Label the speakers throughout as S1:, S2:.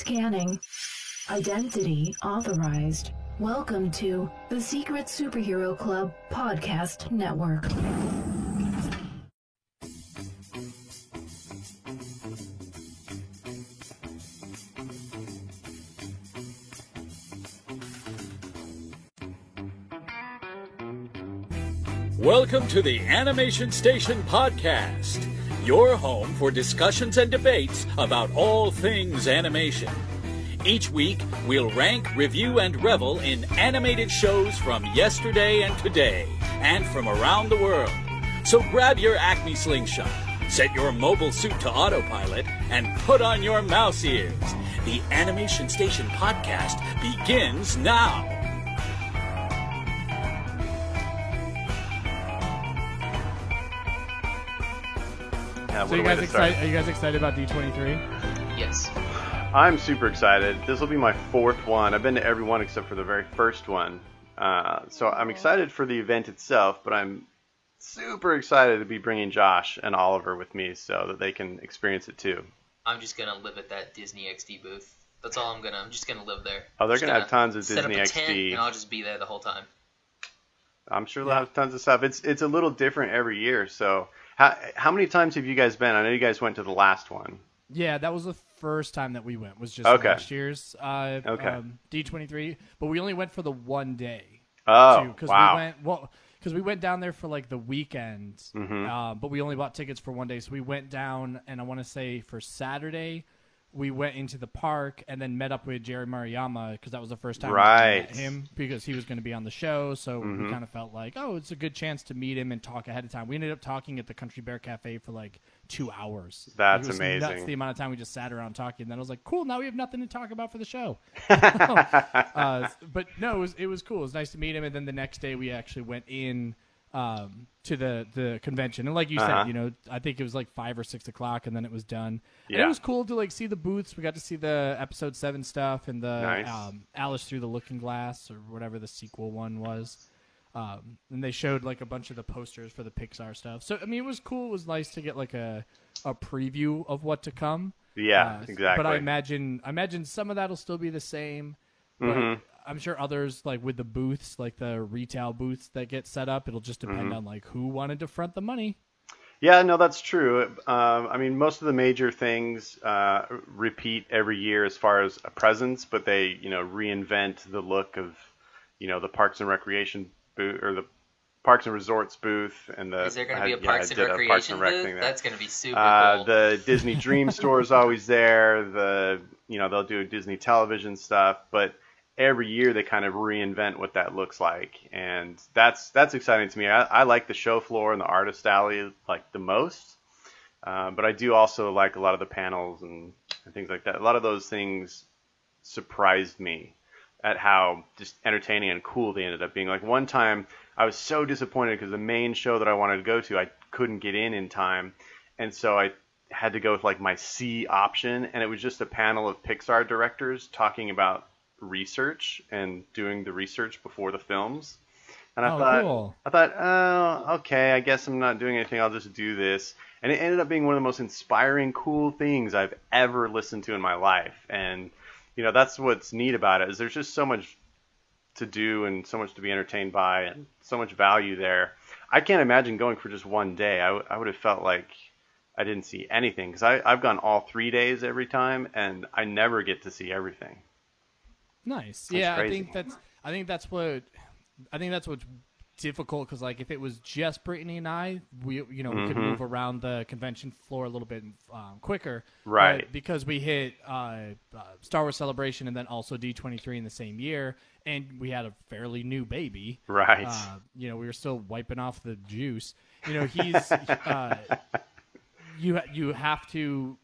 S1: Scanning. Identity authorized. Welcome to the Secret Superhero Club Podcast Network.
S2: Welcome to the Animation Station Podcast, your home for discussions and debates about all things animation. Each week, we'll rank, review, and revel in animated shows from yesterday and today, and from around the world. So grab your Acme slingshot, set your mobile suit to autopilot, and put on your mouse ears. The Animation Station Podcast begins now.
S3: So you guys excited? Are you guys excited about D23?
S4: Yes.
S3: I'm super excited. This will be my fourth one. I've been to every one except for the very first one. So I'm excited for the event itself, but I'm super excited to be bringing Josh and Oliver with me so that they can experience it too.
S4: I'm just gonna live at that Disney XD booth. That's all I'm just gonna live there.
S3: Oh, they're gonna have tons of
S4: set
S3: Disney
S4: up a tent,
S3: XD.
S4: and I'll just be there the whole time.
S3: I'm sure they'll have tons of stuff. It's a little different every year. So how many times have you guys been? I know you guys went to the last one.
S5: Yeah, that was the first time that we went. Was just
S3: Okay.
S5: last year's D23, but we only went for the one day.
S3: Oh,
S5: Cause
S3: wow.
S5: Because we went down there for like the weekend,
S3: Mm-hmm.
S5: but we only bought tickets for one day. So we went down, and I want to say for Saturday, we went into the park and then met up with Jerry Maruyama because that was the first time we
S3: Right.
S5: met him because he was going to be on the show. So
S3: Mm-hmm.
S5: we kind of felt like, oh, it's a good chance to meet him and talk ahead of time. We ended up talking at the Country Bear Cafe for like 2 hours.
S3: That's
S5: It was
S3: amazing.
S5: Nuts the amount of time we just sat around talking. And then I was like, cool, now we have nothing to talk about for the show. But no, it was cool. It was nice to meet him. And then the next day we actually went in to the convention. And like you
S3: Uh-huh.
S5: said, you know, I think it was like 5 or 6 o'clock, and then it was done. And
S3: Yeah.
S5: it was cool to like see the booths. We got to see the episode 7 stuff and the
S3: Nice.
S5: Alice Through the Looking Glass or whatever the sequel one was. And they showed like a bunch of the posters for the Pixar stuff. So I mean, it was cool. It was nice to get like a preview of what to come.
S3: Yeah, exactly.
S5: But I imagine some of that'll still be the same. But
S3: Mm-hmm.
S5: I'm sure others, like with the booths, like the retail booths that get set up, it'll just depend
S3: Mm-hmm.
S5: on like who wanted to front the money.
S3: Yeah, no, that's true. I mean, most of the major things repeat every year as far as a presence, but they, reinvent the look of, the Parks and Recreation booth or the Parks and Resorts booth and the.
S4: Is there going to be a
S3: I
S4: Parks and
S3: did a
S4: Recreation
S3: Parks and Rec
S4: booth?
S3: thing there.
S4: That's going to be super cool.
S3: The Disney Dream Store is always there. They'll do Disney television stuff, but every year they kind of reinvent what that looks like, and that's exciting to me. I like the show floor and the artist alley like the most, but I do also like a lot of the panels and things like that. A lot of those things surprised me at how just entertaining and cool they ended up being. Like one time I was so disappointed because the main show that I wanted to go to, I couldn't get in time, and so I had to go with like my C option, and it was just a panel of Pixar directors talking about research and doing the research before the films. And
S5: Cool.
S3: I thought, oh, okay, I guess I'm not doing anything. I'll just do this. And it ended up being one of the most inspiring, cool things I've ever listened to in my life. And, that's what's neat about it, is there's just so much to do and so much to be entertained by and so much value there. I can't imagine going for just one day. I would have felt like I didn't see anything, because I've gone all 3 days every time, and I never get to see everything.
S5: Nice.
S3: That's
S5: Yeah,
S3: crazy.
S5: I think that's what's difficult, because like if it was just Brittany and I, we could move around the convention floor a little bit quicker,
S3: Right.
S5: But because we hit Star Wars Celebration and then also D23 in the same year, and we had a fairly new baby,
S3: Right.
S5: we were still wiping off the juice. He's you have to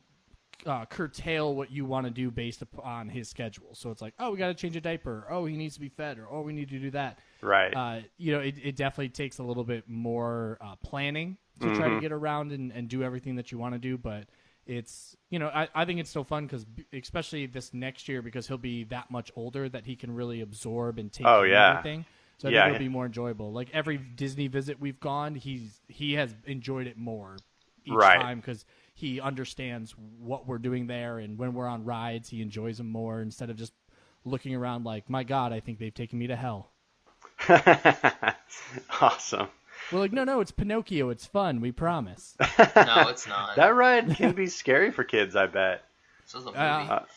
S5: curtail what you want to do based upon his schedule. So it's like, oh, we got to change a diaper. Oh, he needs to be fed, or oh, we need to do that.
S3: Right.
S5: It definitely takes a little bit more planning to try to get around and do everything that you want to do. But it's, I think it's still fun because especially this next year, because he'll be that much older that he can really absorb and take in everything. So I think it'll be more enjoyable. Like every Disney visit we've gone, he has enjoyed it more each
S3: Right.
S5: time, because he understands what we're doing there, and when we're on rides, he enjoys them more instead of just looking around like, my God, I think they've taken me to hell.
S3: Awesome.
S5: We're like, no, it's Pinocchio. It's fun. We promise.
S4: No, it's not.
S3: That ride can be scary for kids, I bet.
S4: This is a movie.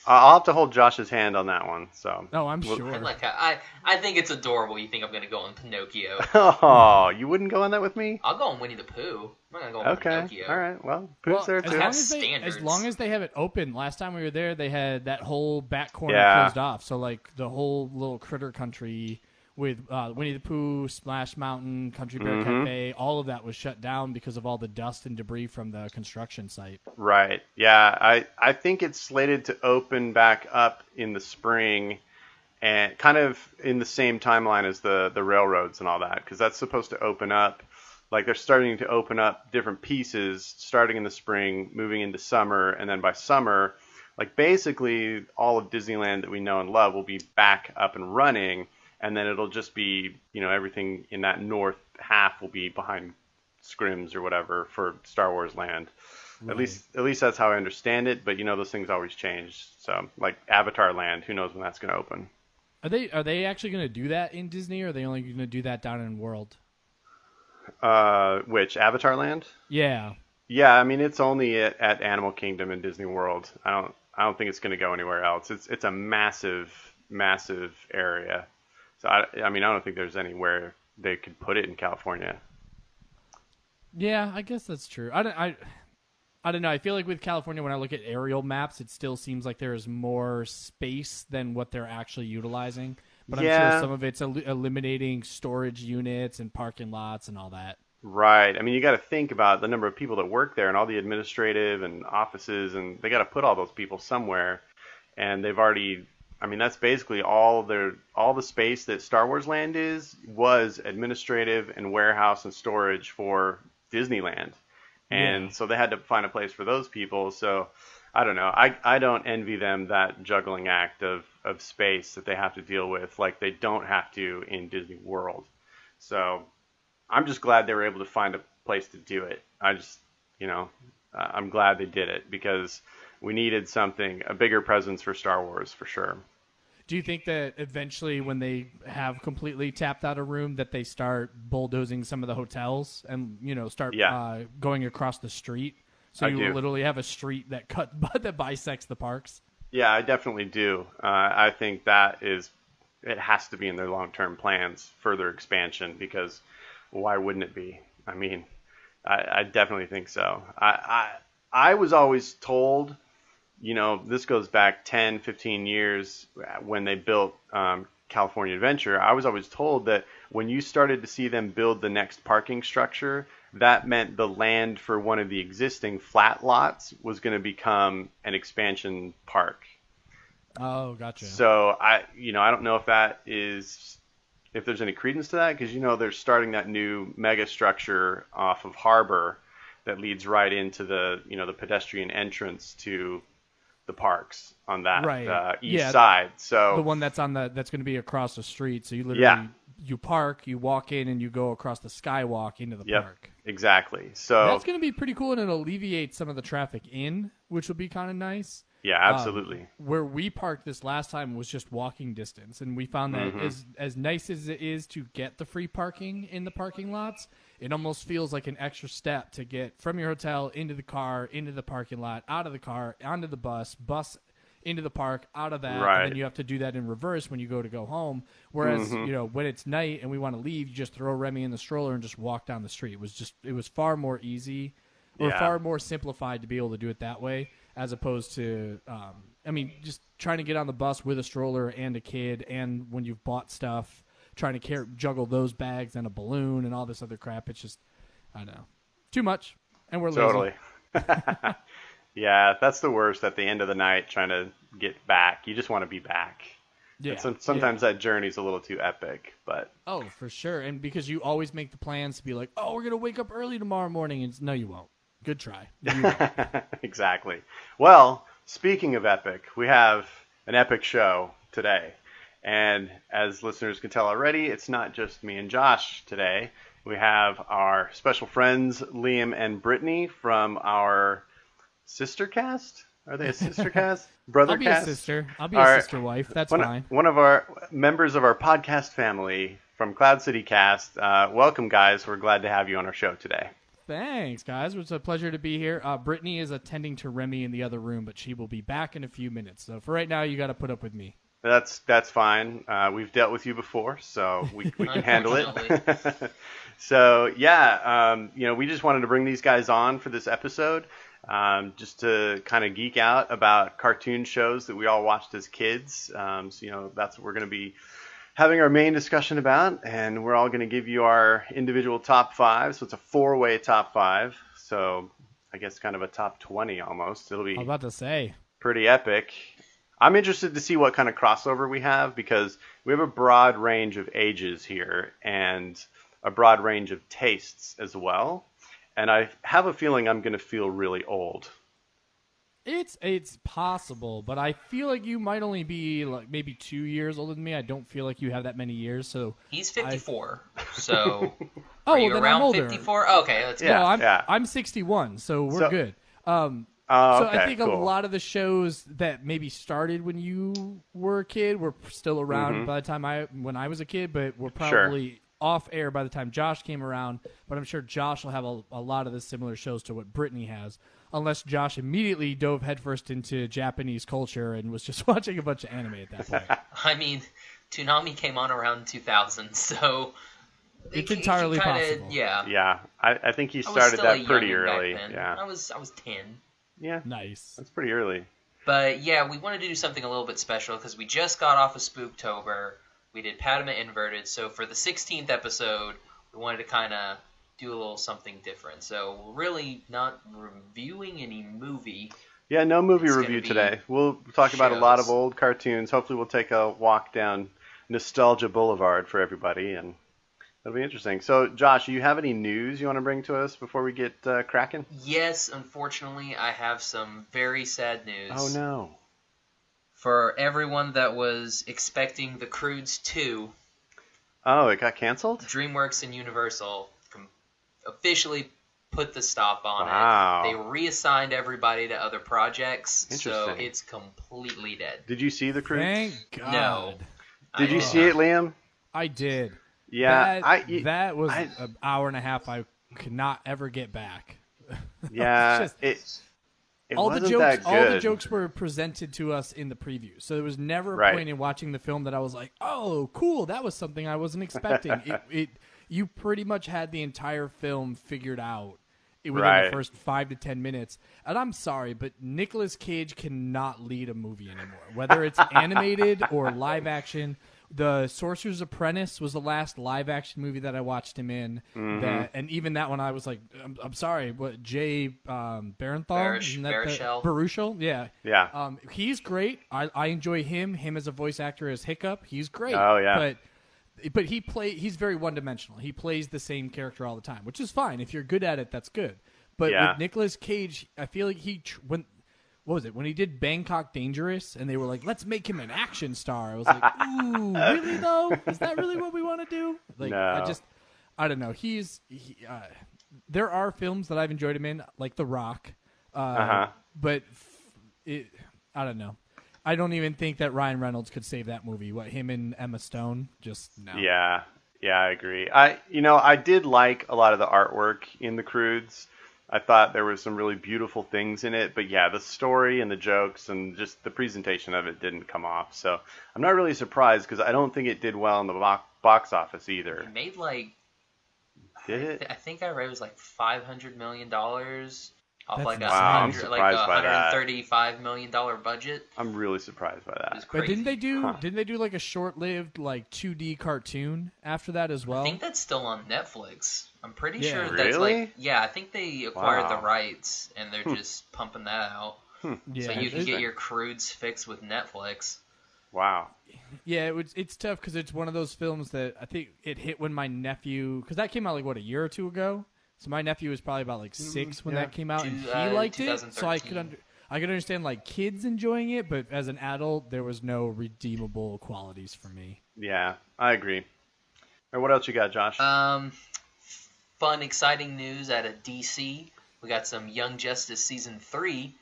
S3: I'll have to hold Josh's hand on that one. So.
S5: Oh, I'm sure.
S4: I think it's adorable. You think I'm gonna go on Pinocchio?
S3: Oh, you wouldn't go on that with me?
S4: I'll go on Winnie the Pooh. I'm not gonna go on Pinocchio.
S3: All right. Well, Pooh's there too.
S5: As long as they have it open. Last time we were there, they had that whole back corner closed off. So like the whole little critter country with Winnie the Pooh, Splash Mountain, Country Bear Cafe, all of that was shut down because of all the dust and debris from the construction site.
S3: Right. Yeah. I think it's slated to open back up in the spring, and kind of in the same timeline as the railroads and all that, because that's supposed to open up. Like they're starting to open up different pieces starting in the spring, moving into summer, and then by summer, like basically all of Disneyland that we know and love will be back up and running. And then it'll just be, everything in that north half will be behind scrims or whatever for Star Wars Land. Right. At least that's how I understand it. But those things always change. So like Avatar Land, who knows when that's going to open?
S5: Are they actually going to do that in Disney, or are they only going to do that down in World?
S3: Which Avatar Land?
S5: Yeah.
S3: Yeah, I mean it's only at Animal Kingdom and Disney World. I don't think it's going to go anywhere else. It's a massive area. So, I don't think there's anywhere they could put it in California.
S5: Yeah, I guess that's true. I don't know. I feel like with California, when I look at aerial maps, it still seems like there is more space than what they're actually utilizing. But I'm sure some of it's eliminating storage units and parking lots and all that.
S3: Right. I mean, you got to think about the number of people that work there and all the administrative and offices, and they got to put all those people somewhere. And they've already... that's basically all the space that Star Wars Land was administrative and warehouse and storage for Disneyland. And so they had to find a place for those people. So I don't know. I don't envy them that juggling act of space that they have to deal with, like they don't have to in Disney World. So I'm just glad they were able to find a place to do it. I'm glad they did it because we needed a bigger presence for Star Wars for sure.
S5: Do you think that eventually when they have completely tapped out a room that they start bulldozing some of the hotels and, start going across the street? So you will literally have a street that bisects the parks? Yeah,
S3: I definitely do. I think it has to be in their long-term plans, further expansion, because why wouldn't it be? I definitely think so. I was always told... this goes back 10, 15 years when they built California Adventure. I was always told that when you started to see them build the next parking structure, that meant the land for one of the existing flat lots was going to become an expansion park.
S5: Oh, gotcha.
S3: So I don't know if there's any credence to that, because they're starting that new mega structure off of Harbor that leads right into the the pedestrian entrance to the parks on that east side. So
S5: the one that's that's going to be across the street. So you literally you park, you walk in, and you go across the skywalk into the park.
S3: Exactly. So
S5: that's going to be pretty cool, and it'll alleviate some of the traffic which will be kind of nice.
S3: Yeah, absolutely.
S5: Where we parked this last time was just walking distance, and we found that as nice as it is to get the free parking in the parking lots, it almost feels like an extra step to get from your hotel into the car, into the parking lot, out of the car, onto the bus into the park, out of that, and then you have to do that in reverse when you go home. Whereas, when it's night and we want to leave, you just throw Remy in the stroller and just walk down the street. It was far more easy or far more simplified to be able to do it that way, as opposed to, just trying to get on the bus with a stroller and a kid, and when you've bought stuff, trying to juggle those bags and a balloon and all this other crap. It's just, I don't know, too much, and we're
S3: totally. Yeah, that's the worst at the end of the night, trying to get back. You just want to be back. Yeah. Sometimes that journey's a little too epic, but... Oh,
S5: for sure. And because you always make the plans to be like, oh, we're going to wake up early tomorrow morning. And no, you won't. Good try.
S3: Exactly. Well, speaking of epic, we have an epic show today. And as listeners can tell already, it's not just me and Josh today. We have our special friends, Liam and Brittany, from our sister cast? Are they a sister cast? Brother
S5: I'll be
S3: cast?
S5: a sister. I'll be
S3: Our-
S5: a sister wife. That's fine.
S3: One of our members of our podcast family from Cloud City Cast. Welcome, guys. We're glad to have you on our show today.
S5: Thanks, guys. It's a pleasure to be here. Brittany is attending to Remy in the other room, but she will be back in a few minutes. So for right now, you got to put up with me.
S3: That's fine. We've dealt with you before, so we can handle it. So yeah, we just wanted to bring these guys on for this episode, just to kind of geek out about cartoon shows that we all watched as kids. So that's what we're going to be having our main discussion about, and we're all going to give you our individual top 5. So it's a 4-way top 5. So I guess kind of a top 20 almost. It'll be
S5: I was about to say.
S3: pretty epic. I'm interested to see what kind of crossover we have, because we have a broad range of ages here and a broad range of tastes as well. And I have a feeling I'm going to feel really old.
S5: It's possible, but I feel like you might only be like maybe 2 years older than me. I don't feel like you have that many years. So
S4: He's 54, so
S5: oh,
S4: are you
S5: well, then I'm
S4: around
S5: older.
S4: 54? Oh, okay, that's good.
S3: Yeah.
S5: No, I'm 61, so we're good.
S3: Oh,
S5: So
S3: okay,
S5: I think
S3: cool.
S5: a lot of the shows that maybe started when you were a kid were still around by the time when I was a kid, but were probably off air by the time Josh came around. But I'm sure Josh will have a lot of the similar shows to what Brittany has, unless Josh immediately dove headfirst into Japanese culture and was just watching a bunch of anime at that point.
S4: I mean, Toonami came on around 2000, so
S5: It's
S4: it
S5: entirely
S4: kinda,
S5: possible.
S4: Yeah,
S3: Yeah, I think he
S4: I was
S3: started
S4: still a
S3: that pretty
S4: youngin' back
S3: early.
S4: then.
S3: Yeah,
S4: I was 10.
S3: yeah,
S5: Nice.
S3: that's pretty early.
S4: But yeah, we wanted to do something a little bit special because we just got off of Spooktober. We did Padma Inverted, so for the 16th episode, we wanted to kind of do a little something different. So we're really not reviewing any movie.
S3: Yeah, no movie
S4: It's gonna
S3: review
S4: be
S3: today. We'll talk about a lot of
S4: shows.
S3: old cartoons. Hopefully we'll take a walk down Nostalgia Boulevard for everybody, and it'll be interesting. So, Josh, do you have any news you want to bring to us before we get cracking?
S4: Yes, unfortunately, I have some very sad news.
S3: Oh, no.
S4: For everyone that was expecting The Croods 2,
S3: Oh, it got canceled?
S4: DreamWorks and Universal officially put the stop on
S3: Wow.
S4: it. They reassigned everybody to other projects, so
S3: Interesting.
S4: it's completely dead.
S3: Did you see The Croods?
S5: Thank God.
S4: No.
S3: Did you
S4: I-
S3: see it, Liam?
S5: I did.
S3: Yeah,
S5: That was
S3: I-
S5: an hour and a half I could not ever get back.
S3: yeah.
S5: It's
S3: It
S5: all
S3: wasn't
S5: the jokes,
S3: that
S5: all the
S3: good.
S5: jokes were presented to us in the preview, so there was never a
S3: Right.
S5: point in watching the film that I was like, "Oh, cool, that was something I wasn't expecting." You pretty much had the entire film figured out within
S3: Right.
S5: the first 5 to 10 minutes. And I'm sorry, but Nicolas Cage cannot lead a movie anymore, whether it's animated or live action. The Sorcerer's Apprentice was the last live-action movie that I watched him in, and even that one I was like, I'm sorry, what, Jay Baruchel? Isn't that the-
S4: Baruchel.
S5: Baruchel? Yeah.
S3: Yeah.
S5: He's great. I enjoy him as a voice actor as Hiccup. He's great.
S3: Oh, yeah.
S5: But he's very one-dimensional. He plays the same character all the time, which is fine. If you're good at it, that's good. But
S3: Yeah.
S5: with Nicolas Cage, I feel like what was it, when he did Bangkok Dangerous and they were like, let's make him an action star, I was like, ooh, really though? Is that really what we want to do? Like,
S3: No.
S5: I don't know. There are films that I've enjoyed him in, like The Rock, but I don't know. I don't even think that Ryan Reynolds could save that movie. What, him and Emma Stone? Just no.
S3: Yeah, I agree. I did like a lot of the artwork in The Croods. I thought there was some really beautiful things in it, but yeah, the story and the jokes and just the presentation of it didn't come off. So I'm not really surprised because I don't think it did well in the box office either.
S4: It made like,
S3: Did it?
S4: I think I read it was like $500 million off
S5: That's
S4: like a
S5: insane. Wow, I'm
S3: surprised by that.
S4: $135 million budget.
S3: I'm really surprised by
S4: It
S3: that.
S4: was
S5: But
S4: crazy.
S5: didn't they do like a short-lived like 2D cartoon after that as well?
S4: I think that's still on Netflix. I'm pretty
S5: Yeah.
S4: sure that's
S3: Really?
S4: like, yeah, I think they acquired
S3: Wow.
S4: the rights and they're just pumping that out.
S5: Yeah,
S4: So you can
S5: it's-
S4: get your Croods fixed with Netflix.
S3: Wow.
S5: Yeah, it's tough because it's one of those films that I think it hit when my nephew, because that came out like what, a year or two ago. So my nephew was probably about like 6 when
S3: yeah.
S5: that came out, and he
S4: Two-
S5: liked it. So I
S4: 2013.
S5: could understand like kids enjoying it, but as an adult, there was no redeemable qualities for me.
S3: Yeah, I agree. All right, what else you got, Josh?
S4: Fun, exciting news out of DC. We got some Young Justice Season 3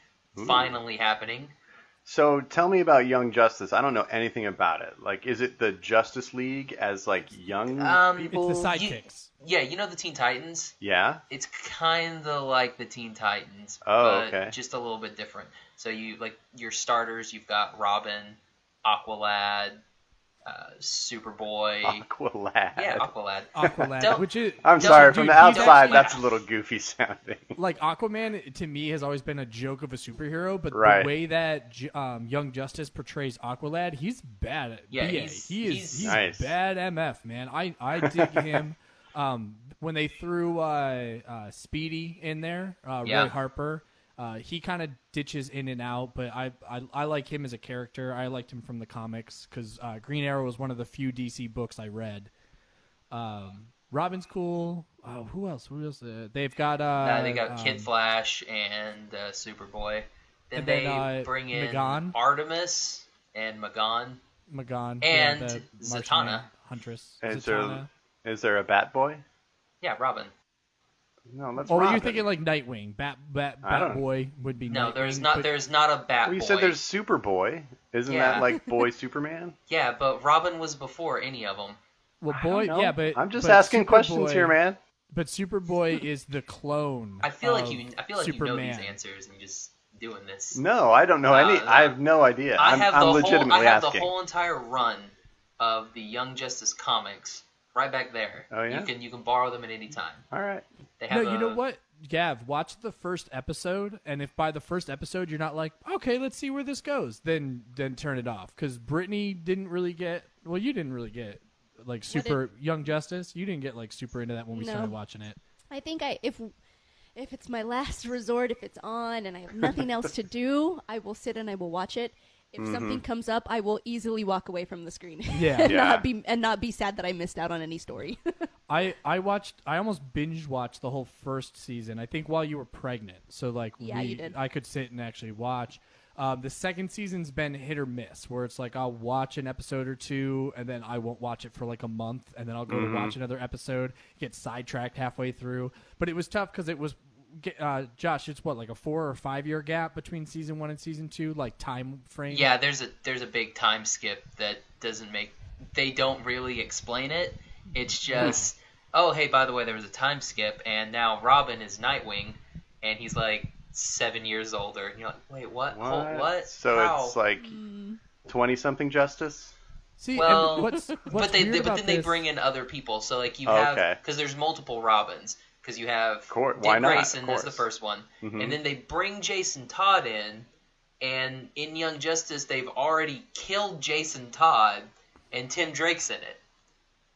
S4: finally happening.
S3: So tell me about Young Justice. I don't know anything about it. Like, is it the Justice League as like young people?
S5: It's the sidekicks.
S4: Yeah, you know the Teen Titans?
S3: Yeah.
S4: It's kind of like the Teen Titans,
S3: Oh,
S4: but
S3: okay.
S4: just a little bit different. So you like your starters, you've got Robin, Aqualad, Superboy.
S3: Aqualad.
S4: Yeah, Aqualad.
S5: Aqualad,
S4: Don't-
S5: which is
S3: I'm
S4: Dude,
S3: sorry. From the
S5: he's
S3: outside,
S5: actually-
S3: that's a little goofy sounding.
S5: like Aquaman to me has always been a joke of a superhero, but
S3: Right.
S5: the way that Young Justice portrays Aqualad, he's bad at
S4: Yeah,
S5: BA.
S4: he's
S5: He's
S3: Nice.
S5: bad MF, man. I dig him. When they threw Speedy in there,
S4: Yeah.
S5: Roy Harper, he kind of ditches in and out, but I like him as a character. I liked him from the comics because Green Arrow was one of the few DC books I read. Robin's cool. Who else? They've got
S4: They got Kid Flash and Superboy. Then
S5: and
S4: they
S5: then,
S4: bring in
S5: Magon.
S4: Artemis and Magon.
S5: Magon
S4: And
S5: the Martian
S4: Zatanna.
S5: Man, Huntress.
S3: Is
S5: Zatanna.
S3: there a Bat Boy?
S4: Yeah, Robin.
S3: No, that's
S5: Or
S3: Robin.
S5: you're thinking like Nightwing.
S3: I don't know.
S5: Batboy would be
S4: No,
S5: Nightwing.
S4: there's not.
S5: but-
S4: There's not a Bat
S3: Well, you
S4: Boy.
S3: said there's Superboy. Isn't
S4: Yeah.
S3: that like Boy Superman?
S4: Yeah, but Robin was before any of them.
S5: well,
S3: I
S5: boy,
S3: don't know.
S5: yeah, but
S3: I'm just
S5: but
S3: asking questions
S5: Superboy-
S3: here, man.
S5: But Superboy is the clone.
S4: I feel like
S5: of
S4: you. I feel like
S5: Superman.
S4: you know these answers and you're just doing this.
S3: No, I don't know any. I have no idea.
S4: I
S3: I'm
S4: have the
S3: legitimately
S4: whole. I have
S3: asking.
S4: the whole entire run of the Young Justice comics right back there.
S3: Oh, yeah?
S4: You can borrow them at any time.
S3: All right.
S4: They
S5: No,
S4: have
S5: you know what, Gav? Watch the first episode, and if by the first episode you're not like, okay, let's see where this goes, then turn it off. Because Brittany didn't really get. Well, you didn't really get like super Young Justice. You didn't get like super into that when we
S6: No.
S5: started watching it.
S6: I think if it's my last resort, if it's on and I have nothing else to do, I will sit and I will watch it. If something comes up, I will easily walk away from the screen.
S5: Yeah.
S6: and
S3: Yeah.
S6: not be sad that I missed out on any story.
S5: I almost binge watched the whole first season. I think while you were pregnant, so like
S6: Yeah, you did.
S5: I could sit and actually watch. The second season's been hit or miss, where it's like I'll watch an episode or two, and then I won't watch it for like a month, and then I'll go to watch another episode, get sidetracked halfway through. But it was tough because it was, Josh, it's what, like a 4 or 5 year gap between season 1 and season 2, like time frame.
S4: Yeah, there's a big time skip that doesn't make. They don't really explain it. It's just, oh hey, by the way, there was a time skip, and now Robin is Nightwing, and he's like 7 years older. And you're like, wait, what? What?
S3: So
S4: How?
S3: it's like 20-something Justice?
S5: See,
S4: Well,
S5: and what's
S4: but they
S5: weird
S4: but
S5: about
S4: then they
S5: this-
S4: bring in other people. So like you
S3: Oh,
S4: have
S3: okay.
S4: because there's multiple Robins. Because you have
S3: Why
S4: Dick
S3: not?
S4: Grayson
S3: Of
S4: as the
S3: course.
S4: first one,
S3: Mhm.
S4: and then they bring Jason Todd in, and in Young Justice they've already killed Jason Todd, and Tim Drake's in it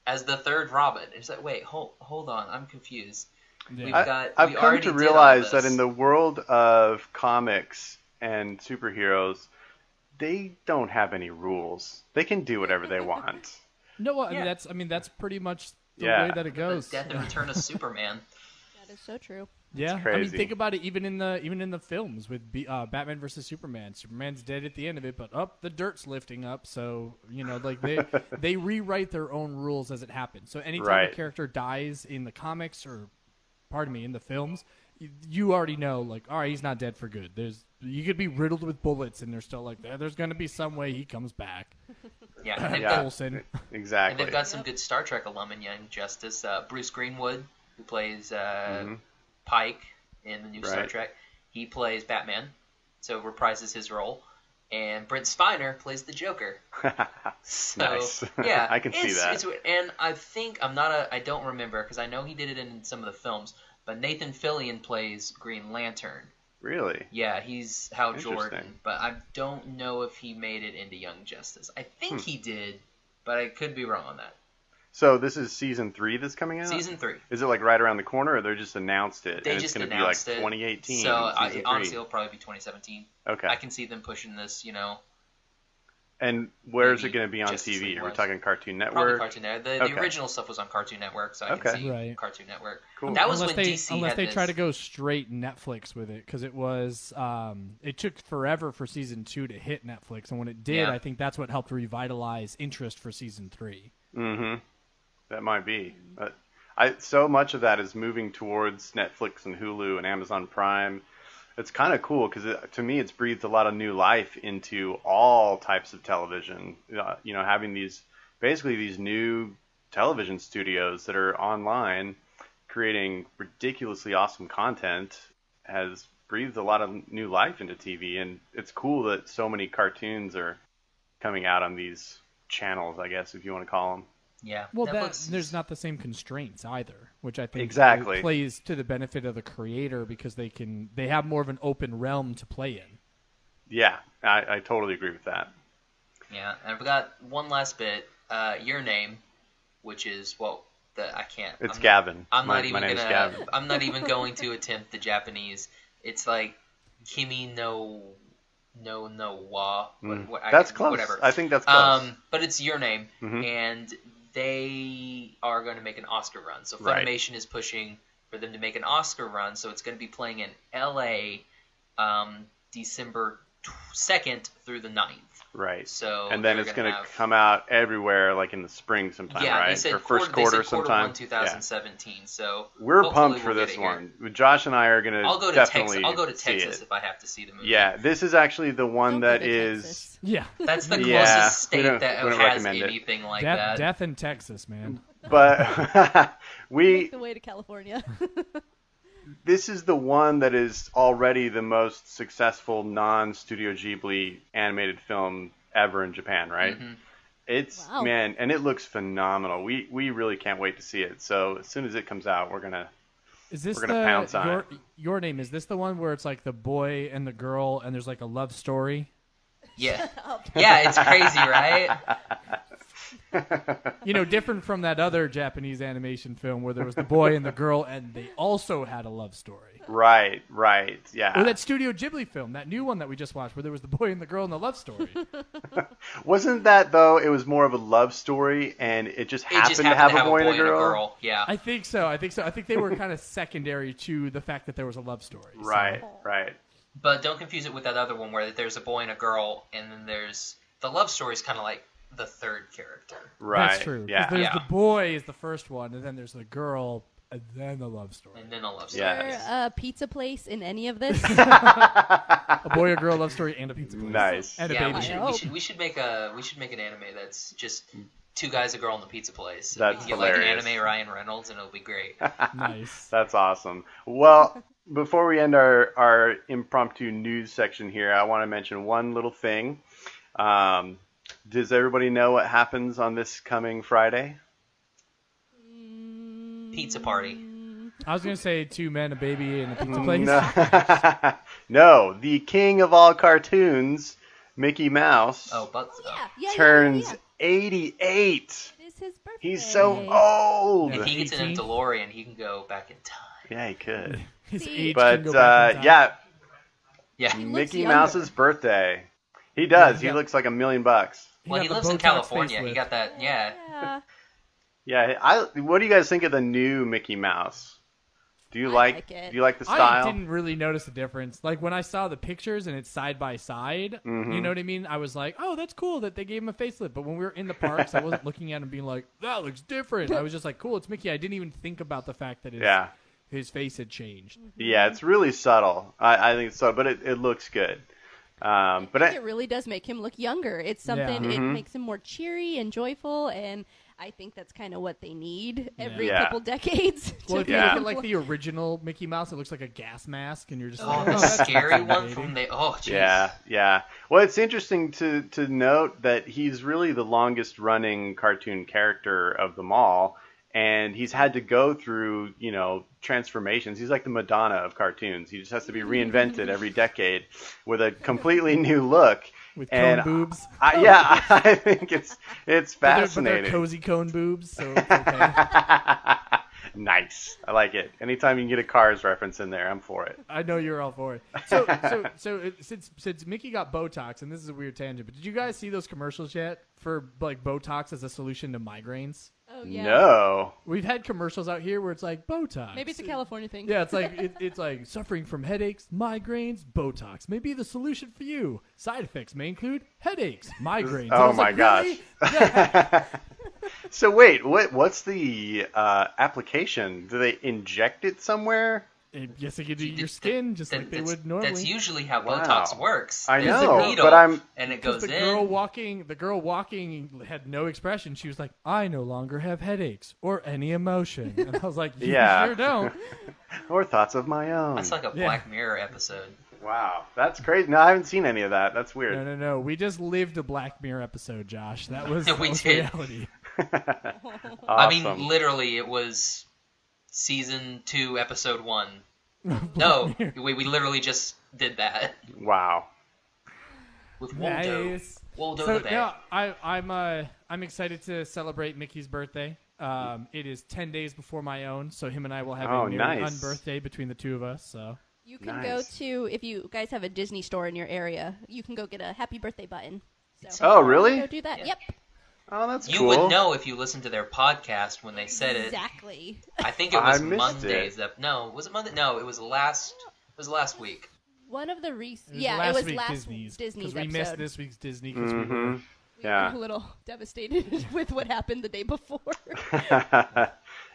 S4: as the third Robin. It's like, wait, hold on, I'm confused.
S5: Yeah.
S4: We've
S3: I've
S4: we
S3: come
S4: already
S3: to
S4: did all
S3: realize that
S4: this.
S3: in the world of comics and superheroes, they don't have any rules. They can do whatever they want.
S5: No, well,
S4: Yeah.
S5: I mean that's pretty much the
S3: Yeah.
S5: way that it
S4: The
S5: goes.
S4: Death and Return of Superman.
S6: That is so true.
S5: Yeah, I mean,
S3: crazy.
S5: think about it. Even in the films with Batman versus Superman, Superman's dead at the end of it, but the dirt's lifting up. So like they rewrite their own rules as it happens. So anytime
S3: Right.
S5: a character dies in the comics or, in the films, you already know like, all right, he's not dead for good. You could be riddled with bullets, and they're still like, there's going to be some way he comes back.
S4: Yeah, and they've
S3: Yeah.
S4: got
S5: Coulson.
S4: and
S3: Exactly.
S4: they've got some good Star Trek alum in Young Justice. Bruce Greenwood, who plays Pike in the new Star
S3: Right.
S4: Trek, he plays Batman, so reprises his role. And Brent Spiner plays the Joker. So,
S3: Nice.
S4: yeah,
S3: I can see that.
S4: And I think I don't remember because I know he did it in some of the films. But Nathan Fillion plays Green Lantern.
S3: Really?
S4: Yeah, he's Hal
S3: Interesting.
S4: Jordan, but I don't know if he made it into Young Justice. I think he did, but I could be wrong on that.
S3: So this is season 3 that's coming out?
S4: Season 3.
S3: Is it like right around the corner, or they just announced it?
S4: They
S3: and
S4: just
S3: it's going to
S4: announced
S3: be like
S4: it.
S3: 2018.
S4: So
S3: season 3.
S4: honestly, it'll probably be 2017.
S3: Okay.
S4: I can see them pushing this,
S3: And where is it
S4: maybe
S3: going to be on
S4: Justice
S3: TV?
S4: League
S3: Are we
S4: was.
S3: talking Cartoon
S4: probably
S3: Network?
S4: Cartoon Network. The
S3: Okay.
S4: original stuff was on Cartoon Network, so I
S3: Okay.
S4: can see
S5: Right.
S4: Cartoon Network.
S3: Cool.
S4: That was
S5: unless
S4: when
S5: they,
S4: DC
S5: unless
S4: had
S5: they
S4: this.
S5: try to go straight Netflix with it, because it was it took forever for season 2 to hit Netflix, and when it did,
S4: Yeah.
S5: I think that's what helped revitalize interest for season 3.
S3: Mm-hmm. That might be. But so much of that is moving towards Netflix and Hulu and Amazon Prime. it's kind of cool because to me it's breathed a lot of new life into all types of television. Having these new television studios that are online creating ridiculously awesome content has breathed a lot of new life into TV, and it's cool that so many cartoons are coming out on these channels, I guess, if you want to call them.
S4: Yeah.
S5: Well, there's not the same constraints either, which I think
S3: exactly
S5: plays to the benefit of the creator because they have more of an open realm to play in.
S3: Yeah, I totally agree with that.
S4: Yeah, and I've got one last bit. Your name, which is
S3: Gavin.
S4: I'm
S3: my
S4: not
S3: name's Gavin.
S4: I'm not even going to attempt the Japanese. It's like Kimi no wa.
S3: That's close.
S4: Whatever.
S3: I think that's close.
S4: But it's Your Name,
S3: Mm-hmm.
S4: and they are going to make an Oscar run. So Funimation is pushing for them to make an Oscar run. So it's going to be playing in L.A. December 2nd through the 9th.
S3: Right.
S4: So
S3: and then it's going to come out everywhere, like in the spring sometime,
S4: yeah,
S3: right?
S4: They said
S3: or first quarter sometime.
S4: One, 2017. Yeah. So
S3: we're pumped for this one. Josh and I are going
S4: to
S3: definitely.
S4: I'll go to Texas if I have to see the movie.
S3: Yeah, this is actually the one that is.
S6: Texas.
S5: Yeah,
S4: that's the closest state that has anything
S5: it.
S4: like that.
S5: Death in Texas, man.
S3: But
S6: Make the way to California.
S3: This is the one that is already the most successful non-Studio Ghibli animated film ever in Japan, right?
S4: Mm-hmm.
S3: It's man, and it looks phenomenal. We really can't wait to see it. So as soon as it comes out, we're gonna pounce on it.
S5: Your Name, is this the one where it's like the boy and the girl and there's like a love story?
S4: Yeah. Yeah, it's crazy, right?
S5: Different from that other Japanese animation film where there was the boy and the girl and they also had a love story.
S3: Right, yeah.
S5: Or that Studio Ghibli film, that new one that we just watched where there was the boy and the girl and the love story.
S3: Wasn't that, though, it was more of a love story and it just happened to have a boy and a girl?
S4: Yeah.
S5: I think so. I think they were kind of secondary to the fact that there was a love story.
S3: Right.
S4: But don't confuse it with that other one where there's a boy and a girl and then there's the love story is kind of like the third character.
S3: Right.
S5: That's true.
S3: Yeah.
S5: There's the boy is the first one, and then there's the girl, and then the love story.
S4: And then the love story.
S3: Yes.
S6: Is there a pizza place in any of this?
S5: A boy or girl love story and a pizza place.
S3: Nice.
S5: And a baby.
S4: We should make an anime that's just two guys, a girl, in the pizza place.
S3: That's
S4: we can
S3: hilarious.
S4: Get like an anime Ryan Reynolds, and it'll be great.
S5: Nice.
S3: That's awesome. Well, before we end our impromptu news section here, I want to mention one little thing. Does everybody know what happens on this coming Friday?
S4: Pizza party.
S5: I was going to say 2 men, a baby, and a pizza place.
S3: No, the king of all cartoons, Mickey Mouse, turns 88.
S6: It is his birthday.
S3: He's so old.
S4: If he gets in a DeLorean, he can go back in time.
S3: Yeah, he could.
S5: His age
S3: But
S5: can go back in time.
S4: Yeah.
S3: Mickey Mouse's birthday. He does. He looks like $1 million.
S4: Well, he lives in California. He got that. Yeah.
S3: Yeah. What do you guys think of the new Mickey Mouse? Do you like
S6: it.
S3: Do you like the style?
S5: I didn't really notice a difference. Like when I saw the pictures and it's side by side, you know what I mean? I was like, oh, that's cool that they gave him a facelift. But when we were in the parks, I wasn't looking at him being like, that looks different. I was just like, cool, it's Mickey. I didn't even think about the fact that his face had changed.
S3: Yeah, it's really subtle. I think it's subtle, but it looks good. But
S6: it really does make him look younger. It's something. It makes him more cheery and joyful, and I think that's kind of what they need every couple decades.
S5: Well, if you look at like the original Mickey Mouse, it looks like a gas mask, and you're just like,
S4: the scary one from the geez.
S3: Yeah. Well, it's interesting to note that he's really the longest running cartoon character of them all. And he's had to go through, transformations. He's like the Madonna of cartoons. He just has to be reinvented every decade with a completely new look.
S5: With cone boobs.
S3: I think it's fascinating.
S5: But they're cozy cone boobs, so it's okay.
S3: Nice. I like it. Anytime you can get a Cars reference in there, I'm for it.
S5: I know you're all for it. So since Mickey got Botox, and this is a weird tangent, but did you guys see those commercials yet for like Botox as a solution to migraines?
S6: Oh, yeah.
S3: No.
S5: We've had commercials out here where it's like Botox.
S6: Maybe it's a California thing.
S5: Yeah, it's like it's like suffering from headaches, migraines, Botox may be the solution for you. Side effects may include headaches, migraines.
S3: Oh my gosh.
S5: Really? Yeah.
S3: So wait, what's the application? Do they inject it somewhere?
S5: Yes, they could do your skin just like they would normally.
S4: That's usually how
S3: Wow.
S4: Botox works.
S3: I
S4: There's
S3: know,
S4: a needle,
S3: but I'm-
S4: and it
S5: Because
S4: goes
S5: the girl walking had no expression. She was like, "I no longer have headaches or any emotion," and I was like, "You
S3: Yeah.
S5: sure don't."
S3: Or thoughts of my own.
S4: That's like a
S5: Yeah.
S4: Black Mirror episode.
S3: Wow, that's crazy. No, I haven't seen any of that. That's weird.
S5: No. We just lived a Black Mirror episode, Josh. That was,
S4: We
S5: that was
S4: did.
S5: reality.
S3: Awesome.
S4: I mean, literally, it was season 2, episode 1. No, we literally just did that
S3: Wow.
S4: with Waldo.
S5: Nice.
S4: Waldo
S5: So
S4: the bear.
S5: yeah, I'm excited to celebrate Mickey's birthday. It is 10 days before my own, so him and I will have
S3: Oh,
S5: a merry
S3: nice.
S5: unbirthday between the two of us. So
S6: You can
S3: Nice.
S6: go to, if you guys have a Disney store in your area, you can go get a happy birthday button. So
S3: Oh, really?
S6: Go do that.
S4: Yeah.
S6: Yep.
S3: Oh, that's
S4: You
S3: cool.
S4: would know if you listened to their podcast when they said it.
S6: Exactly.
S4: I think it
S3: I
S4: was
S3: missed
S4: Monday's. No, was it Monday? No, it was last week.
S6: One of the recent.
S5: it was
S6: Yeah,
S5: last
S6: it was
S5: week
S6: last
S5: Disney's
S6: Disney's
S5: we
S6: episode.
S5: missed this week's Disney because
S3: Mm-hmm.
S5: we were.
S6: We
S3: Yeah.
S6: were a little devastated with what happened the day before.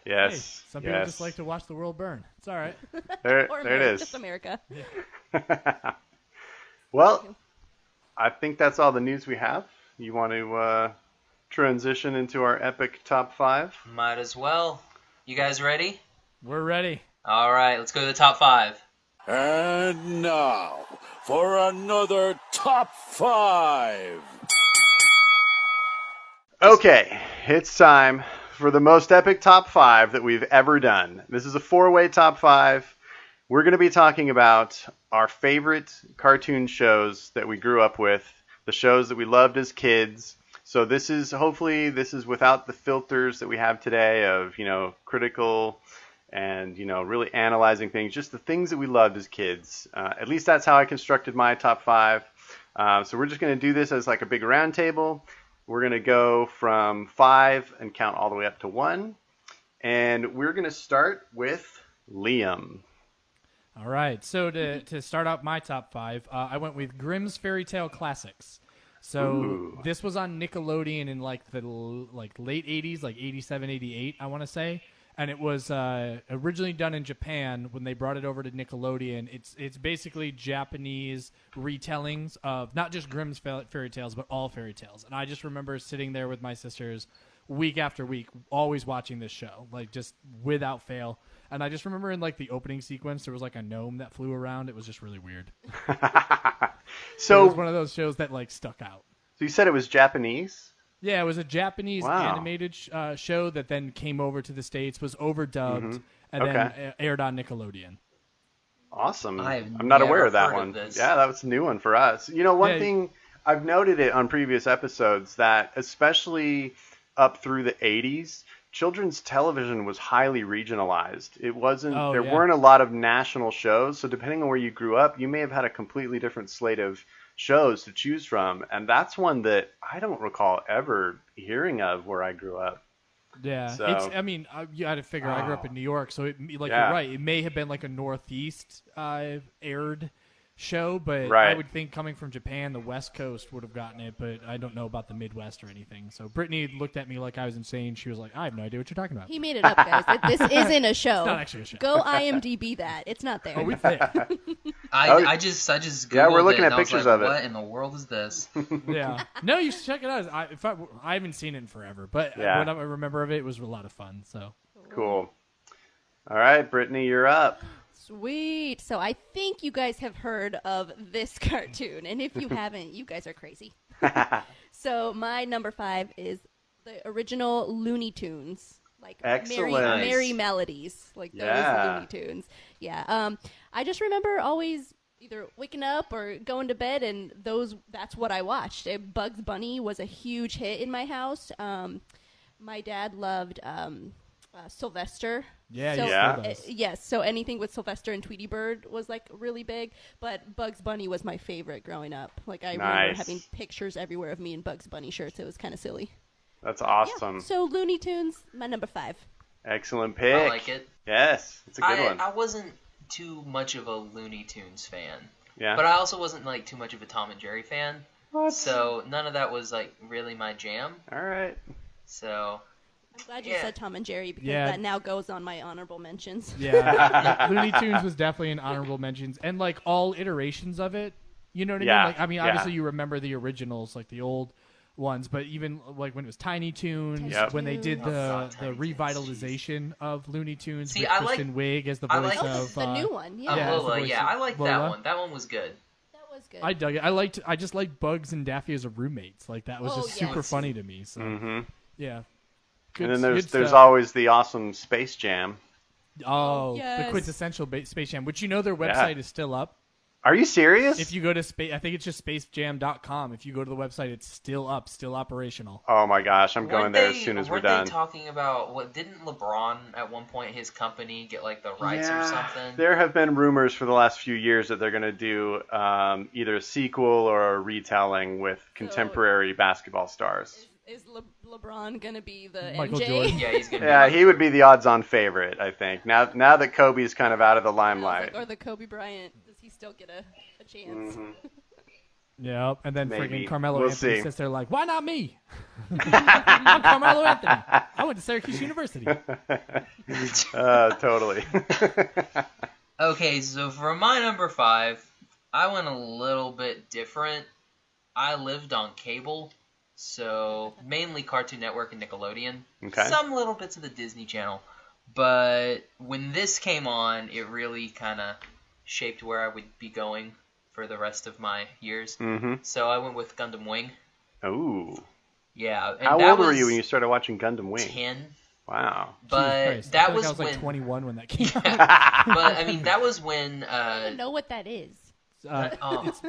S3: Yes.
S5: Hey, some people
S3: yes.
S5: just like to watch the world burn. It's all right.
S3: There,
S6: or
S3: there it
S6: America,
S3: is.
S6: Just America.
S3: Well, I think that's all the news we have. You want to transition into our epic top 5?
S4: Might as well. You guys ready?
S5: We're ready.
S4: All right, let's go to the top 5.
S7: And now, for another Top 5.
S3: Okay, it's time for the most epic top 5 that we've ever done. This is a 4-way top 5. We're going to be talking about our favorite cartoon shows that we grew up with, the shows that we loved as kids. So hopefully this is without the filters that we have today of, critical and, really analyzing things, just the things that we loved as kids. At least that's how I constructed my top 5. So we're just going to do this as like a big round table. We're going to go from 5 and count all the way up to 1. And we're going to start with Liam.
S5: All right. So to start out my top 5, I went with Grimm's Fairy Tale Classics. So
S3: Ooh.
S5: this was on Nickelodeon in like the late 80s, like 87, 88, I want to say. And it was originally done in Japan. When they brought it over to Nickelodeon, it's basically Japanese retellings of not just Grimm's fairy tales, but all fairy tales. And I just remember sitting there with my sisters week after week, always watching this show, like just without fail. And I just remember in like the opening sequence, there was like a gnome that flew around. It was just really weird.
S3: So,
S5: It was one of those shows that like stuck out.
S3: so you said it was Japanese?
S5: Yeah, it was a Japanese
S3: Wow.
S5: animated show that then came over to the States, was overdubbed, and
S3: Okay.
S5: then aired on Nickelodeon.
S3: Awesome.
S4: I've
S3: I'm not
S4: never
S3: aware of that
S4: heard of
S3: one.
S4: this.
S3: Yeah, that was a new one for us. One
S5: Yeah.
S3: thing, I've noted it on previous episodes that especially up through the 80s, children's television was highly regionalized. It wasn't,
S5: Oh,
S3: there
S5: yeah.
S3: weren't a lot of national shows. So depending on where you grew up, you may have had a completely different slate of shows to choose from. And that's one that I don't recall ever hearing of where I grew up.
S5: Yeah,
S3: So-
S5: you had to figure. I grew up in New York, so
S3: Yeah.
S5: you're right. It may have been like a Northeast aired show, but
S3: Right.
S5: I would think coming from Japan, the West Coast would have gotten it, but I don't know about the Midwest or anything. So Brittany looked at me like I was insane. She was like, "I have no idea what you're talking about."
S6: He made it up, guys. This isn't a show.
S5: It's not actually a show.
S6: Go IMDb that. It's not there.
S5: Oh, we think.
S4: I just Googled
S3: Yeah, we're looking
S4: it,
S3: at
S4: and I was
S3: pictures
S4: like,
S3: of it.
S4: What in the world is this?
S5: Yeah. No, you should check it out. I haven't seen it in forever, but
S3: Yeah.
S5: what I remember of it was a lot of fun. So
S3: Cool. All right, Brittany, you're up.
S6: Sweet. So I think you guys have heard of this cartoon, and if you haven't, you guys are crazy. So my number 5 is the original Looney Tunes, like
S3: Excellent.
S6: Merry Melodies, like those
S3: Yeah.
S6: Looney Tunes. Yeah. I just remember always either waking up or going to bed, and that's what I watched. Bugs Bunny was a huge hit in my house. My dad loved Sylvester.
S5: yeah,
S6: So,
S5: you
S3: Yeah.
S5: still does.
S6: yes, so anything with Sylvester and Tweety Bird was like really big, but Bugs Bunny was my favorite growing up. Like I remember
S3: Nice.
S6: having pictures everywhere of me in Bugs Bunny shirts. It was kind of silly.
S3: That's awesome.
S6: Yeah. So Looney Tunes, my number 5.
S3: Excellent pick.
S4: I like it.
S3: Yes, it's a good one.
S4: I wasn't too much of a Looney Tunes fan,
S3: Yeah.
S4: but I also wasn't like too much of a Tom and Jerry fan.
S3: What?
S4: So none of that was like really my jam.
S3: All right.
S4: So
S6: I'm glad you
S4: Yeah.
S6: said Tom and Jerry because
S5: Yeah.
S6: that now goes on my honorable mentions.
S5: Yeah, Looney Tunes was definitely in honorable mentions, and like all iterations of it. You know what I
S3: Yeah,
S5: mean? Like, I mean,
S3: yeah.
S5: obviously you remember the originals, like the old ones, but even like when it was Tiny Toons,
S3: Yep.
S5: when they did
S4: Oh, God,
S5: the
S4: Tiny Toons,
S5: revitalization of Looney Tunes
S4: See,
S5: with
S4: I like-
S5: Kristen Wiig as the
S4: I
S5: voice
S4: like-
S6: Oh,
S5: of
S6: the new one. Yeah,
S5: Yeah, it's the
S4: Lola,
S5: voice
S4: yeah,
S5: of
S4: I like that
S5: Lola.
S4: one. That one was good.
S6: that was good.
S5: I dug it. I just liked Bugs and Daffy as a roommates. Like that was
S6: Oh,
S5: just super
S6: yes.
S5: funny to me. So
S3: Mm-hmm.
S5: yeah.
S3: And then there's
S5: stuff.
S3: always the awesome Space Jam.
S5: the
S6: yes.
S5: quintessential Space Jam, which their website is still up.
S3: Are you serious?
S5: If you go to I think it's just spacejam.com. If you go to the website, it's still up, still operational.
S3: Oh my gosh, I'm going
S4: Weren't
S3: there
S4: they-
S3: as soon as we're
S4: weren't
S3: done.
S4: they talking about what? Didn't LeBron at one point his company get like the rights or something?
S3: There have been rumors for the last few years that they're going to do either a sequel or a retelling with contemporary basketball stars.
S6: Is LeBron gonna be the
S5: Michael
S6: MJ?
S5: Jordan.
S4: Yeah, he's gonna.
S3: Yeah,
S4: be
S3: he would be the odds-on favorite, I think. Now that Kobe's kind of out of the
S6: I was
S3: limelight.
S6: like, or the Kobe Bryant? Does he still get a chance?
S3: Mhm.
S5: Yeah, and then
S3: Maybe.
S5: friggin' Carmelo
S3: We'll
S5: Anthony
S3: see.
S5: sits there like, why not me? I'm Carmelo Anthony. I went to Syracuse University.
S3: Totally.
S4: Okay, so for my number 5, I went a little bit different. I lived on cable, so mainly Cartoon Network and Nickelodeon.
S3: Okay.
S4: Some little bits of the Disney Channel. But when this came on, it really kind of shaped where I would be going for the rest of my years.
S3: Mm-hmm.
S4: So I went with Gundam Wing.
S3: Ooh.
S4: Yeah. And
S3: How
S4: that
S3: old were
S4: was
S3: you when you started watching Gundam Wing?
S4: 10.
S3: Wow.
S4: But
S5: Jesus Christ. I
S4: that
S5: feel
S4: was
S5: like I was
S4: when...
S5: like 21 when that came out.
S4: But, I mean, that was when...
S6: I don't know what that is.
S5: It's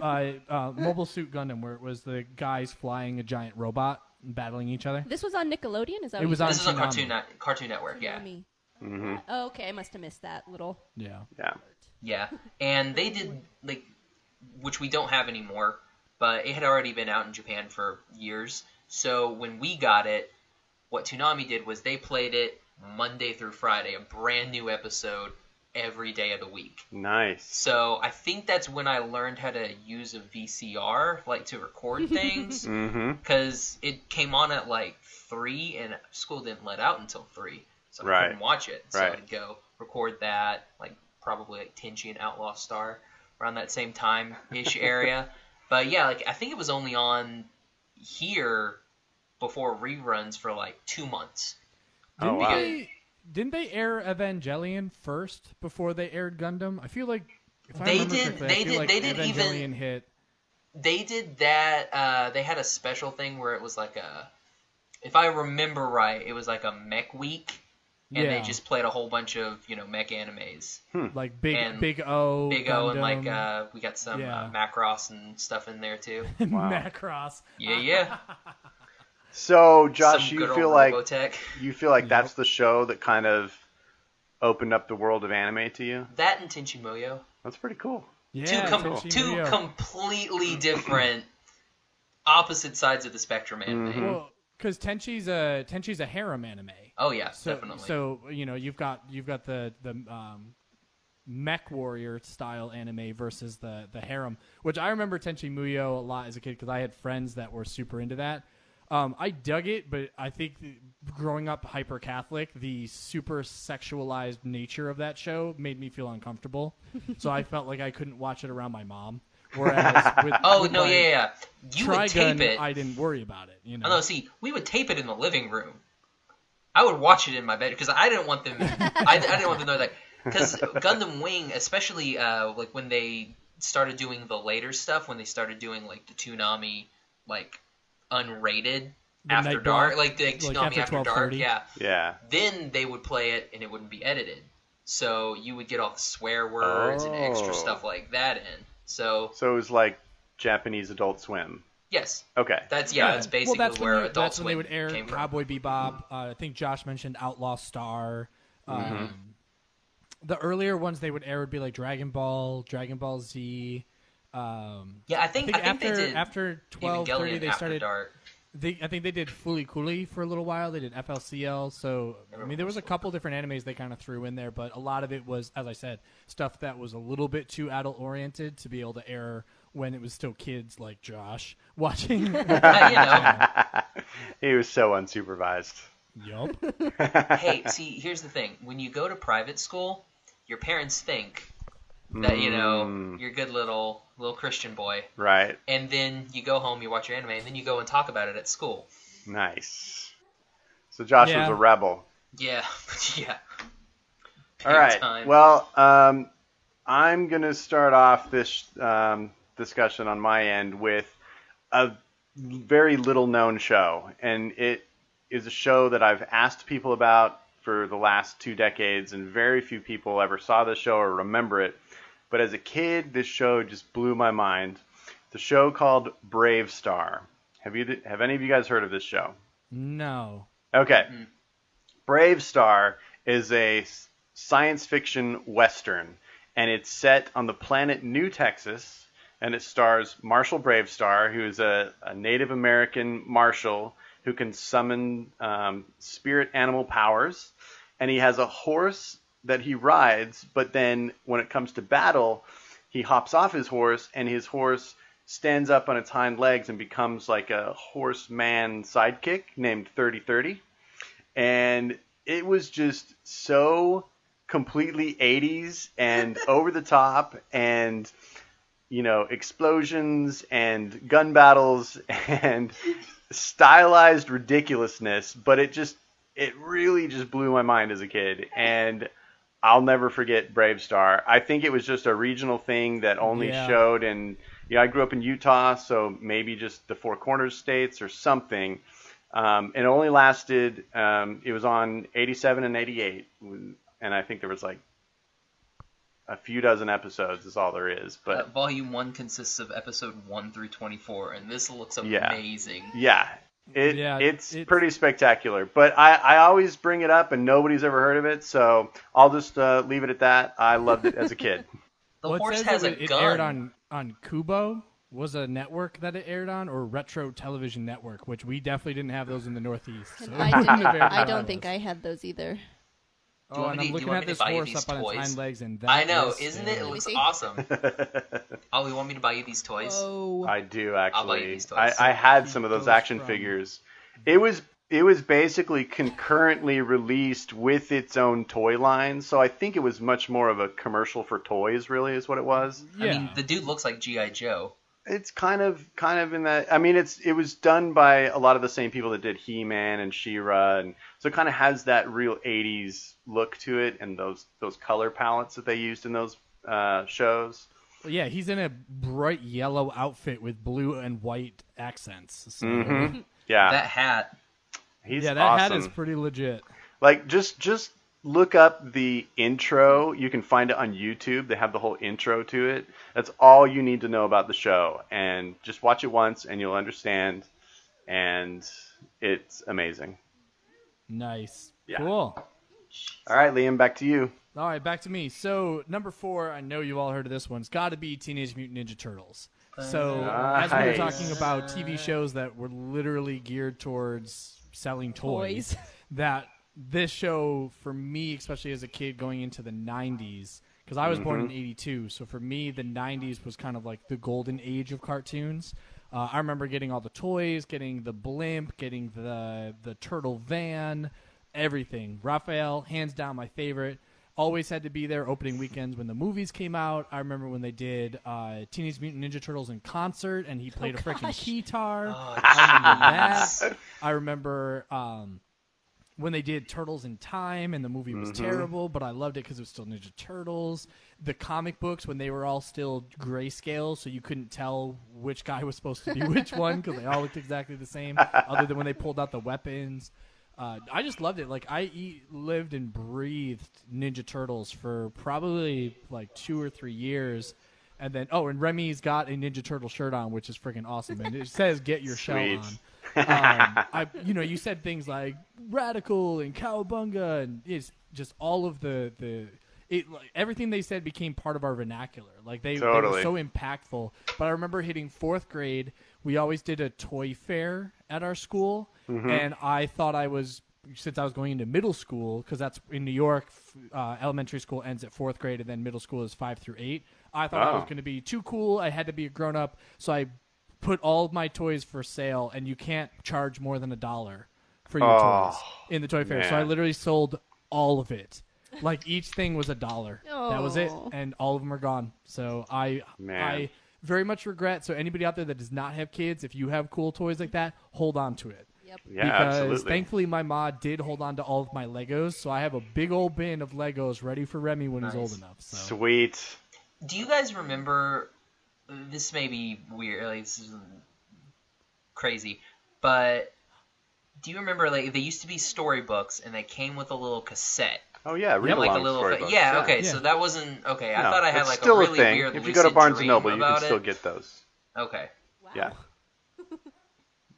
S5: Mobile Suit Gundam, where it was the guys flying a giant robot and battling each other.
S6: This was on Nickelodeon. Is that
S5: It
S6: what
S5: was
S6: you
S5: on
S4: This is on
S5: Toonami.
S4: Cartoon Network, yeah.
S6: Toonami.
S3: Mm-hmm.
S6: Oh, okay, I must have missed that little.
S5: Yeah.
S3: Yeah.
S4: Yeah, and they did, like, which we don't have anymore, but it had already been out in Japan for years. So when we got it, what Toonami did was they played it Monday through Friday, a brand new episode every day of the week.
S3: Nice.
S4: So I think that's when I learned how to use a VCR, like, to record things,
S3: Mm-hmm.
S4: because it came on at, like, 3, and school didn't let out until 3, so I
S3: Right.
S4: couldn't watch it. So
S3: Right.
S4: I'd go record that, like, probably like Tenchi and Outlaw Star around that same time-ish area. But yeah, like I think it was only on here before reruns for like 2 months.
S3: Oh, wow.
S5: Didn't they air Evangelion first before they aired Gundam? I feel like if I
S4: They
S5: remember
S4: did-
S5: correctly,
S4: they
S5: I feel
S4: did-
S5: like
S4: they did
S5: Evangelion
S4: even-
S5: hit.
S4: They did that. They had a special thing where it was like a, if I remember right, it was like a mech week, and
S5: Yeah.
S4: they just played a whole bunch of mech animes.
S5: Like Big
S4: and
S5: Big O,
S4: Big O and like
S5: Gundam,
S4: we got some
S5: Yeah.
S4: Macross and stuff in there too.
S3: Wow.
S5: Macross.
S4: Yeah.
S3: So, Josh,
S4: Some
S3: you
S4: good
S3: feel
S4: old
S3: like
S4: Robotech.
S3: that's the show that kind of opened up the world of anime to you?
S4: That and Tenchi Muyo.
S3: That's pretty cool.
S5: Yeah,
S4: Two
S5: Tenchi Muyo.
S4: completely different, opposite sides of the spectrum anime.
S3: Mhm.
S5: Well, because Tenchi's a harem anime.
S4: Oh yeah,
S5: So,
S4: definitely.
S5: So you've got the mech warrior style anime versus the harem, which I remember Tenchi Muyo a lot as a kid because I had friends that were super into that. I dug it, but I think growing up hyper Catholic, the super sexualized nature of that show made me feel uncomfortable. So I felt like I couldn't watch it around my mom. Whereas with with
S4: no,
S5: my
S4: yeah. You would tape
S5: Trigun,
S4: it.
S5: I didn't worry about it.
S4: Oh, no, see, we would tape it in the living room. I would watch it in my bed because I didn't want them. I didn't want them to know that because Gundam Wing, especially like when they started doing the later stuff, when they started doing like the Toonami like unrated
S5: The
S4: After
S5: Night
S4: Dark,
S5: Block,
S4: like the
S5: like
S4: Toonami
S5: after
S4: After Dark,
S5: 12:30.
S4: yeah.
S3: Yeah.
S4: Then they would play it and it wouldn't be edited, so you would get all the swear words and extra
S3: Oh.
S4: stuff like that in. So
S3: So it was like Japanese Adult Swim.
S4: yes,
S3: Okay.
S4: that's basically
S5: that's
S4: where
S5: when
S4: Adult
S5: that's when they
S4: Swim
S5: would air
S4: came from.
S5: Cowboy Bebop. I think Josh mentioned Outlaw Star. The earlier ones they would air would be like Dragon Ball Z.
S4: Yeah, I think
S5: after
S4: they did
S5: after
S4: Evangelion
S5: 12:30 they
S4: After
S5: started.
S4: Dark.
S5: I think they did Fooly Cooly for a little while. They did FLCL. So I mean, there was a couple different animes they kind of threw in there, but a lot of it was, as I said, stuff that was a little bit too adult oriented to be able to air when it was still kids like Josh watching.
S4: You know,
S3: He was so unsupervised.
S5: Yup.
S4: Hey, see, here's the thing. When you go to private school, your parents think that, you're a good little Christian boy.
S3: Right.
S4: And then you go home, you watch your anime, and then you go and talk about it at school.
S3: Nice. So Josh was a rebel.
S4: Yeah. Yeah.
S3: All right.
S4: Time.
S3: Well, I'm going to start off this discussion on my end with a very little-known show. And it is a show that I've asked people about for the last 2 decades, and very few people ever saw this show or remember it. But as a kid, this show just blew my mind. The show called Brave Star. Have any of you guys heard of this show?
S5: No.
S3: Okay. Mm-hmm. Brave Star is a science fiction western, and it's set on the planet New Texas, and it stars Marshall Bravestar, who is a Native American marshal who can summon spirit animal powers, and he has a horse that he rides, but then when it comes to battle, he hops off his horse, and his horse stands up on its hind legs and becomes like a horseman sidekick named 3030. And it was just so completely 80s and over the top, and explosions and gun battles and stylized ridiculousness, but it really just blew my mind as a kid, and I'll never forget Brave Star. I think it was just a regional thing that only showed in, I grew up in Utah, so maybe just the Four Corners states or something. It only lasted, it was on 87 and 88, and I think there was like a few dozen episodes is all there is. But
S4: Volume 1 consists of episode 1 through 24, and this looks amazing.
S3: Yeah. It's pretty spectacular. But I always bring it up, and nobody's ever heard of it, so I'll just leave it at that. I loved it as a kid.
S4: The horse has a gun.
S5: It aired on Kubo, was a network that it aired on, or Retro Television Network, which we definitely didn't have those in the Northeast. So
S6: I don't think I had those either.
S5: And I'm looking at this horse up on its hind legs, and that
S4: I know,
S5: isn't
S4: it? It looks awesome. Oh, you want me to buy you these toys?
S6: Whoa.
S3: I do, actually.
S4: I'll buy you these toys.
S3: I had some of those action figures. It was basically concurrently released with its own toy line, so I think it was much more of a commercial for toys, really, is what it was.
S4: Yeah. I mean, the dude looks like G.I. Joe.
S3: It's kind of in that. I mean, it was done by a lot of the same people that did He-Man and She-Ra, and so it kind of has that real 80s look to it, and those color palettes that they used in those shows.
S5: Well, yeah, he's in a bright yellow outfit with blue and white accents. So.
S3: Mm-hmm. Yeah,
S4: that hat.
S5: That
S3: awesome.
S5: hat is pretty legit.
S3: Like just look up the intro. You can find it on YouTube. They have the whole intro to it. That's all you need to know about the show. And just watch it once and you'll understand. And it's amazing.
S5: Nice.
S3: Yeah.
S5: Cool.
S3: All right, Liam, back to you.
S5: All right, back to me. So, number 4, I know you've all heard of this one. It's got to be Teenage Mutant Ninja Turtles. So, as we were talking about TV shows that were literally geared towards selling toys. That this show, for me, especially as a kid going into the 90s, because I was born in 82, so for me, the 90s was kind of like the golden age of cartoons. I remember getting all the toys, getting the blimp, getting the turtle van, everything. Raphael, hands down my favorite. Always had to be there opening weekends when the movies came out. I remember when they did Teenage Mutant Ninja Turtles in concert, and he played a freaking guitar. I remember that. I remember when they did Turtles in Time, and the movie was terrible, but I loved it because it was still Ninja Turtles. The comic books, when they were all still grayscale, so you couldn't tell which guy was supposed to be which one because they all looked exactly the same, other than when they pulled out the weapons. I just loved it. Like, I lived and breathed Ninja Turtles for probably like 2 or 3 years. And then, and Remy's got a Ninja Turtle shirt on, which is freaking awesome. And it says, "Get your shell on." You said things like radical and cowabunga, and it's just all of everything they said became part of our vernacular. Like they were so impactful. But I remember hitting 4th grade, we always did a toy fair at our school, and I thought since I was going into middle school, because that's in New York, elementary school ends at 4th grade, and then middle school is 5 through 8. I thought I was going to be too cool. I had to be a grown up, so I put all of my toys for sale, and you can't charge more than $1 for your
S3: Oh,
S5: toys in the toy fair. So
S3: man.
S5: I literally sold all of it. Like each thing was $1. That was it,
S6: Oh.
S5: and all of them are gone. So I very much regret. So anybody out there that does not have kids, if you have cool toys like that, hold on to it.
S6: Yep.
S3: Yeah,
S5: Because
S3: absolutely.
S5: thankfully my ma did hold on to all of my Legos, so I have a big old bin of Legos ready for Remy when he's old enough. So.
S3: Sweet.
S4: Do you guys remember? This may be weird. Like, this is crazy, but do you remember? Like, they used to be storybooks, and they came with a little cassette.
S3: Oh yeah, read
S4: Like a
S3: along
S4: little,
S3: storybooks.
S4: yeah. Okay,
S5: Yeah.
S4: so that wasn't okay. I
S3: No,
S4: thought I had
S3: it's
S4: like
S3: still
S4: a really
S3: thing.
S4: weird.
S3: If you go to
S4: lucid
S3: Barnes and
S4: dream
S3: Noble, you can
S4: about
S3: still
S4: it.
S3: get those.
S4: Okay.
S6: Wow.
S3: Yeah.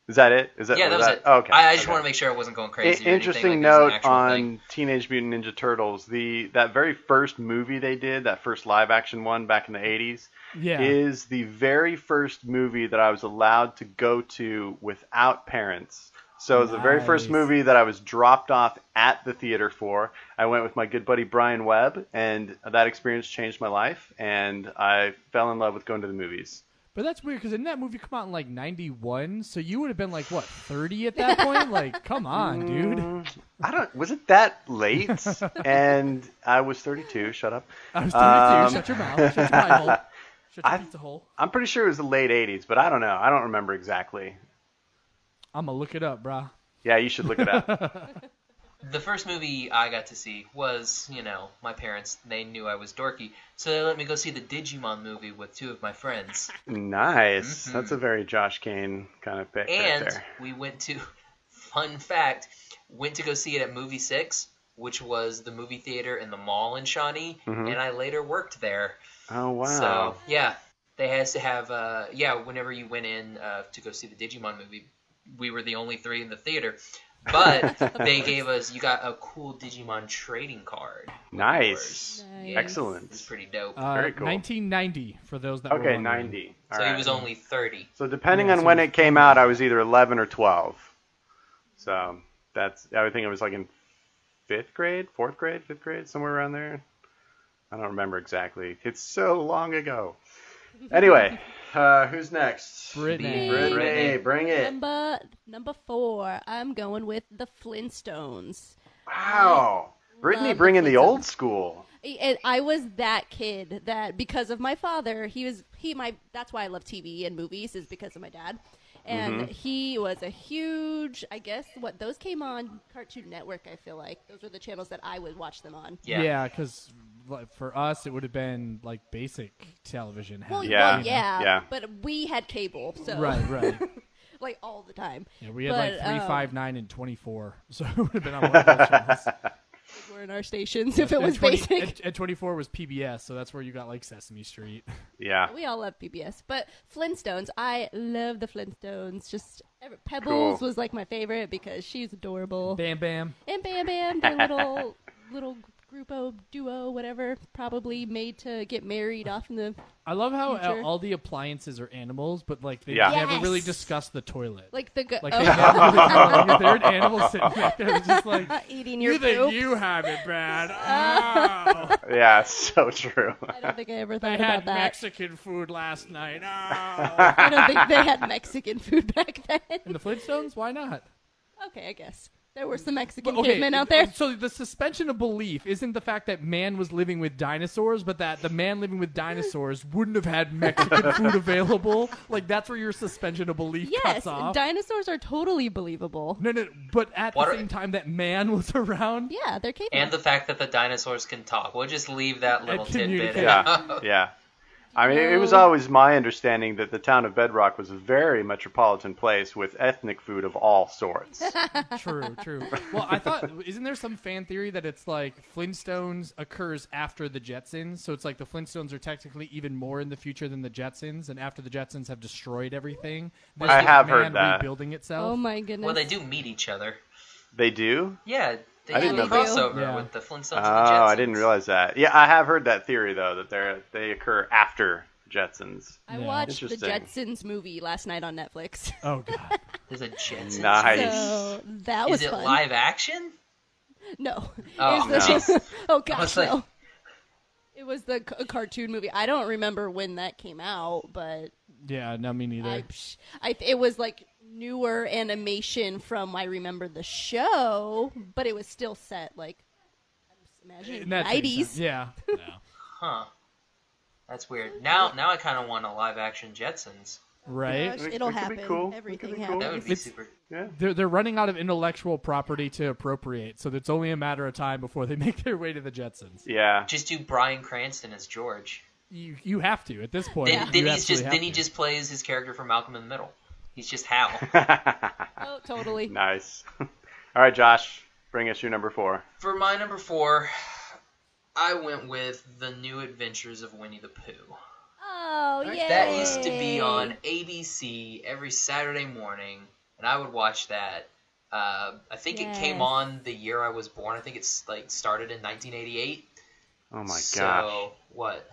S3: Is that it? Is that
S4: Yeah, that was it.
S3: Oh, okay.
S4: I just
S3: okay.
S4: want to make sure I wasn't going crazy. or anything,
S3: Interesting
S4: like it was an
S3: note
S4: actual
S3: on
S4: thing.
S3: Teenage Mutant Ninja Turtles. That very first movie they did, that first live action one back in the 80s,
S5: Yeah.
S3: is the very first movie that I was allowed to go to without parents. So it was the very first
S5: Nice.
S3: movie that I was dropped off at the theater for. I went with my good buddy Brian Webb, and that experience changed my life, and I fell in love with going to the movies.
S5: But that's weird because didn't that movie come out in like 91? So you would have been like, what, 30 at that point? Like, come on, dude.
S3: Was it that late? And I was 32. Shut up.
S5: I was 32. Shut your mouth. Shut your pie hole. Shut your pizza hole.
S3: I'm pretty sure it was the late 80s, but I don't know. I don't remember exactly.
S5: I'm going to look it up, brah.
S3: Yeah, you should look it up.
S4: The first movie I got to see was, my parents. They knew I was dorky, so they let me go see the Digimon movie with two of my friends.
S3: Nice. That's a very Josh Kane kind of pick
S4: And
S3: right there.
S4: we went to, fun fact, went to go see it at Movie 6, which was the movie theater in the mall in Shawnee, and I later worked there.
S3: Oh, wow.
S4: So, yeah, they had to have, whenever you went in to go see the Digimon movie, we were the only three in the theater. But they gave us, you got a cool Digimon trading card.
S3: Nice.
S6: Nice.
S3: Excellent.
S4: It's pretty dope.
S3: Very cool.
S5: 1990 for those that were
S3: Okay,
S5: wondering.
S3: 90.
S4: So
S3: All
S4: he
S3: right.
S4: was only 30.
S3: So depending
S5: Yeah,
S3: on
S5: so
S3: when
S5: he
S3: it came out, I was either 11 or 12. So I would think it was like in 5th grade, 4th grade, 5th grade, somewhere around there. I don't remember exactly. It's so long ago. Anyway, who's next?
S5: Brittany.
S3: Brittany, bring it.
S6: Number 4. I'm going with the Flintstones.
S3: Wow. Brittany
S6: love the
S3: bringing the
S6: Flintstones.
S3: old school.
S6: And I was that kid that because of my father, that's why I love TV and movies is because of my dad. And he was a huge, I guess, those came on Cartoon Network, I feel like. Those were the channels that I would watch them on.
S4: Yeah.
S5: Because for us, it would have been like basic television.
S6: Well,
S3: Yeah.
S6: yeah, but we had cable, so
S5: Right.
S6: like all the time.
S5: Yeah, we had
S6: But,
S5: like 3, 5, 9, and 24. So it would have been on one of those channels.
S6: Those were in our stations if it was
S5: And 20
S6: basic.
S5: And 24 was PBS, so that's where you got like Sesame Street.
S3: Yeah.
S6: We all love PBS, but Flintstones, I love the Flintstones. Pebbles
S3: Cool.
S6: was like my favorite because she's adorable.
S5: Bam Bam.
S6: And Bam Bam, their little grupo, duo, whatever, probably made to get married off in the
S5: I love how
S6: Future.
S5: all the appliances are animals, but like they
S3: Yeah.
S5: never really
S6: Yes.
S5: discuss the toilet.
S6: like the
S5: Like they never really go, they're an animal sitting back there it's just like,
S6: eating your
S5: you think
S6: poop.
S5: you have it, Brad. Oh,
S3: Yeah, so true.
S6: I don't think I ever
S5: they
S6: thought
S5: had
S6: about that.
S5: Mexican food last night. Oh.
S6: I don't think they had Mexican food back then.
S5: And the Flintstones? Why not?
S6: Okay, I guess. There were some Mexican
S5: Okay,
S6: cavemen out there.
S5: So the suspension of belief isn't the fact that man was living with dinosaurs, but that the man living with dinosaurs wouldn't have had Mexican food available. Like, that's where your suspension of belief
S6: Yes,
S5: cuts off.
S6: dinosaurs are totally believable.
S5: No, but at
S4: What
S5: the
S4: are-
S5: same time that man was around.
S6: Yeah, they're cavemen.
S4: And the fact that the dinosaurs can talk. We'll just leave that little tidbit.
S5: communicate.
S3: Yeah, yeah. I mean, it was always my understanding that the town of Bedrock was a very metropolitan place with ethnic food of all sorts.
S5: True. Well, I thought, isn't there some fan theory that it's like Flintstones occurs after the Jetsons? So it's like the Flintstones are technically even more in the future than the Jetsons, and after the Jetsons have destroyed everything, this
S3: I
S5: is
S3: have
S5: man
S3: heard that.
S5: rebuilding itself.
S6: Oh my goodness.
S4: Well, they do meet each other.
S3: They do?
S4: Yeah, they
S3: I
S4: do
S3: didn't
S4: a
S3: know
S6: that.
S4: crossover
S5: Yeah.
S4: with the Flintstones
S3: Oh,
S4: and the Jetsons.
S3: I didn't realize that. Yeah, I have heard that theory, though, that they occur after Jetsons.
S6: I
S5: Yeah.
S6: watched the
S3: Interesting.
S6: Jetsons movie last night on Netflix.
S5: Oh god.
S4: There's a Jetsons.
S3: Nice.
S6: So that was
S4: Is it
S6: fun.
S4: live action?
S6: No.
S4: Oh,
S6: It was the- oh
S4: I
S6: gosh,
S4: was like-
S6: no. It was the cartoon movie. I don't remember when that came out, but
S5: Yeah, no, me neither.
S6: it was like newer animation from I remember the show, but it was still set like I'm just imagining
S5: In that same
S6: 90s.
S5: sense. Yeah.
S4: Huh. That's weird. Now I kind of want a live action Jetsons.
S5: Right.
S6: Gosh,
S3: It
S6: it'll
S3: could be
S6: happen.
S3: cool. It
S6: Everything
S3: could be
S6: happens.
S3: cool.
S4: That would be
S5: It's-
S4: super.
S3: Yeah.
S5: They're running out of intellectual property to appropriate, so it's only a matter of time before they make their way to the Jetsons.
S3: Yeah.
S4: Just do Bryan Cranston as George.
S5: You have to at this point.
S4: Then
S5: you
S4: he
S5: absolutely have to.
S4: just plays his character from Malcolm in the Middle. He's just Hal.
S6: Oh, totally.
S3: Nice. All right, Josh, bring us your number 4.
S4: For my number 4, I went with The New Adventures of Winnie the Pooh.
S6: Oh, yay!
S4: That used to be on ABC every Saturday morning, and I would watch that. I think it came
S6: Yes.
S4: on the year I was born. I think it's like started in 1988.
S3: Oh my gosh.
S4: So what?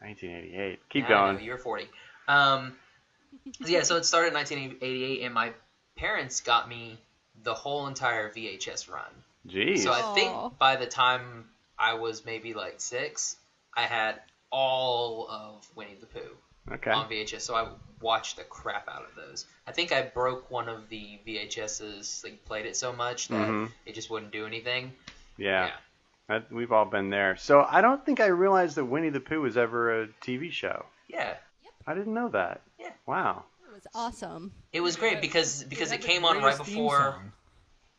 S3: 1988. Keep
S4: I know,
S3: going.
S4: you're 40. So it started in 1988, and my parents got me the whole entire VHS run.
S3: Jeez.
S4: So I
S6: Aw.
S4: think by the time I was maybe like 6, I had all of Winnie the Pooh
S3: Okay.
S4: on VHS. So I watched the crap out of those. I think I broke one of the VHSs, like played it so much that it just wouldn't do anything.
S3: Yeah. We've all been there. So I don't think I realized that Winnie the Pooh was ever a TV show.
S4: Yeah.
S3: I didn't know that.
S4: Yeah.
S3: Wow.
S6: It was awesome.
S4: It was great because
S5: Had
S4: it
S5: the
S4: came on right
S5: greatest theme
S4: before.
S5: song.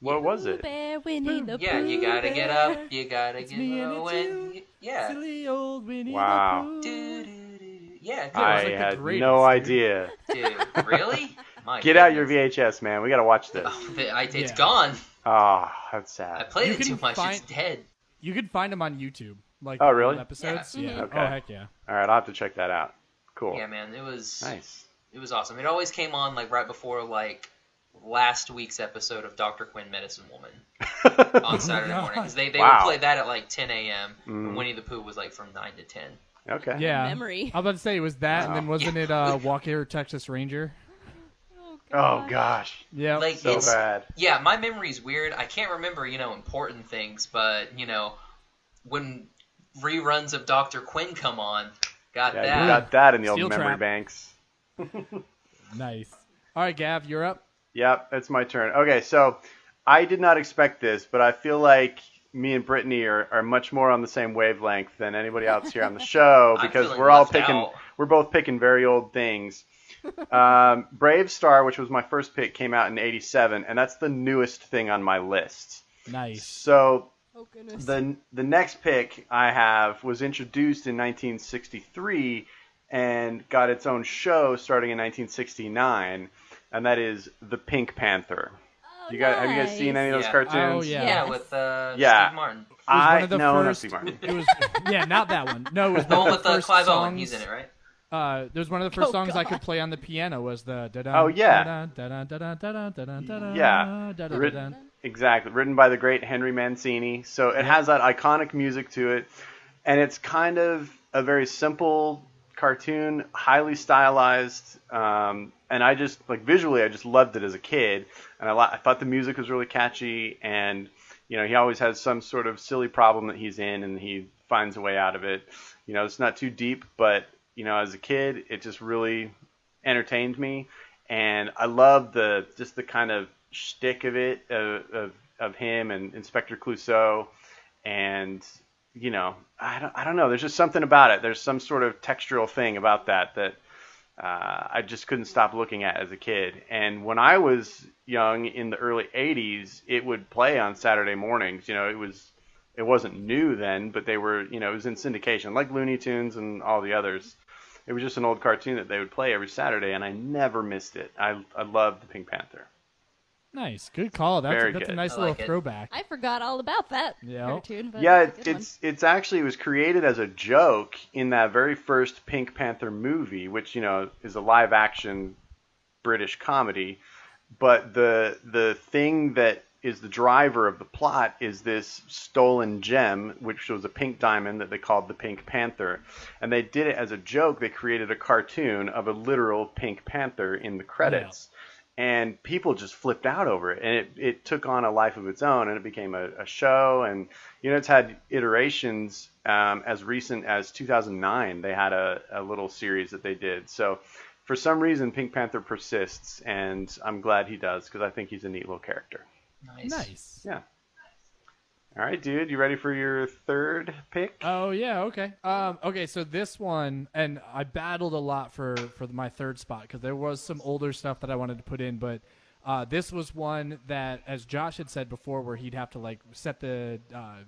S3: What was it?
S6: Bear, Winnie the
S4: Yeah, you
S6: Pooh
S4: gotta get
S6: Bear.
S4: up, you gotta get
S5: me and
S4: low,
S5: it's
S4: and
S5: you.
S4: yeah.
S5: Silly old Winnie
S3: Wow.
S5: the Pooh.
S4: Do-do-do-do. Yeah,
S5: it was
S3: I
S5: like the
S3: had
S5: greatest,
S3: no
S5: dude.
S3: idea.
S4: dude, really? My
S3: Get out your
S4: goodness.
S3: VHS, man. We got to watch this.
S4: It's
S5: Yeah.
S4: gone.
S3: Oh, that's
S4: I
S3: sad.
S4: played
S5: You
S4: it too
S5: can
S4: much.
S5: find-
S4: It's dead.
S5: You could find them on YouTube. Like
S3: Oh, really?
S5: old episodes.
S4: Yeah.
S5: Yeah.
S3: Okay.
S5: Oh, heck yeah.
S3: All right, I'll have to check that out. Cool.
S4: Yeah, man, it was
S3: Nice.
S4: it was awesome. It always came on like right before like last week's episode of Dr. Quinn Medicine Woman on Saturday morning because they
S3: Wow.
S4: would play that at like 10 a.m. and Winnie the Pooh was like from 9 to 10.
S3: Okay.
S5: Yeah.
S6: Memory.
S5: I was about to say it was that, and then
S3: Wow.
S5: wasn't it Walker Texas Ranger?
S3: Oh gosh.
S5: Yeah.
S4: Like
S3: So
S4: it's
S3: bad.
S4: yeah, my memory's weird. I can't remember important things, but when reruns of Dr. Quinn come on, got
S3: Yeah,
S4: that.
S3: you got that in the old
S5: Steel
S3: memory
S5: trap.
S3: banks.
S5: Nice. All right, Gav, you're up.
S3: Yep, it's my turn. Okay, so I did not expect this, but I feel like me and Brittany are much more on the same wavelength than anybody else here on the show
S4: I'm
S3: because
S4: feeling
S3: we're all
S4: left
S3: picking,
S4: out.
S3: we're both picking very old things. Brave Star, which was my first pick, came out in '87, and that's the newest thing on my list.
S5: Nice.
S3: So
S6: Oh, goodness.
S3: the next pick I have was introduced in 1963 and got its own show starting in 1969, and that is The Pink Panther.
S6: Oh,
S3: Have you guys seen any of those
S4: Yeah.
S3: cartoons?
S5: Oh, yeah.
S4: Yeah,
S6: Yes.
S4: with
S3: Yeah.
S4: Steve Martin.
S5: It was
S3: I
S5: one of the
S3: no, not
S5: first.
S3: Steve Martin.
S5: It was yeah, not that one. No, it was
S4: The
S5: one
S4: one
S5: of
S4: with
S5: the first
S4: Clive
S5: songs.
S4: Owen. He's in it, right?
S5: There was one of the first
S6: Oh,
S5: songs I
S6: God.
S5: could play on the piano was the
S3: Oh, yeah. Yeah.
S5: yeah.
S3: Written, exactly. Written by the great Henry Mancini. So it has that iconic music to it. And it's kind of a very simple cartoon, highly stylized. And I just, like, visually, I just loved it as a kid. And I thought the music was really catchy. And, he always has some sort of silly problem that he's in, and he finds a way out of it. It's not too deep, but, as a kid, it just really entertained me. And I love the kind of shtick of it, of him and Inspector Clouseau. And, I don't know. There's just something about it. There's some sort of textural thing about that I just couldn't stop looking at as a kid. And when I was young in the early 80s, it would play on Saturday mornings. It wasn't new then, but they were, it was in syndication, like Looney Tunes and all the others. It was just an old cartoon that they would play every Saturday, and I never missed it. I loved the Pink Panther.
S5: Nice, good call. That's
S3: Very
S5: a
S3: good.
S5: nice
S4: I
S5: little
S4: like it.
S5: throwback.
S6: I forgot all about that
S5: Yeah.
S6: cartoon. But
S3: Yeah,
S6: that's a good one.
S3: it's actually, it was created as a joke in that very first Pink Panther movie, which, is a live action British comedy. But the thing that is the driver of the plot is this stolen gem, which was a pink diamond that they called the Pink Panther. And they did it as a joke. They created a cartoon of a literal Pink Panther in the credits. And people just flipped out over it. And it took on a life of its own, and it became a show. And, it's had iterations as recent as 2009. They had a little series that they did. So for some reason, Pink Panther persists, and I'm glad he does because I think he's a neat little character.
S4: Nice.
S3: Yeah. All right, dude, you ready for your third pick?
S5: Oh yeah, okay. Okay, so this one, and I battled a lot for my third spot because there was some older stuff that I wanted to put in, but this was one that, as Josh had said before, where he'd have to like set the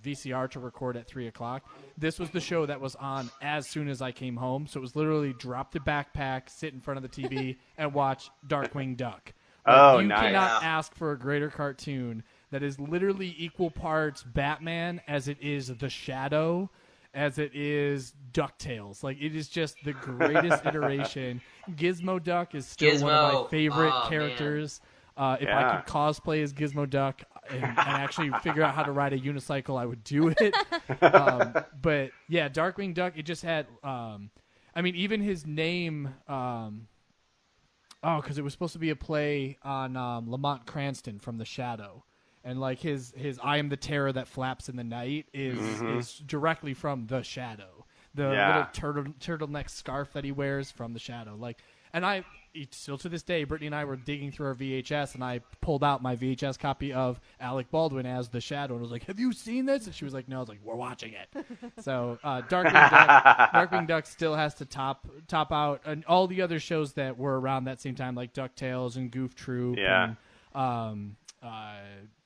S5: VCR to record at 3:00. This was the show that was on as soon as I came home, so it was literally drop the backpack, sit in front of the TV, and watch Darkwing Duck.
S3: Oh,
S5: you
S3: nice.
S5: cannot ask for a greater cartoon that is literally equal parts Batman as it is The Shadow, as it is DuckTales. Like, it is just the greatest iteration. Gizmo Duck is still one of my favorite characters. If I could cosplay as Gizmo Duck and actually figure out how to ride a unicycle, I would do it. But, yeah, Darkwing Duck, it just had... I mean, even his name... because it was supposed to be a play on Lamont Cranston from The Shadow. And like his I am the terror that flaps in the night is directly from The Shadow. The little turtleneck scarf that he wears from The Shadow. Like, and still to this day, Brittany and I were digging through our VHS, and I pulled out my VHS copy of Alec Baldwin as The Shadow, and was like, "Have you seen this?" And she was like, "No." I was like, "We're watching it." So Darkwing Duck still has to top out, and all the other shows that were around that same time, like DuckTales and Goof Troop, and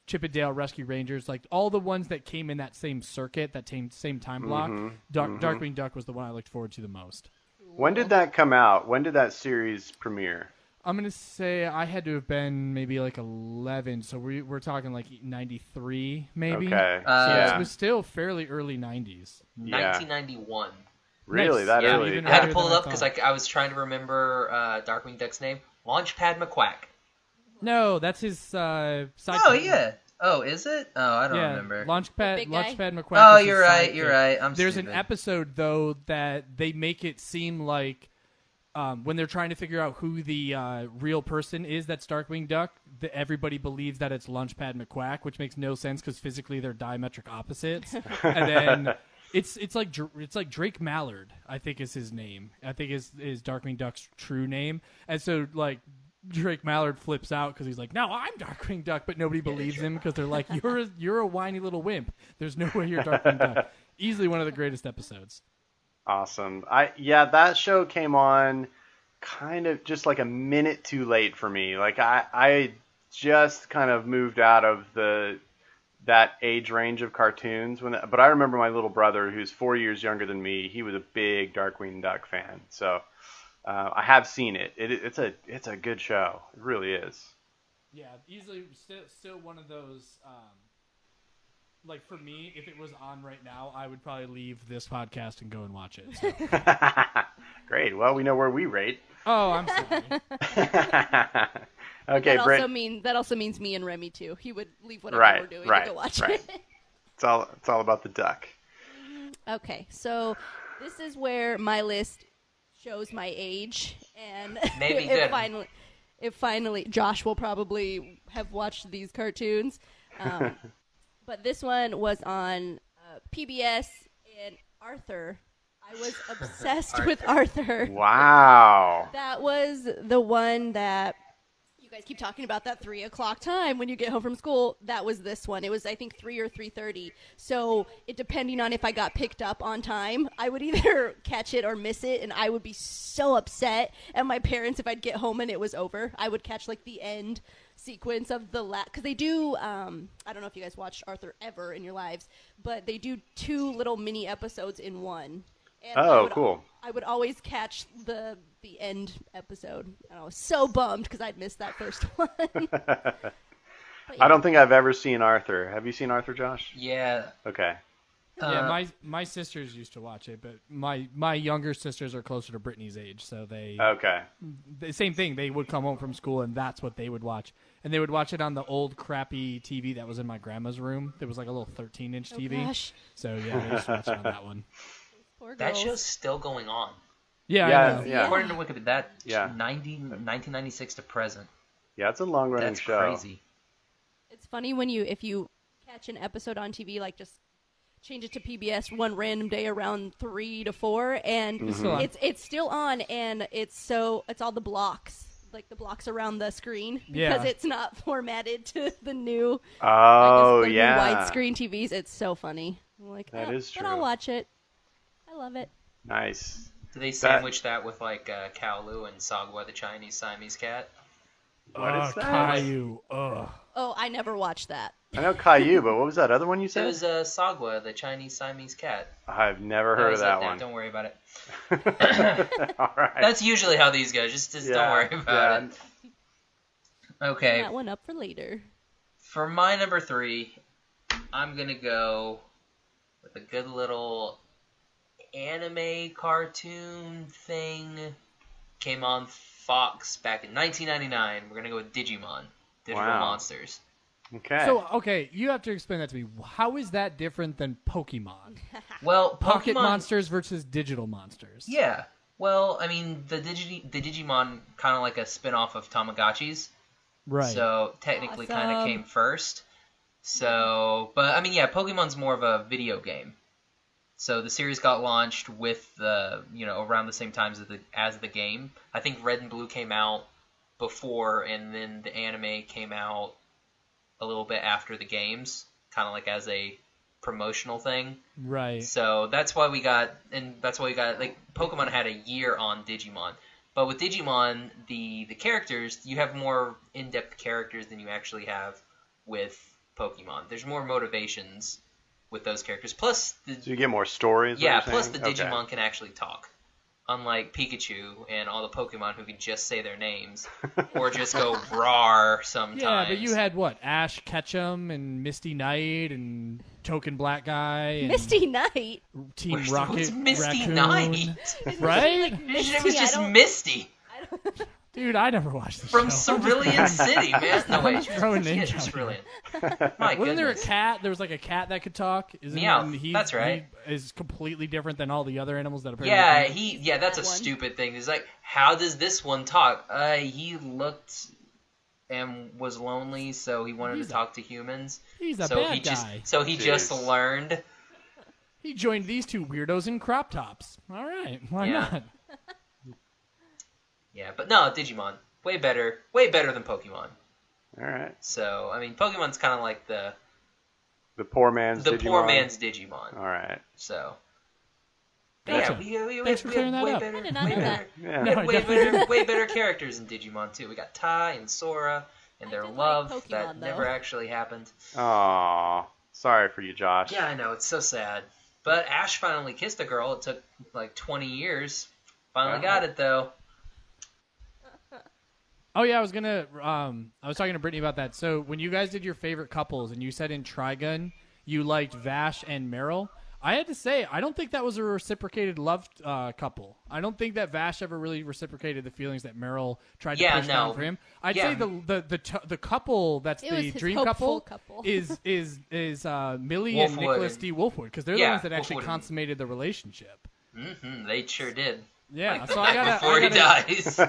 S5: Chip 'n Dale Rescue Rangers, like all the ones that came in that same circuit, that same time block. Darkwing Duck was the one I looked forward to the most.
S3: When did that come out? When did that series premiere?
S5: I'm going to say I had to have been maybe like 11, so we're talking like 93 maybe.
S3: Okay.
S5: So it was still fairly early 90s.
S4: 1991.
S3: Really?
S5: Nice.
S3: That
S4: Yeah,
S3: early?
S4: I had to pull it up because I was trying to remember Darkwing Duck's name. Launchpad McQuack.
S5: No, that's his side.
S4: Oh, yeah. Oh, is it? Oh, I don't remember.
S5: Launchpad McQuack.
S4: Oh, you're right. You're right.
S5: There's
S4: stupid.
S5: an episode though that they make it seem like when they're trying to figure out who the real person is that's Darkwing Duck, everybody believes that it's Launchpad McQuack, which makes no sense because physically they're diametric opposites. And then it's like Drake Mallard, I think is his name. I think is Darkwing Duck's true name. And so like Drake Mallard flips out because he's like, "No, I'm Darkwing Duck," but nobody believes him because they're like, "You're a whiny little wimp. There's no way you're Darkwing Duck." Easily one of the greatest episodes.
S3: Awesome. That show came on kind of just like a minute too late for me. Like I just kind of moved out of that age range of cartoons but I remember my little brother, who's 4 years younger than me, he was a big Darkwing Duck fan. So I have seen it. It's a good show. It really is.
S5: Yeah, easily still one of those. Like for me, if it was on right now, I would probably leave this podcast and go and watch it. So.
S3: Great. Well, we know where we rate.
S5: Oh, I'm sorry.
S3: Okay,
S6: that also means me and Remy too. He would leave whatever we're doing to go watch it.
S3: It's all about the duck.
S6: Okay, so this is where my list shows my age, and
S4: Maybe
S6: it finally Josh will probably have watched these cartoons, but this one was on PBS, and Arthur. I was obsessed with Arthur.
S3: Wow.
S6: That was the one that you guys keep talking about, that 3:00 time when you get home from school. That was this one. It was, I think, 3 or 3:30. So it depending on if I got picked up on time, I would either catch it or miss it, and I would be so upset. And my parents, if I'd get home and it was over, I would catch like the end sequence of the because they do. I don't know if you guys watched Arthur ever in your lives, but they do 2 little mini episodes in one. And
S3: cool.
S6: I would always catch the end episode, and I was so bummed because I'd missed that first one.
S3: I don't think I've ever seen Arthur. Have you seen Arthur, Josh?
S4: Yeah.
S3: Okay.
S5: Yeah, my sisters used to watch it, but my younger sisters are closer to Brittany's age, so the same thing. They would come home from school, and that's what they would watch. And they would watch it on the old crappy TV that was in my grandma's room. There was like a little 13-inch TV.
S6: Gosh.
S5: So yeah, they used to watch it on that one.
S4: That show's still going on.
S5: Yeah.
S4: According to Wikipedia, 1996 to present.
S3: Yeah, it's a long-running show.
S4: That's crazy.
S6: It's funny when if you catch an episode on TV, like just change it to PBS one random day around 3 to 4, and
S5: Mhm.
S6: it's still on, and it's all the blocks, like the blocks around the screen, because
S5: Yeah.
S6: it's not formatted to the new,
S3: Oh,
S6: the new
S3: yeah.
S6: widescreen TVs. It's so funny. I'm like,
S3: That is
S6: but I'll
S3: true.
S6: watch it. I love it.
S3: Nice.
S4: Do they sandwich that with like Kaolu and Sagwa, the Chinese Siamese cat?
S3: What is that?
S5: Caillou. Ugh.
S6: Oh, I never watched that.
S3: I know Caillou, but what was that other one you
S4: It
S3: said?
S4: was Sagwa, the Chinese Siamese cat.
S3: I've never heard of
S4: was
S3: that
S4: up there.
S3: one.
S4: Don't worry about it.
S3: All right.
S4: That's usually how these go. Just don't worry about it. Okay.
S6: That one up for later.
S4: For my number 3, I'm going to go with a good little anime cartoon thing. Came on Fox back in 1999. We're going to go with Digimon. Digital
S3: Wow.
S4: Monsters.
S3: Okay.
S5: So, okay, you have to explain that to me. How is that different than Pokemon?
S4: Well,
S5: Pocket
S4: Pokemon,
S5: monsters versus digital monsters.
S4: Yeah. Well, I mean, the Digimon kind of like a spin-off of Tamagotchis.
S5: Right.
S4: So technically kind of
S6: Awesome.
S4: came first. So, but I mean, yeah, Pokemon's more of a video game. So the series got launched with the, around the same times as the game. I think Red and Blue came out before, and then the anime came out a little bit after the games, kind of like as a promotional thing.
S5: Right.
S4: So that's why we got, like, Pokemon had a year on Digimon. But with Digimon, the characters, you have more in-depth characters than you actually have with Pokemon. There's more motivations with those characters. Plus,
S3: So you get more stories?
S4: yeah,
S3: what you're
S4: plus the
S3: saying?
S4: Digimon
S3: Okay.
S4: can actually talk. Unlike Pikachu and all the Pokemon who can just say their names or just go rawr sometimes.
S5: Yeah, but you had what? Ash Ketchum and Misty Knight and Token Black Guy and
S6: Misty Knight.
S5: Team
S4: Where's-
S5: Rocket
S4: who's Misty
S5: Raccoon.
S4: Knight?
S5: Right?
S4: His name was just Misty
S5: Dude, I never watched the
S4: from
S5: show.
S4: Cerulean City, man. No, wait,
S5: throwing
S4: she
S5: names
S4: is
S5: out
S4: Cerulean. My
S5: Wasn't there a
S4: goodness.
S5: cat? There was like a cat that could talk. Isn't
S4: Meowth,
S5: and
S4: that's right.
S5: He is completely different than all the other animals that apparently.
S4: Yeah, that's a
S6: That one.
S4: stupid thing. It's like, how does this one talk? He looked and was lonely, so he wanted
S5: He's
S4: to
S5: a-
S4: talk to humans.
S5: He's a
S4: so
S5: bad
S4: he just
S5: guy.
S4: just
S3: Jeez.
S4: learned.
S5: He joined these two weirdos in crop tops. All right, why
S4: Yeah.
S5: not?
S4: Yeah, but no, Digimon way better than Pokemon.
S3: All right.
S4: So I mean, Pokemon's kind of like the
S3: Poor man's Digimon.
S4: poor man's Digimon.
S3: All right.
S4: So.
S5: Gotcha.
S4: Yeah, we
S5: Thanks for clearing that
S4: way
S5: up.
S4: better,
S6: I did not
S4: way
S6: know
S4: better,
S3: Yeah.
S5: No, I
S4: way
S5: definitely
S4: better, way better characters in Digimon too. We got Tai and Sora and their
S6: did like
S4: love
S6: Pokemon,
S4: that
S6: though.
S4: never actually happened.
S3: Aw. Sorry for you, Josh.
S4: Yeah, I know, it's so sad. But Ash finally kissed a girl. It took like 20 years. Finally
S3: Wow.
S4: got it though.
S5: Oh yeah, I was talking to Brittany about that. So when you guys did your favorite couples, and you said in Trigun you liked Vash and Meryl, I had to say I don't think that was a reciprocated love couple. I don't think that Vash ever really reciprocated the feelings that Meryl tried to
S4: Yeah,
S5: push down
S4: no.
S5: for him. I'd
S4: Yeah.
S5: say the couple that's
S6: It was
S5: the
S6: his
S5: dream
S6: hopeful
S5: couple,
S6: couple.
S5: is Millie
S4: Wolfwood
S5: and Nicholas
S4: and-
S5: D. Wolfwood, because they're the
S4: Yeah,
S5: ones that actually
S4: Wolfwood and-
S5: consummated the relationship.
S4: They sure did.
S5: Yeah,
S4: Like,
S5: so I gotta
S4: before he dies.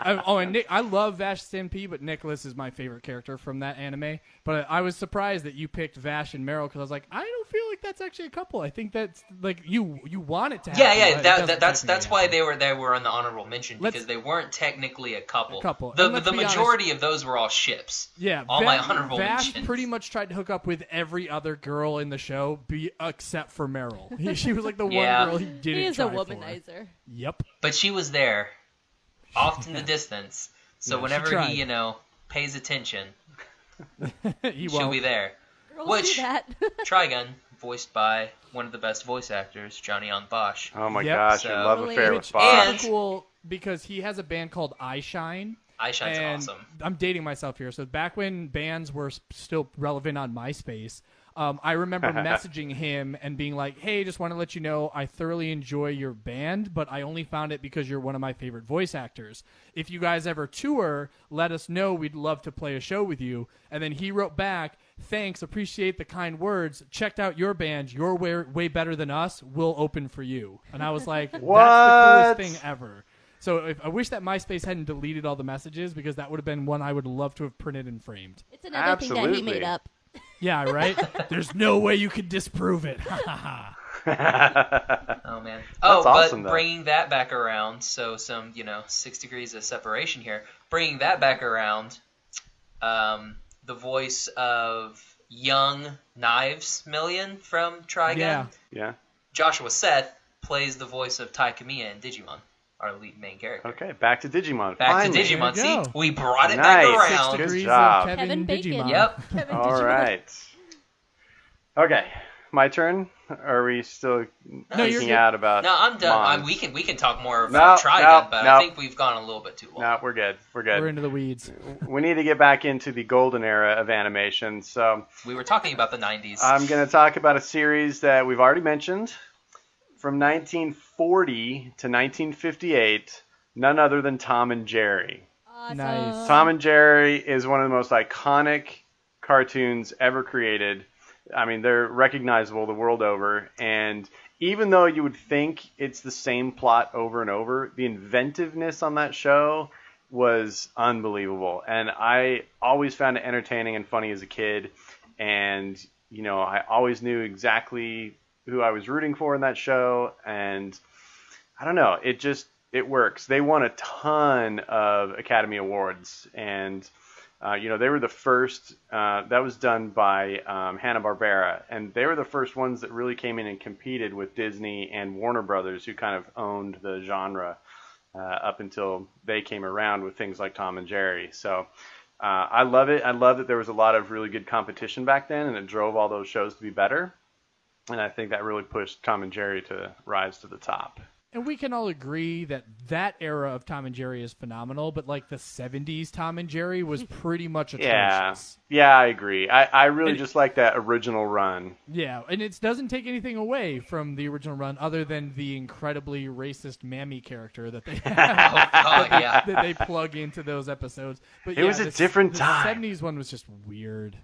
S5: and I love Vash Stampede, but Nicholas is my favorite character from that anime. But I was surprised that you picked Vash and Meryl, because I was like, I don't feel like that's actually a couple. I think that's like you want it to happen.
S4: Yeah,
S5: but it doesn't
S4: that's
S5: technically
S4: why
S5: happen.
S4: they were on the honorable mention,
S5: Let's-
S4: because they weren't technically a couple.
S5: And
S4: The
S5: let's be
S4: majority of those were all ships.
S5: Yeah,
S4: all my honorable
S5: Vash
S4: mentions.
S5: pretty much tried to hook up with every other girl in the show, except for Meryl. She was like the
S4: Yeah.
S5: one girl he didn't.
S6: He is a
S5: try for.
S6: womanizer.
S5: Yep.
S4: But she was there, off in the distance. So
S5: Yeah, she
S4: whenever
S5: tried.
S4: he, pays attention,
S5: He
S4: she'll
S5: won't.
S4: be there.
S6: Girls
S4: Which-
S6: do that.
S4: Trigun, voiced by one of the best voice actors, Johnny Young Bosch.
S3: Oh my
S5: Yep.
S3: gosh,
S4: So-
S3: your love
S6: Totally.
S3: affair with
S5: Which
S3: Bosch.
S4: And-
S5: is cool because he has a band called I Shine.
S4: iShine's
S5: and
S4: awesome.
S5: I'm dating myself here. So back when bands were still relevant on MySpace, I remember messaging him and being like, "Hey, just want to let you know I thoroughly enjoy your band, but I only found it because you're one of my favorite voice actors. If you guys ever tour, let us know. We'd love to play a show with you." And then he wrote back, "Thanks, appreciate the kind words. Checked out your band. You're way better than us. We'll open for you." And I was like, "That's the
S3: What?
S5: coolest thing ever." So I wish that MySpace hadn't deleted all the messages, because that would have been one I would love to have printed and framed.
S6: It's another thing that he
S3: Absolutely.
S6: made up.
S5: Yeah, right? There's no way you could disprove it.
S4: Oh, man.
S3: That's awesome,
S4: but
S3: though.
S4: bringing that back around, so some, 6 degrees of separation here. Bringing that back around, the voice of young Knives Million from Trigun,
S5: Yeah.
S3: Yeah.
S4: Joshua Seth, plays the voice of Tai Kamiya in Digimon, our lead main character.
S3: Okay, back to Digimon.
S4: Back
S3: Finally.
S4: to Digimon.
S5: There you
S4: See,
S5: go.
S4: we brought it
S3: Nice.
S4: back
S5: 6
S4: around.
S3: Good
S5: degrees
S3: job.
S5: of Kevin
S6: Bacon.
S5: Digimon.
S4: Yep.
S6: Kevin
S3: All
S6: Digimon.
S3: right. Okay, my turn. Are we still
S5: No, you're
S3: geeking
S5: good.
S3: out about?
S4: No, I'm done.
S3: Mons?
S4: We can talk more about Trigun, but I think we've gone a little bit too long.
S3: No, we're good. We're good.
S5: We're into the weeds.
S3: We need to get back into the golden era of animation. So
S4: We were talking about the 90s.
S3: I'm going to talk about a series that we've already mentioned from 1940 to 1958. None other than Tom and Jerry.
S6: Awesome.
S5: Nice.
S3: Tom and Jerry is one of the most iconic cartoons ever created. I mean, they're recognizable the world over. And even though you would think it's the same plot over and over, the inventiveness on that show was unbelievable. And I always found it entertaining and funny as a kid. And, I always knew exactly who I was rooting for in that show. And I don't know, it works. They won a ton of Academy Awards, and they were the first. That was done by Hanna-Barbera, and they were the first ones that really came in and competed with Disney and Warner Brothers, who kind of owned the genre up until they came around with things like Tom and Jerry. So I love it. I love that there was a lot of really good competition back then, and it drove all those shows to be better. And I think that really pushed Tom and Jerry to rise to the top.
S5: And we can all agree that that era of Tom and Jerry is phenomenal, but like the 70s Tom and Jerry was pretty much atrocious.
S3: Yeah, I agree. I really just like that original run.
S5: Yeah, and it doesn't take anything away from the original run other than the incredibly racist Mammy character that they have,
S4: Oh, yeah.
S5: that they plug into those episodes. But
S3: It was a different time.
S5: The 70s one was just weird.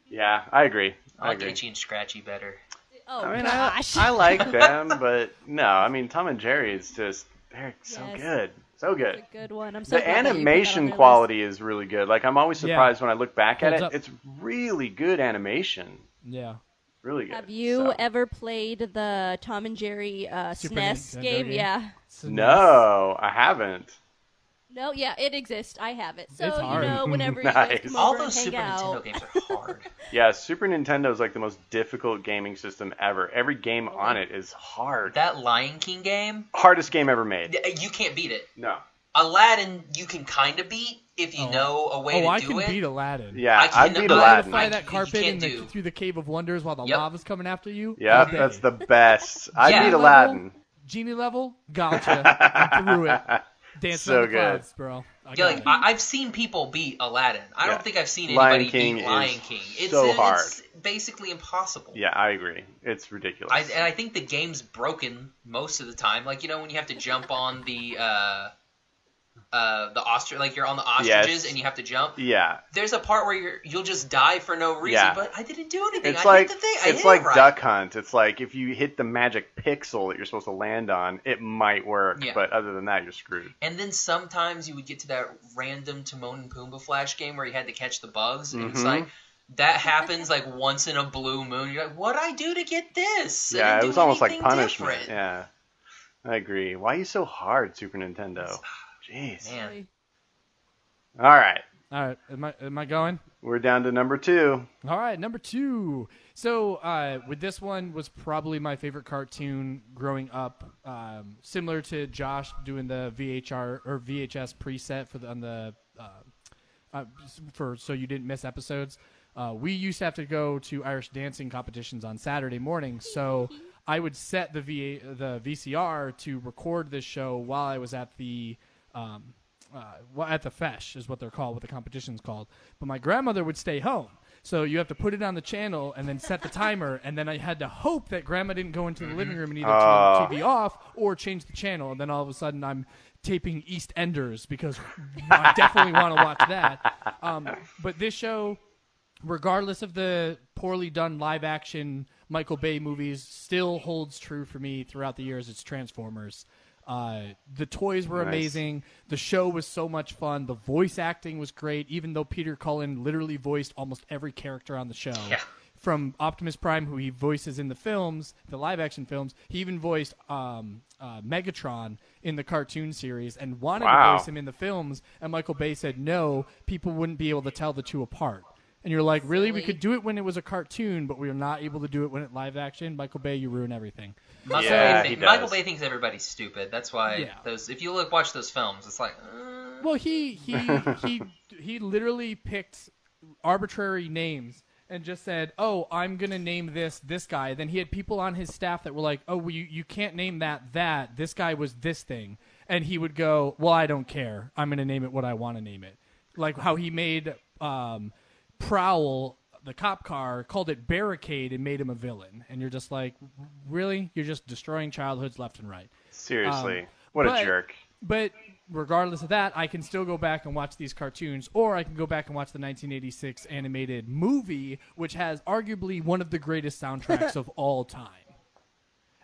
S3: Yeah, I agree.
S4: I like Itchy and Scratchy better.
S6: Oh,
S3: I mean,
S6: gosh.
S3: I like them, but no, I mean, Tom and Jerry is just, they're so
S6: Yes.
S3: good. So good.
S6: It's a good one. I'm so
S3: The
S6: glad that you put that on
S3: animation
S6: your
S3: quality is really good. Like, I'm always
S5: Yeah.
S3: surprised when I look back at
S5: Holds
S3: it.
S5: up.
S3: It's really good animation.
S5: Yeah.
S3: Really
S6: list.
S3: good.
S6: Have you
S3: So-
S6: ever played the Tom and Jerry
S5: Super
S6: SNES
S5: Nintendo
S6: game?
S5: game?
S6: Yeah.
S5: So
S3: No, I haven't.
S6: No, yeah, it exists. I have it. So,
S5: It's hard.
S6: whenever you
S3: Nice.
S6: guys come
S4: All
S6: over
S4: those
S6: and
S4: Super
S6: hang
S4: Nintendo
S6: out.
S4: games are hard.
S3: Yeah, Super Nintendo is like the most difficult gaming system ever. Every game on it is hard.
S4: That Lion King game,
S3: Hardest game ever made.
S4: you can't beat it.
S3: No.
S4: Aladdin, you can kind of beat if you know a way to
S5: I
S4: do
S5: can
S4: it.
S5: beat Aladdin.
S3: Yeah,
S4: I
S3: I
S4: can-
S3: beat
S4: but-
S3: Aladdin.
S5: Fly
S4: I-
S5: that
S4: you
S5: carpet
S4: can't do.
S5: through the Cave of Wonders while the
S4: Yep.
S5: lava's coming after you.
S3: Yeah,
S5: All day.
S3: that's the best. I
S4: Yeah.
S3: beat Aladdin.
S5: Genie level, gotcha. I'm through it. Dancing
S3: So
S5: on the
S3: good.
S5: clouds, bro. I
S4: Yeah,
S5: got
S4: like
S5: it.
S4: I've seen people beat Aladdin. I
S3: Yeah.
S4: don't think I've seen
S3: Lion
S4: anybody
S3: King
S4: beat
S3: is
S4: Lion King. It's
S3: so hard.
S4: It's basically impossible.
S3: Yeah, I agree. It's ridiculous.
S4: And I think the game's broken most of the time. Like, when you have to jump on the ostrich, like you're on the ostriches
S3: Yes.
S4: and you have to jump.
S3: Yeah.
S4: There's a part where you'll just die for no reason,
S3: Yeah.
S4: but I didn't do anything.
S3: It's
S4: I
S3: like
S4: hit the thing. I
S3: it's
S4: hit
S3: like
S4: it right.
S3: Duck Hunt. It's like if you hit the magic pixel that you're supposed to land on, it might work,
S4: Yeah.
S3: but other than that, you're screwed.
S4: And then sometimes you would get to that random Timon and Pumbaa Flash game where you had to catch the bugs, and it's
S3: Mhm.
S4: like that happens like once in a blue moon. You're like, what'd I do to get this? I
S3: Yeah,
S4: didn't
S3: it was
S4: do
S3: almost like
S4: anything
S3: punishment.
S4: different.
S3: Yeah, I agree. Why are you so hard, Super Nintendo? Jeez.
S4: Man.
S3: All right,
S5: All right, am I going?
S3: we're down to number 2.
S5: All right, number 2. So with this one was probably my favorite cartoon growing up. Similar to Josh doing the VHR or VHS preset for so you didn't miss episodes. We used to have to go to Irish dancing competitions on Saturday mornings, so I would set the VCR to record this show while I was at the at the fesh is what they're called, what the competition's called. But my grandmother would stay home. So you have to put it on the channel and then set the timer, and then I had to hope that grandma didn't go into the living room and either turn the TV off or change the channel, and then all of a sudden I'm taping EastEnders because I definitely want to watch that. But this show, regardless of the poorly done live-action Michael Bay movies, still holds true for me throughout the years. It's Transformers. The toys were
S3: Nice.
S5: amazing. The show was so much fun. The voice acting was great, even though Peter Cullen literally voiced almost every character on the show.
S4: Yeah.
S5: from Optimus Prime, who he voices in the films, the live-action films. He even voiced Megatron in the cartoon series and wanted to voice him in the films, and Michael Bay said no, people wouldn't be able to tell the two apart. And you're like, really? We could do it when it was a cartoon, but we are not able to do it when it's live action? Michael Bay, you ruin everying.
S4: Michael Bay thinks everybody's stupid. That's why if you watch those films, it's like...
S5: Well, he literally picked arbitrary names and just said, oh, I'm going to name this guy. Then he had people on his staff that were like, oh, well, you can't name that. This guy was this thing. And he would go, well, I don't care. I'm going to name it what I want to name it. Like how he made... Prowl, the cop car, called it Barricade and made him a villain. And you're just like, really? You're just destroying childhoods left and right.
S3: Seriously. What a jerk.
S5: But regardless of that, I can still go back and watch these cartoons, or I can go back and watch the 1986 animated movie, which has arguably one of the greatest soundtracks of all time.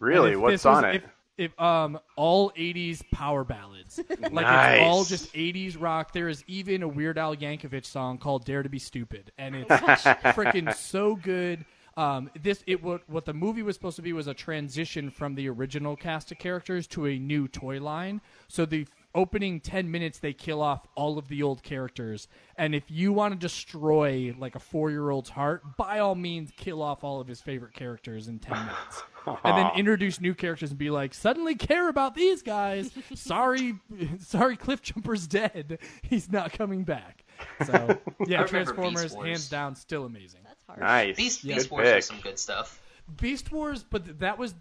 S3: Really? What's on it?
S5: All 80s power ballads. Like
S3: Nice.
S5: It's all just 80s rock. There is even a Weird Al Yankovic song called Dare to Be Stupid, and it's freaking so good. What the movie was supposed to be was a transition from the original cast of characters to a new toy line. So the opening 10 minutes, they kill off all of the old characters. And if you want to destroy like a 4-year-old's heart, by all means, kill off all of his favorite characters in 10 minutes. And then introduce new characters and be like, suddenly care about these guys. Sorry, Cliffjumper's dead. He's not coming back. So, yeah, Transformers, hands down, still amazing.
S6: That's hard.
S3: Nice.
S4: Beast
S3: Good
S4: Wars
S3: pick.
S4: has some good stuff.
S5: Beast Wars, but that was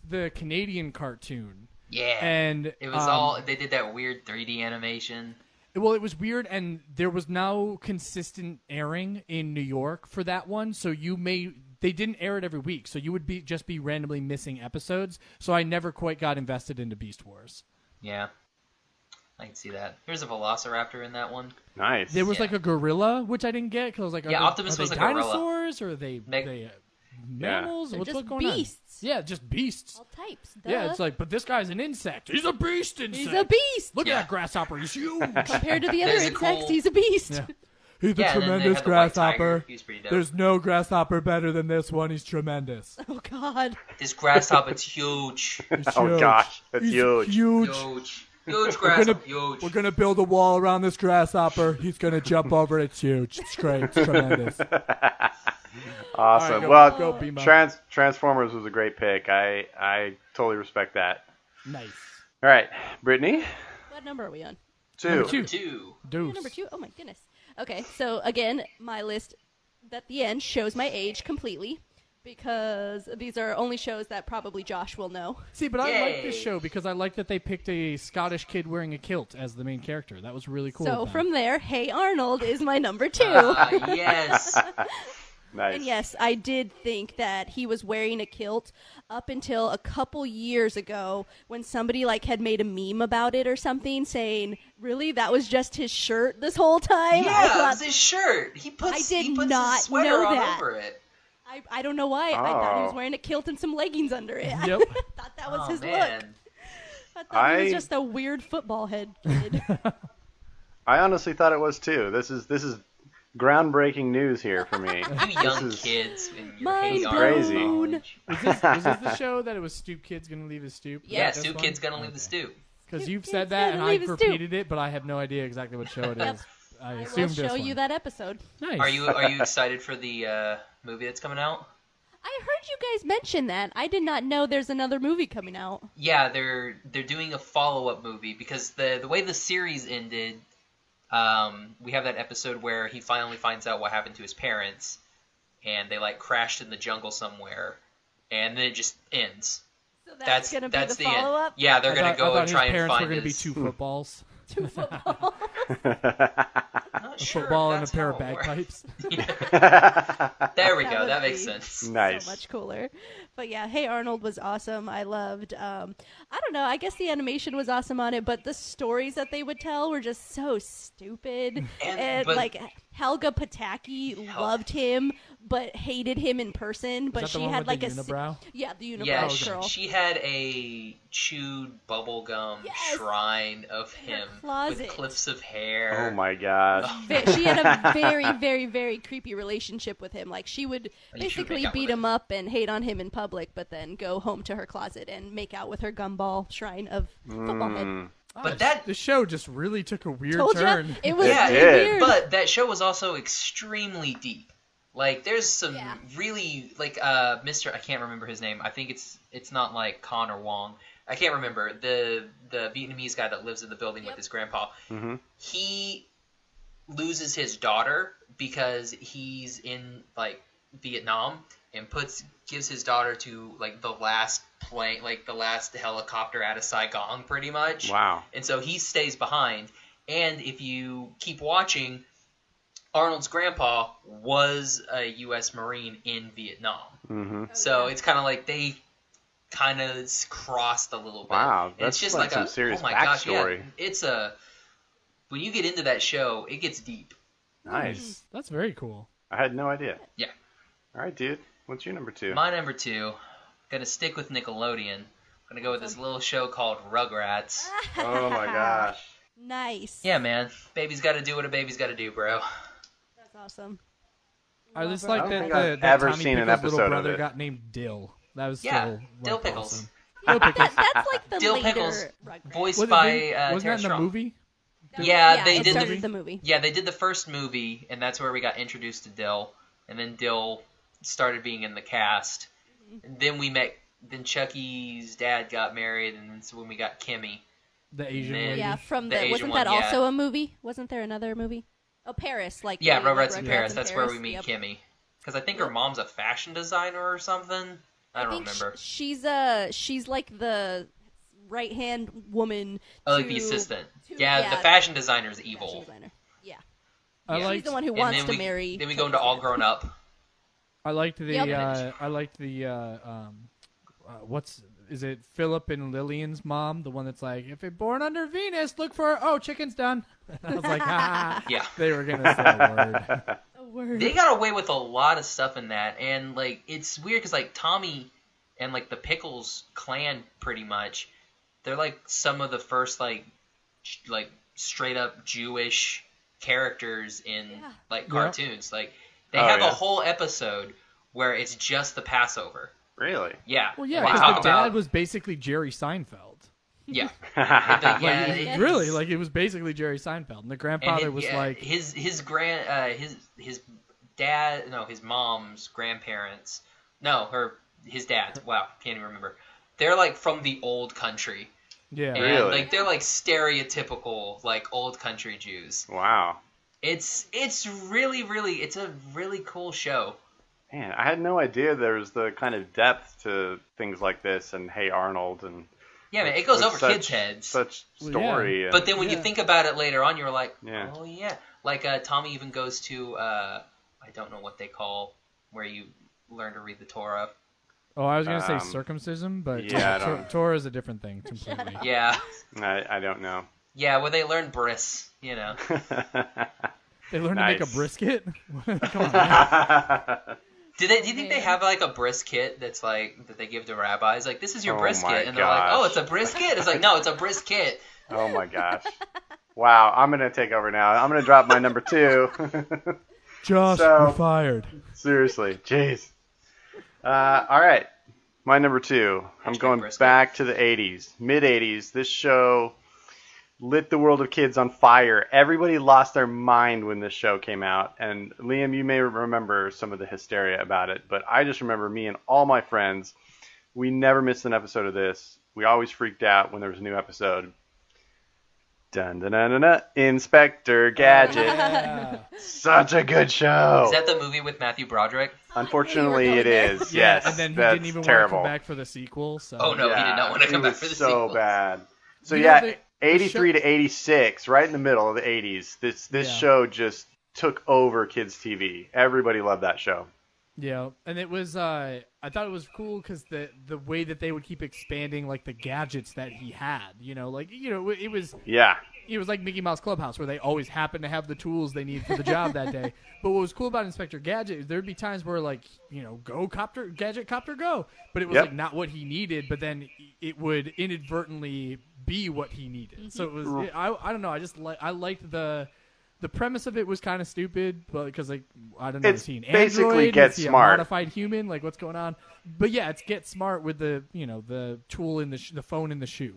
S5: the Canadian cartoon.
S4: Yeah.
S5: And
S4: it was they did that weird 3D animation.
S5: Well, it was weird, and there was no consistent airing in New York for that one, so they didn't air it every week, so you would just be randomly missing episodes, so I never quite got invested into Beast Wars.
S4: Yeah. I can see that. There's a Velociraptor in that one.
S3: Nice.
S5: There was like a gorilla, which I didn't get, because I was like,
S4: Optimus was a gorilla.
S5: Dinosaurs, or are they mammals?
S6: They're
S5: What's
S6: just
S5: going
S6: beasts.
S5: on? Yeah, just beasts.
S6: All types. Duh.
S5: Yeah, it's like, but this guy's an insect. He's a beast insect.
S6: He's a beast.
S5: Look at that grasshopper. He's huge.
S6: Compared to the other
S4: There's a
S6: insects,
S4: cool-
S6: he's a beast.
S5: Yeah. He's
S4: Yeah,
S5: a
S4: and then they
S5: tremendous
S4: had the white tiger.
S5: grasshopper.
S4: He was pretty dope.
S5: There's no grasshopper better than this one. He's tremendous.
S6: Oh, God.
S4: This grasshopper's huge.
S5: He's
S3: Oh,
S5: huge.
S3: gosh. That's
S5: He's
S3: huge.
S4: Huge. Huge grasshopper. Huge.
S5: We're gonna build a wall around this grasshopper. He's gonna jump over. It's huge. It's great. It's tremendous.
S3: Awesome.
S5: All right, go
S3: well,
S5: Beamo.
S3: Transformers was a great pick. I totally respect that.
S5: Nice.
S3: All right, Brittany.
S6: What number are we on?
S3: Two.
S4: Two.
S5: Deuce.
S6: Number 2? Oh, my goodness. Okay, so again, my list at the end shows my age completely because these are only shows that probably Josh will know.
S5: See, but I like
S4: Yay.
S5: this show because I like that they picked a Scottish kid wearing a kilt as the main character. That was really cool.
S6: So
S5: of them.
S6: from there, Hey Arnold is my number 2.
S4: Yes.
S3: Nice.
S6: And yes, I did think that he was wearing a kilt up until a couple years ago when somebody had made a meme about it or something saying, really, that was just his shirt this whole time?
S4: Yeah,
S6: I
S4: it
S6: thought,
S4: was his shirt. He puts
S6: I did
S4: his
S6: not
S4: sweater
S6: know
S4: on
S6: that.
S4: over it.
S6: I don't know why. I thought he was
S3: Oh.
S6: wearing a kilt and some leggings under it.
S5: Yep.
S6: I thought that was
S4: Oh,
S6: his
S4: man.
S6: look. I thought he was
S3: I-
S6: just a weird football head kid.
S3: I honestly thought it was too. This is groundbreaking news here for me.
S4: You young
S3: is-
S4: kids in your
S6: Mind
S4: Hey
S3: crazy.
S4: Arnold
S6: blown.
S4: knowledge.
S5: was this the show that it was Stoop Kid's gonna leave his stoop?
S4: Yeah,
S5: This
S4: Stoop
S5: one?
S4: Kid's gonna leave the stoop.
S5: Because
S6: Stoop
S5: you've
S6: Kid's
S5: said that and
S6: gonna leave
S5: I've
S6: his stoop.
S5: repeated it, but I have no idea exactly what show it is. I
S6: I will
S5: assumed
S6: show
S5: this
S6: you
S5: one.
S6: that episode.
S5: Nice.
S4: Are you excited for the movie that's coming out?
S6: I heard you guys mention that. I did not know there's another movie coming out.
S4: Yeah, they're doing a follow-up movie because the way the series ended, we have that episode where he finally finds out what happened to his parents, and they crashed in the jungle somewhere, and then it just ends.
S6: So that's going to be the
S4: end.
S6: follow-up?
S4: Yeah, they're
S5: I
S4: gonna
S5: thought-
S4: go
S5: I
S4: and
S5: thought
S4: try
S5: his
S4: and
S5: parents
S4: find
S5: were gonna be
S4: his.
S5: 2 footballs.
S6: Two football.
S4: Not
S5: A
S4: sure
S5: football
S4: if
S5: and a
S4: that's
S5: pair
S4: how
S5: of
S4: it works.
S5: bagpipes.
S4: There we
S6: That
S4: go.
S6: would
S4: That makes
S6: be
S4: sense.
S3: Nice.
S6: So much cooler. But yeah, Hey Arnold was awesome. I loved, I don't know, I guess the animation was awesome on it, but the stories that they would tell were just so stupid. And
S4: but-
S6: Helga Pataki loved him. but hated him in person. But
S5: that the
S6: she
S5: one
S6: had
S5: with
S6: like
S5: the
S6: a
S5: unibrow?
S6: yeah, the unibrow
S4: Yeah,
S6: girl.
S4: she had a chewed bubblegum
S6: Yes.
S4: shrine of him with
S6: closet.
S4: clips of hair.
S3: Oh my gosh.
S6: She had a very, very, very creepy relationship with him. Like, she would
S4: And you should
S6: basically
S4: make out
S6: beat
S4: with
S6: him up and hate on him in public, but then go home to her closet and make out with her gumball shrine of football head.
S4: But that
S5: The show just really took a weird
S6: Told
S5: turn.
S6: ya, it was
S3: It
S4: yeah,
S3: did.
S6: weird.
S4: but that show was also extremely deep. Like, there's some
S6: Yeah.
S4: really like Mr. I can't remember his name. I think it's not like Con or Wong. I can't remember the Vietnamese guy that lives in the building with his grandpa.
S3: Mm-hmm.
S4: He loses his daughter because he's in like Vietnam and gives his daughter to like the last plane, like the last helicopter out of Saigon, pretty much.
S3: Wow.
S4: And so he stays behind. And if you keep watching, Arnold's grandpa was a U.S. Marine in Vietnam.
S3: Mm-hmm.
S4: So it's kind of like they kind of crossed a little bit.
S3: Wow,
S4: And
S3: that's
S4: it's just
S3: like
S4: like
S3: some
S4: a
S3: serious
S4: oh my gosh, yeah.
S3: backstory.
S4: It's a when you get into that show, it gets deep.
S3: Nice.
S5: That's very cool.
S3: I had no idea.
S4: Yeah.
S3: All right, dude. What's your number 2?
S4: My number 2, gonna stick with Nickelodeon. Gonna go with this little show called Rugrats.
S3: Oh my gosh.
S6: Nice.
S4: Yeah, man. Baby's got to do what a baby's got to do, bro.
S6: That's awesome.
S5: I just
S6: Love
S5: like
S3: I don't
S5: that,
S3: think I've
S5: that
S3: ever
S5: Tommy
S3: seen an
S5: Pickles' little
S3: episode of
S5: brother
S3: it.
S5: got named Dill. That was
S4: Yeah,
S5: so
S4: Dill
S5: like,
S4: Pickles.
S5: awesome. Dill Pickles.
S6: That's like the
S4: Dill
S6: later
S4: Pickles,
S6: Rugrats.
S4: voiced
S5: Wasn't
S4: by
S5: it- wasn't
S4: Tara
S5: that in the
S4: Strong.
S5: movie?
S4: Yeah, they
S6: it
S4: did
S6: started the movie.
S4: Yeah, they did the first movie, and that's where we got introduced to Dill. And then Dill started being in the cast. And then Chucky's dad got married, and that's when we got Kimmy.
S5: The Asian
S4: Man.
S5: lady.
S6: Yeah, from
S4: The
S6: the
S4: Asian
S6: wasn't
S4: one,
S6: that
S4: yeah.
S6: also a movie? Wasn't there another movie? Oh, Paris, like
S4: Yeah,
S6: the,
S4: Rugrats
S6: like
S4: in Paris.
S6: in
S4: That's where we
S6: Paris.
S4: meet
S6: Yep.
S4: Kimmy. Because I think her mom's a fashion designer or something. I don't
S6: think
S4: remember.
S6: She's like the right hand woman.
S4: Oh, like
S6: to-
S4: the assistant.
S6: to-
S4: Yeah, the fashion designer's
S6: fashion
S4: evil.
S6: designer. Yeah,
S5: I
S4: Yeah.
S5: liked,
S6: she's the one who
S4: And
S6: wants
S4: then
S6: to
S4: we,
S6: marry.
S4: Then we go into All Grown Up.
S5: I liked the
S6: Yep.
S5: I liked the is it Philip and Lillian's mom, the one that's like, if you're born under Venus, look for chicken's done. I was like,
S4: Yeah.
S5: they were gonna say a word.
S6: A word.
S4: They got away with a lot of stuff in that, and like it's weird because like Tommy and like the Pickles clan, pretty much, they're like some of the first like straight up Jewish characters in like cartoons. Like they
S3: Oh,
S4: have
S3: yeah.
S4: a whole episode where it's just the Passover.
S3: Really?
S4: Yeah.
S5: Well, yeah,
S4: They
S5: because
S4: talk
S5: the dad
S4: about-
S5: was basically Jerry Seinfeld.
S4: yeah.
S5: Like,
S4: Yeah,
S6: Yes.
S5: really, like it was basically Jerry Seinfeld, and the grandfather
S4: and
S5: was
S4: yeah,
S5: like,
S4: his mom's grandparents. No, his dad's. Wow, can't even remember. They're like from the old country.
S5: yeah,
S4: And
S3: Really?
S4: like they're like stereotypical like old country Jews.
S3: Wow.
S4: It's really it's a really cool show.
S3: Man, I had no idea there was the kind of depth to things like this and Hey Arnold and
S4: Yeah, man, it goes
S3: with
S4: over kids' heads.
S3: Such
S5: Well,
S3: story. and-
S4: But then when you
S5: Yeah.
S4: think about it later on, you're like,
S3: Yeah.
S4: oh yeah. Like Tommy even goes to I don't know what they call where you learn to read the Torah.
S5: Oh, I was gonna say
S3: Um,
S5: circumcision, but
S3: yeah, I don't-
S5: Torah is a different thing completely.
S4: Yeah,
S3: I don't know.
S4: yeah, where they learn bris, you know.
S5: They learn to make a
S3: Nice.
S5: brisket. Come on, man.
S4: Do you think they have like a brisket that's like that they give to rabbis? Like, this is your
S3: Oh
S4: brisket,
S3: my
S4: and they're like, oh,
S3: gosh.
S4: it's a brisket. It's like, no, it's a brisket.
S3: Oh my gosh. Wow, I'm going to take over now. I'm going to drop my number 2.
S5: Josh,
S3: So-
S5: you're fired.
S3: Seriously. Jeez. All right. My number 2. I'm
S4: Hashtag
S3: going
S4: brisket.
S3: back to the 80s. Mid-80s. This show lit the world of kids on fire. Everybody lost their mind when this show came out. And Liam, you may remember some of the hysteria about it, but I just remember me and all my friends, we never missed an episode of this. We always freaked out when there was a new episode. Dun dun dun dun, dun. Inspector Gadget.
S5: Yeah.
S3: Such a good show.
S4: Is that the movie with Matthew Broderick?
S3: Unfortunately,
S6: going
S3: it
S6: there.
S3: is.
S5: Yeah,
S3: Yes,
S5: and then he
S3: that's
S5: didn't even
S3: terrible.
S5: want to come back for the sequel. So.
S4: Oh, no. he did not want to
S3: it
S4: come back
S3: was
S4: for the
S3: so
S4: sequel.
S3: bad. So
S5: You know,
S3: yeah,
S5: the
S3: 83
S5: show-
S3: to 86, right in the middle of the 80s. This
S5: Yeah.
S3: show just took over kids TV. Everybody loved that show.
S5: Yeah, and it was I thought it was cool because the way that they would keep expanding like the gadgets that he had, like it was
S3: Yeah.
S5: it was like Mickey Mouse Clubhouse, where they always happen to have the tools they need for the job that day. But what was cool about Inspector Gadget is there'd be times where, like, go Gadget Copter, go. But it was like not what he needed, but then it would inadvertently be what he needed. So it was, I don't know, I liked the premise of it was kind of stupid, but because, like, I don't know, is he an android?
S3: Get
S5: is he
S3: Smart.
S5: a modified human? Like, what's going on? But yeah, it's Get Smart with the the tool in the phone in the shoe.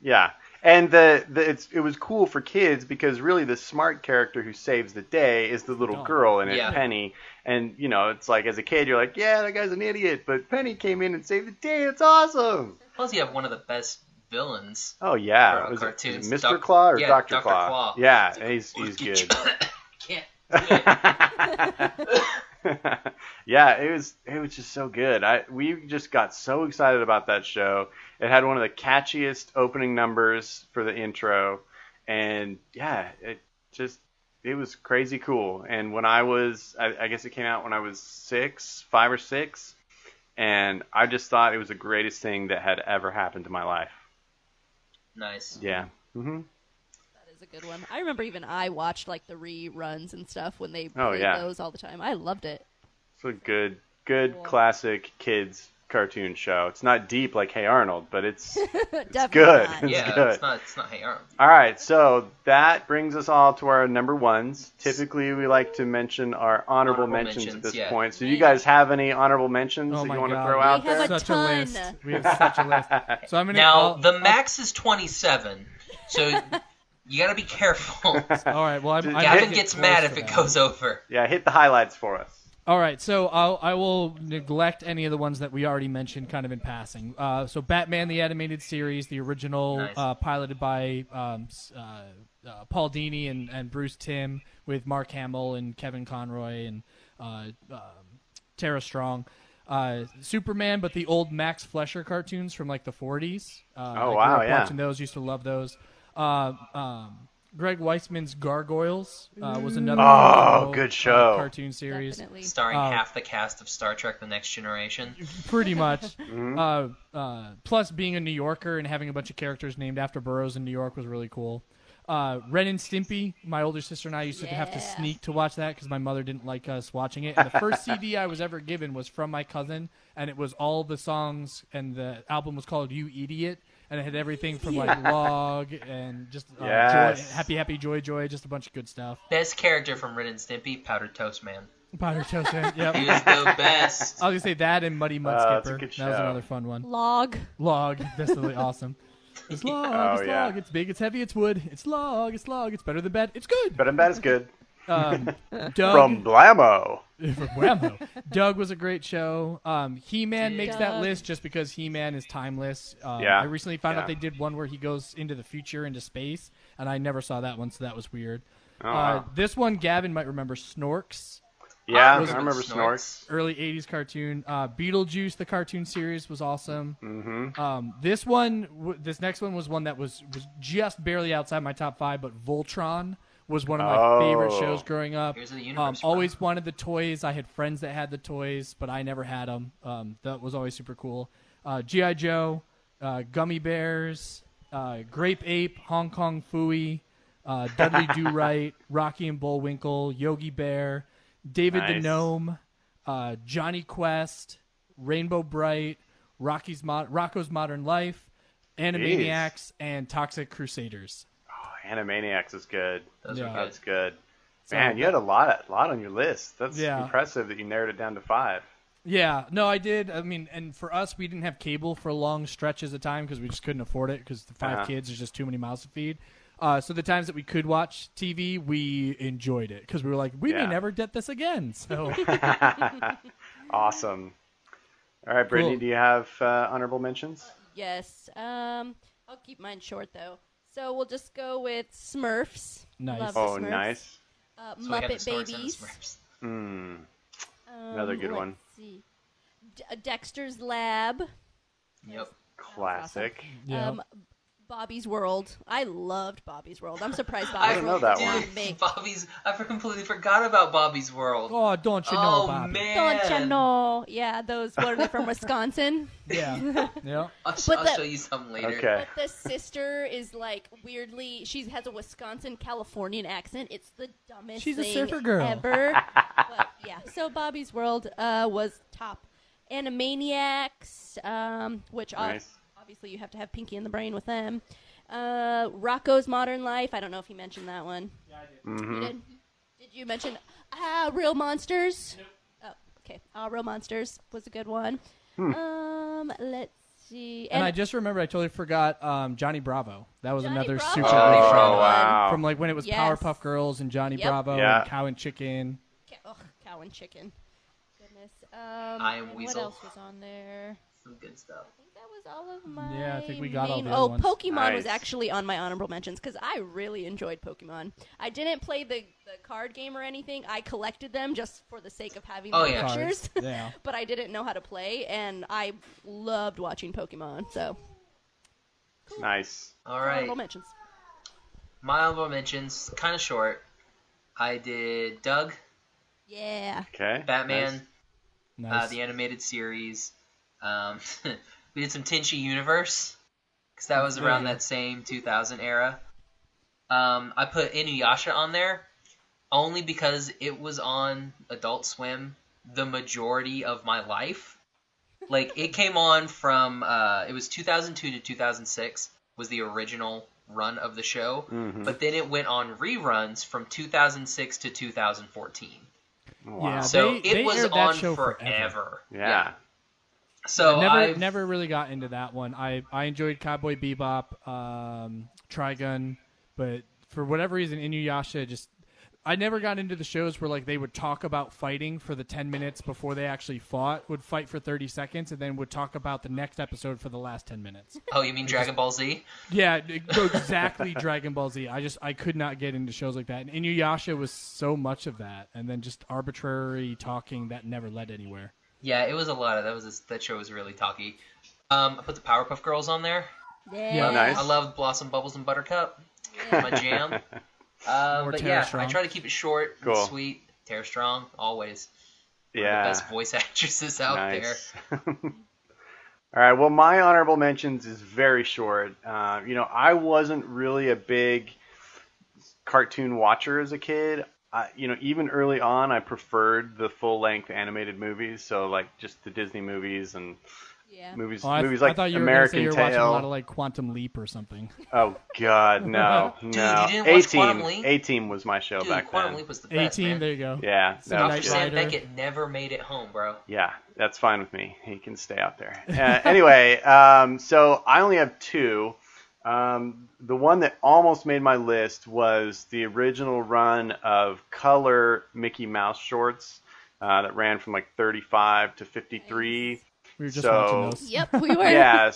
S3: Yeah, and it was cool for kids because really the smart character who saves the day is the little girl in it, Penny. And it's like as a kid you're like, yeah, that guy's an idiot, but Penny came in and saved the day. It's awesome.
S4: Plus, you have one of the best villains.
S3: Oh yeah, was it Mr. Claw or Dr. Claw? Yeah, he's good.
S4: Can't do it.
S3: Yeah, it was just so good. We just got so excited about that show. It had one of the catchiest opening numbers for the intro, and yeah, it was crazy cool. And when I guess it came out when I was 5 or 6, and I just thought it was the greatest thing that had ever happened to my life.
S4: Nice.
S3: Yeah. Mm-hmm.
S6: That is a good one. I remember even I watched like the reruns and stuff when they played those all the time. I loved it.
S3: It's a good classic kids cartoon show. It's not deep like Hey Arnold, but it's good.
S6: Not.
S3: It's good.
S4: It's not Hey Arnold.
S3: All right, so that brings us all to our number ones. Typically, we like to mention our honorable mentions at this point. So, do you guys have any honorable mentions that you want to throw out there?
S6: Such a list.
S5: We have such a list. So I'm gonna
S4: the max is 27. So you got to be careful.
S5: All right. Well,
S4: Gavin gets mad if it goes over.
S3: Yeah, hit the highlights for us.
S5: All right, so I will neglect any of the ones that we already mentioned kind of in passing. So Batman, the animated series, the original, piloted by Paul Dini and Bruce Timm with Mark Hamill and Kevin Conroy and Tara Strong. Superman, but the old Max Fleischer cartoons from like the 40s. Watching those, used to love those. Greg Weisman's Gargoyles was another
S3: good show.
S5: Cartoon series.
S6: Definitely.
S4: Starring half the cast of Star Trek The Next Generation.
S5: Pretty much. Plus, being a New Yorker and having a bunch of characters named after boroughs in New York was really cool. Ren and Stimpy, my older sister and I used to have to sneak to watch that because my mother didn't like us watching it. And the first CD I was ever given was from my cousin, and it was all the songs, and the album was called You Idiot. And it had everything from like Log and just Joy, Happy Joy, just a bunch of good stuff.
S4: Best character from Ren and Stimpy, Powdered Toast Man.
S5: Powdered Toast Man, yep.
S4: He was the best.
S5: I was going to say that and Muddy Mud Skipper. That was another fun one.
S6: Log,
S5: that's really awesome. It's Log, Log, it's big, it's heavy, it's wood. It's Log, it's better than bad, it's good.
S3: Better than bad is good.
S5: Doug,
S3: from Blammo.
S5: Doug was a great show. He-Man makes that list just because He-Man is timeless. I recently found out they did one where he goes into the future, into space, and I never saw that one, so that was weird. This one, Gavin might remember, Snorks.
S3: Yeah, I remember Snorks.
S5: Early 80s cartoon. Beetlejuice, the cartoon series, was awesome.
S3: Mm-hmm.
S5: This next one was one that was just barely outside my top 5, but Voltron was one of my favorite shows growing up. Always wanted the toys. I had friends that had the toys, but I never had them. That was always super cool. G.I. Joe, Gummy Bears, Grape Ape, Hong Kong Phooey, Dudley Do-Right, Rocky and Bullwinkle, Yogi Bear, David the Gnome, Johnny Quest, Rainbow Bright, Rocco's Modern Life, Animaniacs, and Toxic Crusaders.
S3: Animaniacs is good.
S4: That's
S3: good. Man, you had a lot on your list. That's impressive that you narrowed it down to 5.
S5: Yeah, no, I did. I mean, and for us, we didn't have cable for long stretches of time because we just couldn't afford it because the 5 kids is just too many mouths to feed. So the times that we could watch TV, we enjoyed it because we were like, we may never get this again. So
S3: awesome. All right, Brittany, do you have honorable mentions?
S6: Yes. I'll keep mine short though. So we'll just go with Smurfs.
S5: Nice.
S6: Love the Smurfs.
S3: Nice.
S6: Muppet Babies.
S3: Another good one.
S6: See. Dexter's Lab.
S4: Yep.
S3: Classic.
S5: Yeah.
S6: Bobby's World. I loved Bobby's World. I'm surprised
S3: I
S6: Bobby's
S3: didn't
S6: World
S3: know that
S6: did
S3: one.
S6: not make.
S4: I completely forgot about Bobby's World.
S5: Oh, don't you know,
S4: Oh
S5: Bobby?
S4: man!
S6: Don't you know? Yeah, those. What are they from Wisconsin?
S5: Yeah. Yeah.
S4: I'll
S6: But
S4: show you some later.
S3: Okay.
S6: But the sister is like weirdly. She has a Wisconsin Californian accent. It's the dumbest
S5: She's a
S6: thing
S5: surfer girl.
S6: ever. But yeah, so Bobby's World was top. Animaniacs, which
S3: Nice.
S6: obviously you have to have Pinky in the Brain with them. Rocco's Modern Life. I don't know if you mentioned that one.
S5: Yeah, I did.
S3: Mm-hmm.
S6: You did? Did you mention Real Monsters? Nope. Oh, okay. Real Monsters was a good one. Let's see.
S5: And I just remember I totally forgot Johnny Bravo. That was
S6: Johnny
S5: another
S6: Bravo.
S5: super
S6: Oh,
S5: good show.
S3: wow.
S5: From like when it was
S6: Yes.
S5: Powerpuff Girls and Johnny
S6: Yep.
S5: Bravo
S3: Yeah.
S5: and Cow and Chicken.
S6: Cow and Chicken. Goodness.
S4: I Am
S6: and
S4: Weasel.
S6: What else was on there?
S4: Some good stuff.
S6: I think that was all of my.
S5: Yeah, I think we got all
S6: main-
S5: the other ones.
S6: Pokemon was
S3: Nice.
S6: actually on my honorable mentions because I really enjoyed Pokemon. I didn't play the card game or anything. I collected them just for the sake of having
S4: Oh,
S6: the
S4: yeah.
S6: pictures.
S5: Yeah.
S6: But I didn't know how to play, and I loved watching Pokemon. So
S3: Nice.
S4: All right.
S6: honorable mentions.
S4: My honorable mentions, kind of short. I did Doug,
S6: Yeah.
S3: Okay.
S4: Batman,
S5: Nice.
S4: the animated series. We did some Tenchi Universe, because that was around that same 2000 era. I put Inuyasha on there, only because it was on Adult Swim the majority of my life. Like, it came on from, it was 2002 to 2006 was the original run of the show, but then it went on reruns from 2006 to 2014.
S3: Wow.
S5: Yeah.
S4: So
S5: They
S4: it was
S5: aired that
S4: on
S5: show
S4: forever.
S3: Yeah.
S4: So
S5: I never really got into that one. I enjoyed Cowboy Bebop, Trigun, but for whatever reason, Inuyasha just. I never got into the shows where like they would talk about fighting for the 10 minutes before they actually fought, would fight for 30 seconds, and then would talk about the next episode for the last 10 minutes.
S4: Oh, you mean Dragon Ball Z?
S5: Yeah, exactly. Dragon Ball Z. I could not get into shows like that. And Inuyasha was so much of that, and then just arbitrary talking that never led anywhere.
S4: Yeah, it was a lot of that show was really talky. I put the Powerpuff Girls on there.
S6: Yeah.
S3: Nice.
S4: I loved Blossom, Bubbles, and Buttercup.
S6: Yeah.
S4: My jam. But
S5: Tara
S4: yeah,
S5: Strong.
S4: I try to keep it short
S3: Cool.
S4: and sweet. Tara Strong, always. One of
S3: Yeah.
S4: the best voice actresses out there.
S3: Nice. All right. Well, my honorable mentions is very short. I wasn't really a big cartoon watcher as a kid. Even early on, I preferred the full-length animated movies. So, like, just the Disney movies and
S6: Yeah.
S3: movies
S5: Oh, I
S3: like
S5: thought you were
S3: American
S5: gonna say you were watching a lot of
S3: Tail.
S5: like Quantum Leap or something.
S3: Oh God, no,
S4: Dude,
S3: no.
S4: you didn't watch Quantum Leap?
S3: A-Team was my show
S4: Dude,
S3: back
S4: Quantum
S3: then.
S4: Leap was the best,
S5: 18,
S4: man.
S5: there you go.
S3: Yeah,
S5: Some
S3: that
S4: Dr.
S3: was
S5: Knight
S3: good.
S4: Sam
S5: Rider.
S4: Beckett never made it home, bro.
S3: Yeah, that's fine with me. He can stay out there. Anyway, so I only have two. The one that almost made my list was the original run of color Mickey Mouse shorts that ran from like 35 to 53.
S5: We were just
S3: So-
S5: watching those.
S6: Yep, we were.
S3: Yeah,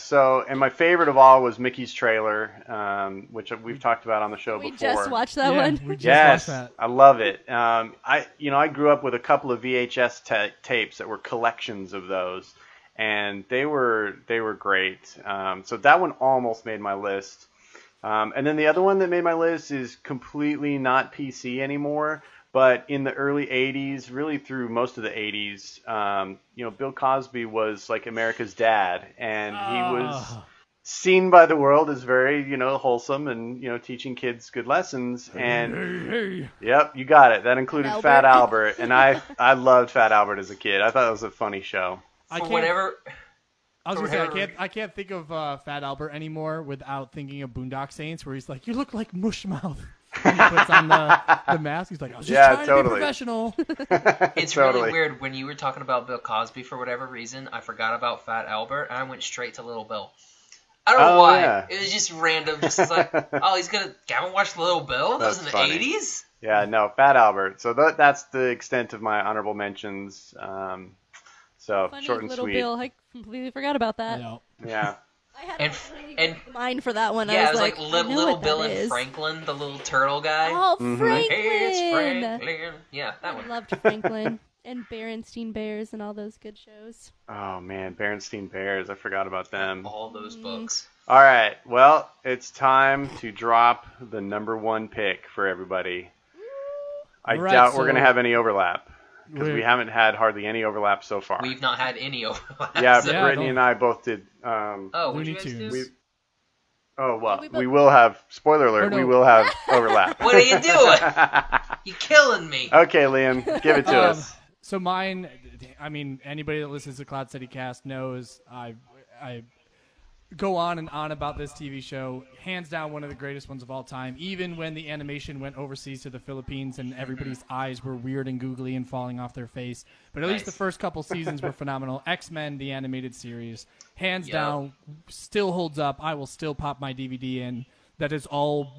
S3: and my favorite of all was Mickey's Trailer, which we've talked about on the show
S6: We
S3: before.
S6: just watched that
S5: Yeah,
S6: one.
S5: we just
S3: Yes,
S5: watched that.
S3: I love it. I grew up with a couple of VHS tapes that were collections of those, and they were great. So that one almost made my list. And then the other one that made my list is completely not PC anymore, but in the early 80s, really through most of the 80s, Bill Cosby was like America's dad, and he was seen by the world as very, wholesome and, teaching kids good lessons. And
S5: Hey.
S3: yep, you got it. That included
S6: Albert.
S3: Fat Albert, and I loved Fat Albert as a kid. I thought it was a funny show.
S5: I
S4: For
S5: can't-
S4: whatever.
S5: I was
S4: for
S5: gonna say
S4: whatever-
S5: I can't think of Fat Albert anymore without thinking of Boondock Saints, where he's like, "You look like Mushmouth." And he puts on the mask. He's like, "I was just
S3: Yeah,
S5: trying to
S3: totally.
S5: be professional."
S4: It's
S3: Totally.
S4: really weird when you were talking about Bill Cosby for whatever reason. I forgot about Fat Albert and I went straight to Little Bill. I don't know
S3: Oh,
S4: why.
S3: yeah.
S4: It was just random. Just as like, oh, he's gonna haven't watched Little Bill. That was in
S3: That's
S4: the
S3: funny.
S4: 80s.
S3: Yeah, no, Fat Albert. So that's the extent of my honorable mentions. So
S6: Funny
S3: short and
S6: little
S3: sweet.
S6: Bill. I completely forgot about that.
S5: You know.
S3: Yeah.
S6: I had
S4: And-
S6: a really
S4: and-
S6: good mind for that one.
S4: Yeah,
S6: I
S4: it
S6: was
S4: was like,
S6: I know
S4: Little
S6: what
S4: Bill
S6: that
S4: and
S6: is.
S4: Franklin, the little turtle guy.
S6: Oh,
S3: Mhm.
S6: Franklin!
S4: Hey, it's Franklin. Yeah, that
S6: I
S4: one.
S6: loved Franklin and Berenstein Bears and all those good shows.
S3: Oh man, Berenstein Bears. I forgot about them.
S4: All those books.
S3: All right. Well, it's time to drop the number one pick for everybody. I
S5: All right,
S3: doubt we're
S5: so-
S3: going to have any overlap because we
S5: We're-
S3: haven't had hardly any overlap so far.
S4: We've not had any overlap.
S3: Yeah,
S4: so-
S5: Yeah,
S3: Brittany
S5: don't-
S3: and I both did.
S4: Oh, what
S5: Looney
S4: did you guys
S5: Tunes.
S4: do?
S3: Oh, well,
S6: We both-
S3: we will have, spoiler alert,
S5: Or no.
S3: we will have overlap.
S4: What are you doing? You're killing me.
S3: Okay, Liam, give it to us.
S5: So mine, I mean, anybody that listens to Cloud City Cast knows I go on and on about this TV show. Hands down, one of the greatest ones of all time. Even when the animation went overseas to the Philippines and everybody's eyes were weird and googly and falling off their face. But at least the
S4: Nice.
S5: first couple seasons were phenomenal. X-Men, the animated series, hands
S4: Yep.
S5: down, still holds up. I will still pop my DVD in. That is all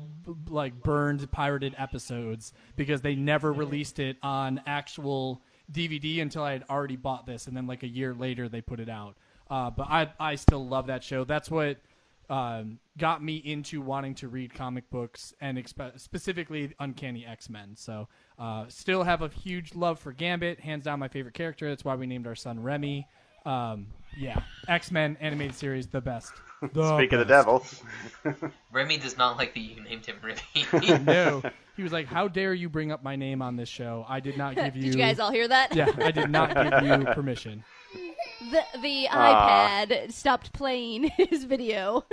S5: like burned, pirated episodes because they never released it on actual DVD until I had already bought this, and then like a year later they put it out. But I still love that show. That's what got me into wanting to read comic books and specifically Uncanny X-Men. So still have a huge love for Gambit. Hands down my favorite character. That's why we named our son Remy. Yeah, X-Men animated series, the best.
S3: Speak of the devil.
S4: Remy does not like that you named him Remy.
S5: No. He was like, how dare you bring up my name on this show? I did not give you...
S6: Did you guys all hear that?
S5: Yeah, I did not give you permission.
S6: The iPad stopped playing his video.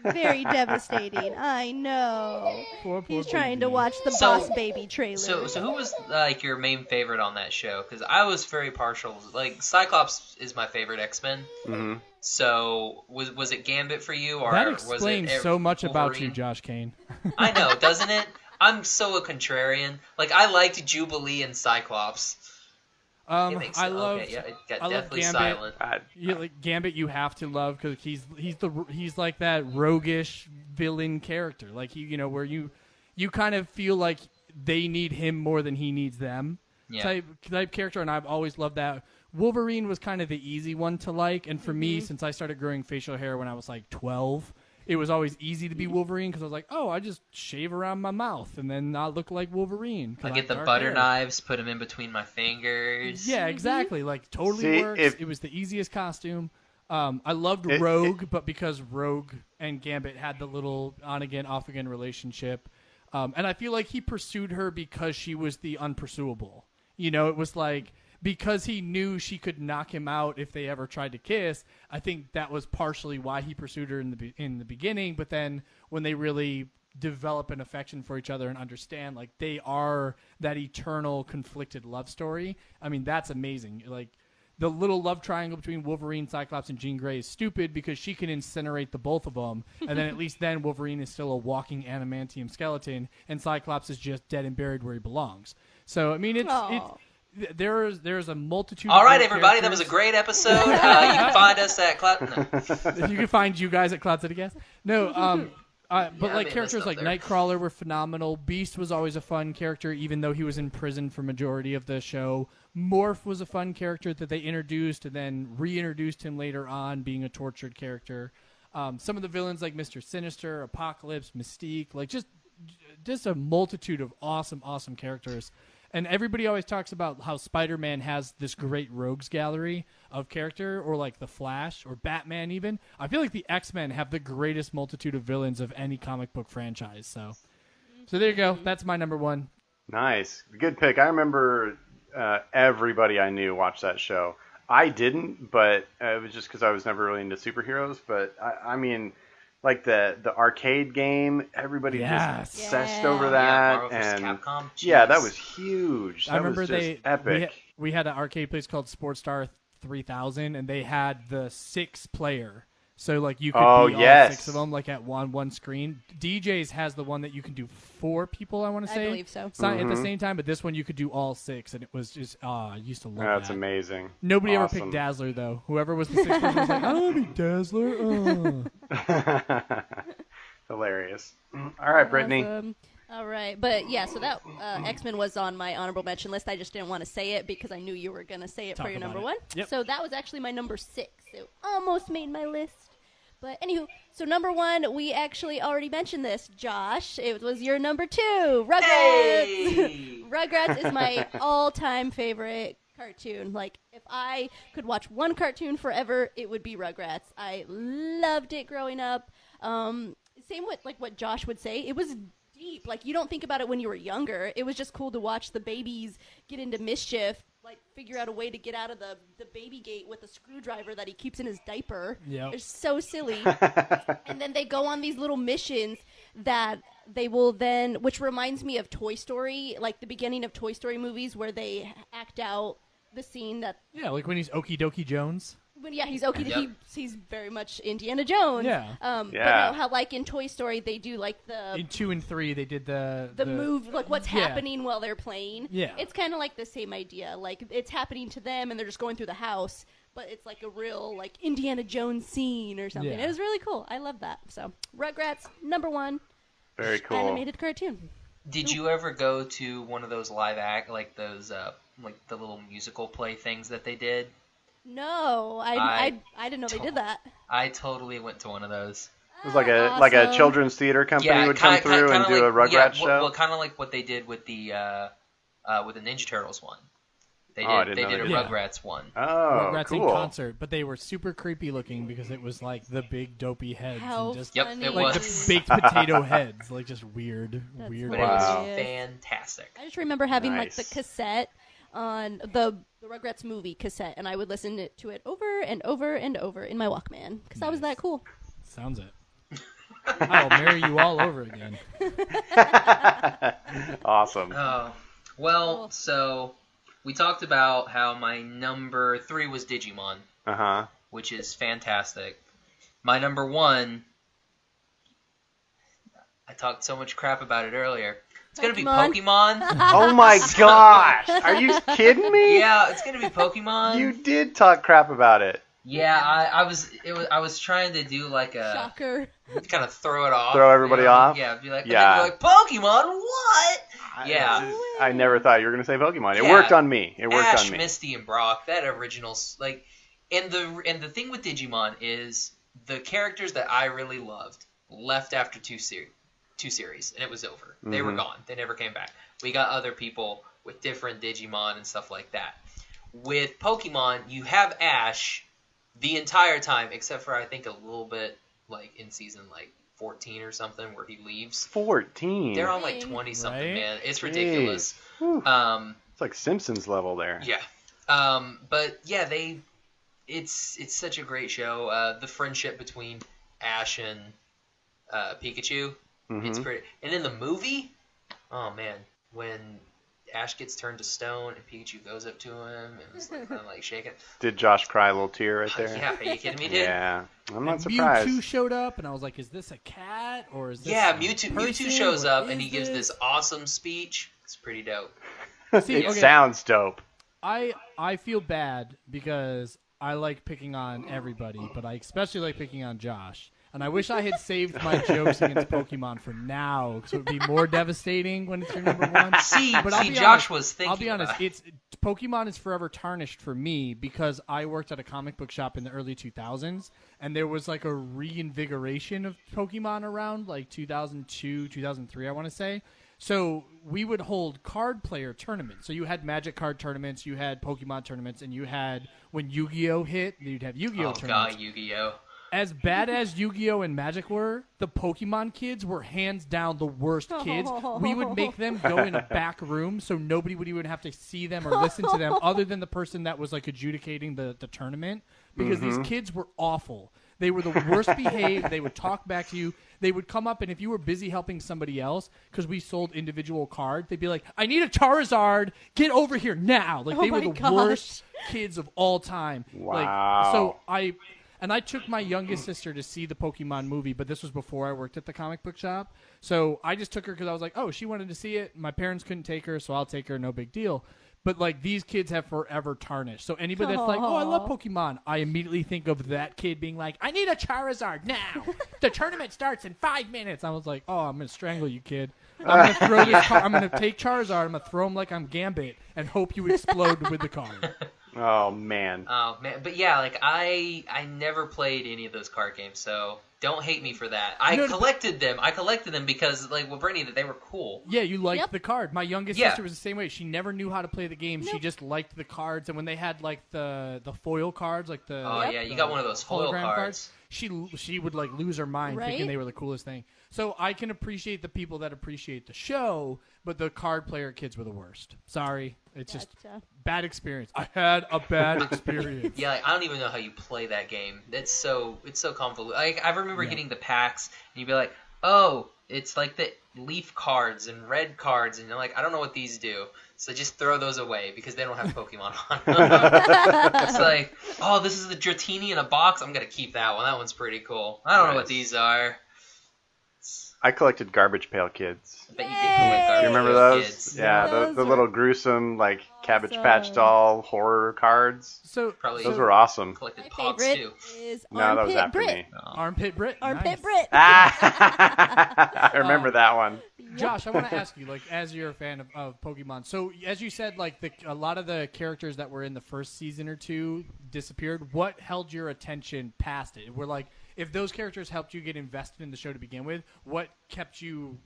S6: Very devastating. I know.
S5: Poor
S6: He's trying to
S5: baby.
S6: watch the
S4: So-
S6: Boss Baby trailer.
S4: So who was like your main favorite on that show? Because I was very partial. Like Cyclops is my favorite X-Men.
S3: hmm
S4: So was it Gambit for you, or
S5: That
S4: was
S5: explains
S4: it
S5: so much about you,
S4: Wolverine?
S5: Josh Kane.
S4: I know, doesn't it? I'm so a contrarian. Like I liked Jubilee and Cyclops. It makes
S5: I
S4: okay,
S5: love.
S4: yeah, it got
S5: I love
S4: deathly
S5: Gambit.
S4: silent.
S5: Like Gambit, you have to love because he's like that roguish villain character, like where you kind of feel like they need him more than he needs them.
S4: Yeah.
S5: Type character, and I've always loved that. Wolverine was kind of the easy one to like, and for me, since I started growing facial hair when I was like 12, it was always easy to be Wolverine because I was like, oh, I just shave around my mouth and then I look like Wolverine. 'cause
S4: I
S5: I
S4: get
S5: have
S4: the
S5: dark
S4: butter
S5: hair.
S4: knives, put them in between my fingers.
S5: Yeah, exactly. Like totally
S3: See,
S5: works. It was the easiest costume. I loved Rogue, but because Rogue and Gambit had the little on again, off again relationship, and I feel like he pursued her because she was the unpursuable. It was like because he knew she could knock him out if they ever tried to kiss. I think that was partially why he pursued her in the beginning. But then when they really develop an affection for each other and understand like they are that eternal conflicted love story, I mean that's amazing. Like the little love triangle between Wolverine, Cyclops, and Jean Grey is stupid because she can incinerate the both of them, and then at least then Wolverine is still a walking adamantium skeleton, and Cyclops is just dead and buried where he belongs. So I mean there's a multitude.
S4: All
S5: of
S4: right,
S5: great
S4: everybody, that was a
S5: characters.
S4: great episode. You can find us at No.
S5: You can find you guys at Cloud City Gas. No, but
S4: I
S5: like
S4: made this
S5: characters
S4: up
S5: like
S4: there.
S5: Nightcrawler were phenomenal. Beast was always a fun character, even though he was in prison for majority of the show. Morph was a fun character that they introduced and then reintroduced him later on, being a tortured character. Some of the villains like Mr. Sinister, Apocalypse, Mystique, like just a multitude of awesome characters. And everybody always talks about how Spider-Man has this great rogues gallery of character, or like the Flash or Batman even. I feel like the X-Men have the greatest multitude of villains of any comic book franchise. So there you go. That's my number one.
S3: Nice. Good pick. I remember everybody I knew watched that show. I didn't, but it was just because I was never really into superheroes. But I mean, like the arcade game, everybody
S5: Yes.
S3: just obsessed
S6: Yeah.
S3: over
S4: Yeah,
S3: that.
S4: Marvel vs.
S3: and
S4: Capcom.
S3: yeah, that
S4: Jeez.
S3: was huge. That
S5: I remember
S3: was just epic.
S5: we had an arcade place called Sports Star 3000, and they had the 6-player. So like you could
S3: Oh,
S5: be all
S3: yes.
S5: 6 of them like at one screen. DJ's has the one that you can do 4 people. I want to
S6: I
S5: say.
S6: believe so.
S5: It's not at the same time, but this one you could do all 6, and it was just I used to love
S3: That's
S5: that.
S3: amazing.
S5: Nobody ever
S3: Awesome.
S5: picked Dazzler though. Whoever was the 6th person was like, I don't want to be Dazzler.
S3: Hilarious. All right, Brittany.
S6: Awesome. All right, but yeah, so that X-Men was on my honorable mention list. I just didn't want to say it because I knew you were going to say it
S5: Talk
S6: for your
S5: about
S6: number
S5: it.
S6: one.
S5: Yep.
S6: So that was actually my number 6. It almost made my list. But anywho, so number 1, we actually already mentioned this, Josh. It was your number 2, Rugrats.
S4: Hey!
S6: Rugrats is my all-time favorite cartoon. Like, if I could watch one cartoon forever, it would be Rugrats. I loved it growing up. Same with, like, what Josh would say. It was deep. Like, you don't think about it when you were younger. It was just cool to watch the babies get into mischief, like, figure out a way to get out of the baby gate with a screwdriver that he keeps in his diaper.
S5: Yep.
S6: It's so silly. And then they go on these little missions that they will then, which reminds me of Toy Story, like the beginning of Toy Story movies where they act out the scene that...
S5: Yeah, like when he's Okie Dokie Jones.
S6: When, yeah, he's okay.
S4: Yep.
S6: He's very much Indiana Jones.
S5: Yeah.
S6: But
S3: Yeah.
S6: no, how like in Toy Story they do like
S5: In 2 and 3, they did the
S6: move, like what's
S5: Yeah.
S6: happening while they're playing.
S5: Yeah.
S6: It's kind of like the same idea. Like it's happening to them and they're just going through the house, but it's like a real like Indiana Jones scene or something.
S5: Yeah.
S6: It was really cool. I love that. So Rugrats #1
S3: Very cool.
S6: animated cartoon.
S4: Did you ever go to one of those live act, like those, like the little musical play things that they did?
S6: No, I didn't know they did that.
S4: I totally went to one of those.
S3: It was like a
S6: Awesome.
S3: children's theater company would come through and do a Rugrats show.
S4: Well, kind of like what they did with the Ninja Turtles one. They
S3: Oh, I
S4: did.
S3: didn't
S4: They
S3: know
S4: did
S3: they
S4: a
S5: did.
S4: Rugrats one.
S3: Oh,
S5: Rugrats in
S3: cool.
S5: concert, but they were super creepy looking because it was like the big dopey heads
S6: How
S5: and just
S4: Yep,
S6: funny.
S4: it
S5: like
S4: was.
S5: the baked potato heads, like just weird,
S6: That's
S5: weird.
S4: But it
S3: Wow.
S4: was fantastic.
S6: I just remember having like the
S3: Nice.
S6: cassette on the Rugrats movie cassette, and I would listen to it over and over and over in my Walkman because I was that cool.
S5: Sounds it. I'll marry you all over again.
S3: Awesome.
S4: Oh, well,
S6: Cool.
S4: so we talked about how my number 3 was Digimon,
S3: Uh-huh.
S4: which is fantastic. My number 1, I talked so much crap about it earlier. It's gonna be
S6: Pokemon.
S4: Pokemon.
S3: Oh my gosh! Are you kidding me?
S4: Yeah, it's gonna be Pokemon.
S3: You did talk crap about it.
S4: Yeah, I was trying to do like a
S6: Shocker.
S4: kind of throw it off.
S3: Throw everybody off?
S4: Yeah, be like,
S3: Yeah.
S4: and then be like Pokemon, what? Yeah.
S3: I never thought you were going to say Pokemon. It
S4: Yeah.
S3: worked on me. It worked
S4: Ash,
S3: on me.
S4: Misty, and Brock. That original, like, and the thing with Digimon is the characters that I really loved left after two series, and it was over. They were gone. They never came back. We got other people with different Digimon and stuff like that. With Pokemon, you have Ash the entire time, except for I think a little bit like in season like 14 or something where he leaves.
S3: 14.
S4: They're on like 20 something,
S5: Right?
S4: man. It's ridiculous.
S3: Whew. It's like Simpsons level there.
S4: Yeah. But yeah, it's such a great show. The friendship between Ash and Pikachu, it's pretty. And in the movie, oh man, when Ash gets turned to stone and Pikachu goes up to him and was like, kind of like shaking.
S3: Did Josh cry a little tear right there?
S4: Yeah, are you kidding me, dude?
S3: Yeah. I'm not
S5: And
S3: surprised.
S5: Mewtwo showed up, and I was like, "Is this a cat or is this?"
S4: Yeah,
S5: a
S4: Mewtwo
S5: person?
S4: shows
S5: What
S4: up and
S5: is
S4: he gives this awesome speech. It's pretty dope.
S5: See,
S3: It
S5: okay.
S3: sounds dope.
S5: I feel bad because I like picking on everybody, but I especially like picking on Josh. And I wish I had saved my jokes against Pokemon for now, because it would be more devastating when it's your number one.
S4: See,
S5: But I'll be
S4: Josh
S5: honest,
S4: was thinking.
S5: I'll be honest.
S4: about it.
S5: Pokemon is forever tarnished for me because I worked at a comic book shop in the early 2000s, and there was like a reinvigoration of Pokemon around like 2002, 2003, I want to say. So we would hold card player tournaments. So you had Magic card tournaments, you had Pokemon tournaments, and you had when Yu-Gi-Oh hit, you'd have Yu-Gi-Oh
S4: Oh
S5: tournaments.
S4: god, Yu-Gi-Oh!
S5: As bad as Yu-Gi-Oh! And Magic were, the Pokemon kids were hands down the worst kids. We would make them go in a back room so nobody would even have to see them or listen to them other than the person that was like adjudicating the tournament because these kids were awful. They were the worst behaved. They would talk back to you. They would come up, and if you were busy helping somebody else, because we sold individual cards, they'd be like, "I need a Charizard. Get over here now!" Like they were
S6: my
S5: the
S6: gosh.
S5: worst kids of all time.
S3: Wow.
S5: I took my youngest sister to see the Pokemon movie, but this was before I worked at the comic book shop. So I just took her because I was like, oh, she wanted to see it. My parents couldn't take her, so I'll take her. No big deal. But, like, these kids have forever tarnished. So anybody that's like, oh, I love Pokemon, I immediately think of that kid being like, I need a Charizard now. The tournament starts in 5 minutes. I was like, oh, I'm going to strangle you, kid. I'm going to take Charizard. I'm going to throw him like I'm Gambit and hope you explode with the card.
S3: Oh, man.
S4: Oh man, but yeah, like I never played any of those card games, so Don't hate me for that. I
S5: No,
S4: collected them because, like what Brittany did, they were cool.
S5: Yeah, you liked
S6: Yep.
S5: the card. My youngest
S4: Yeah.
S5: sister was the same way. She never knew how to play the game. She just liked the cards. And when they had like the foil cards, like the
S4: Oh, yeah, you got one of those foil
S5: hologram
S4: cards.
S5: she would like lose her mind
S6: Right?
S5: thinking they were the coolest thing. So I can appreciate the people that appreciate the show, but the card player kids were the worst. Sorry, it's just
S6: Gotcha.
S5: bad experience. I had a bad experience.
S4: Yeah, like, I don't even know how you play that game. It's so convoluted. Like, I remember getting the packs, and you'd be like, oh, it's like the leaf cards and red cards, and you're like, I don't know what these do. So just throw those away because they don't have Pokemon on them. It's like, oh, this is the Dratini in a box. I'm going to keep that one. That one's pretty cool. I don't know what
S3: Nice.
S4: these are.
S3: I collected Garbage Pail Kids.
S4: I bet you did collect Garbage
S3: You remember
S4: Pail
S3: those?
S4: Kids.
S3: Yeah,
S6: Those
S3: the
S6: were
S3: little gruesome, like, Cabbage Patch
S6: awesome.
S3: Doll horror cards.
S5: So
S4: Probably
S3: Those were awesome.
S4: collected
S6: My
S4: Pogs,
S6: favorite
S4: too.
S6: is
S3: No, that was
S6: Armpit
S3: after
S6: Brit.
S3: me.
S5: Armpit Brit.
S6: Armpit
S5: Nice.
S6: Brit.
S3: Ah, I remember that one.
S5: Josh, I want to ask you, like, as you're a fan of Pokemon, so as you said, like, a lot of the characters that were in the first season or two disappeared. What held your attention past it? We're like, if those characters helped you get invested in the show to begin with, what kept you,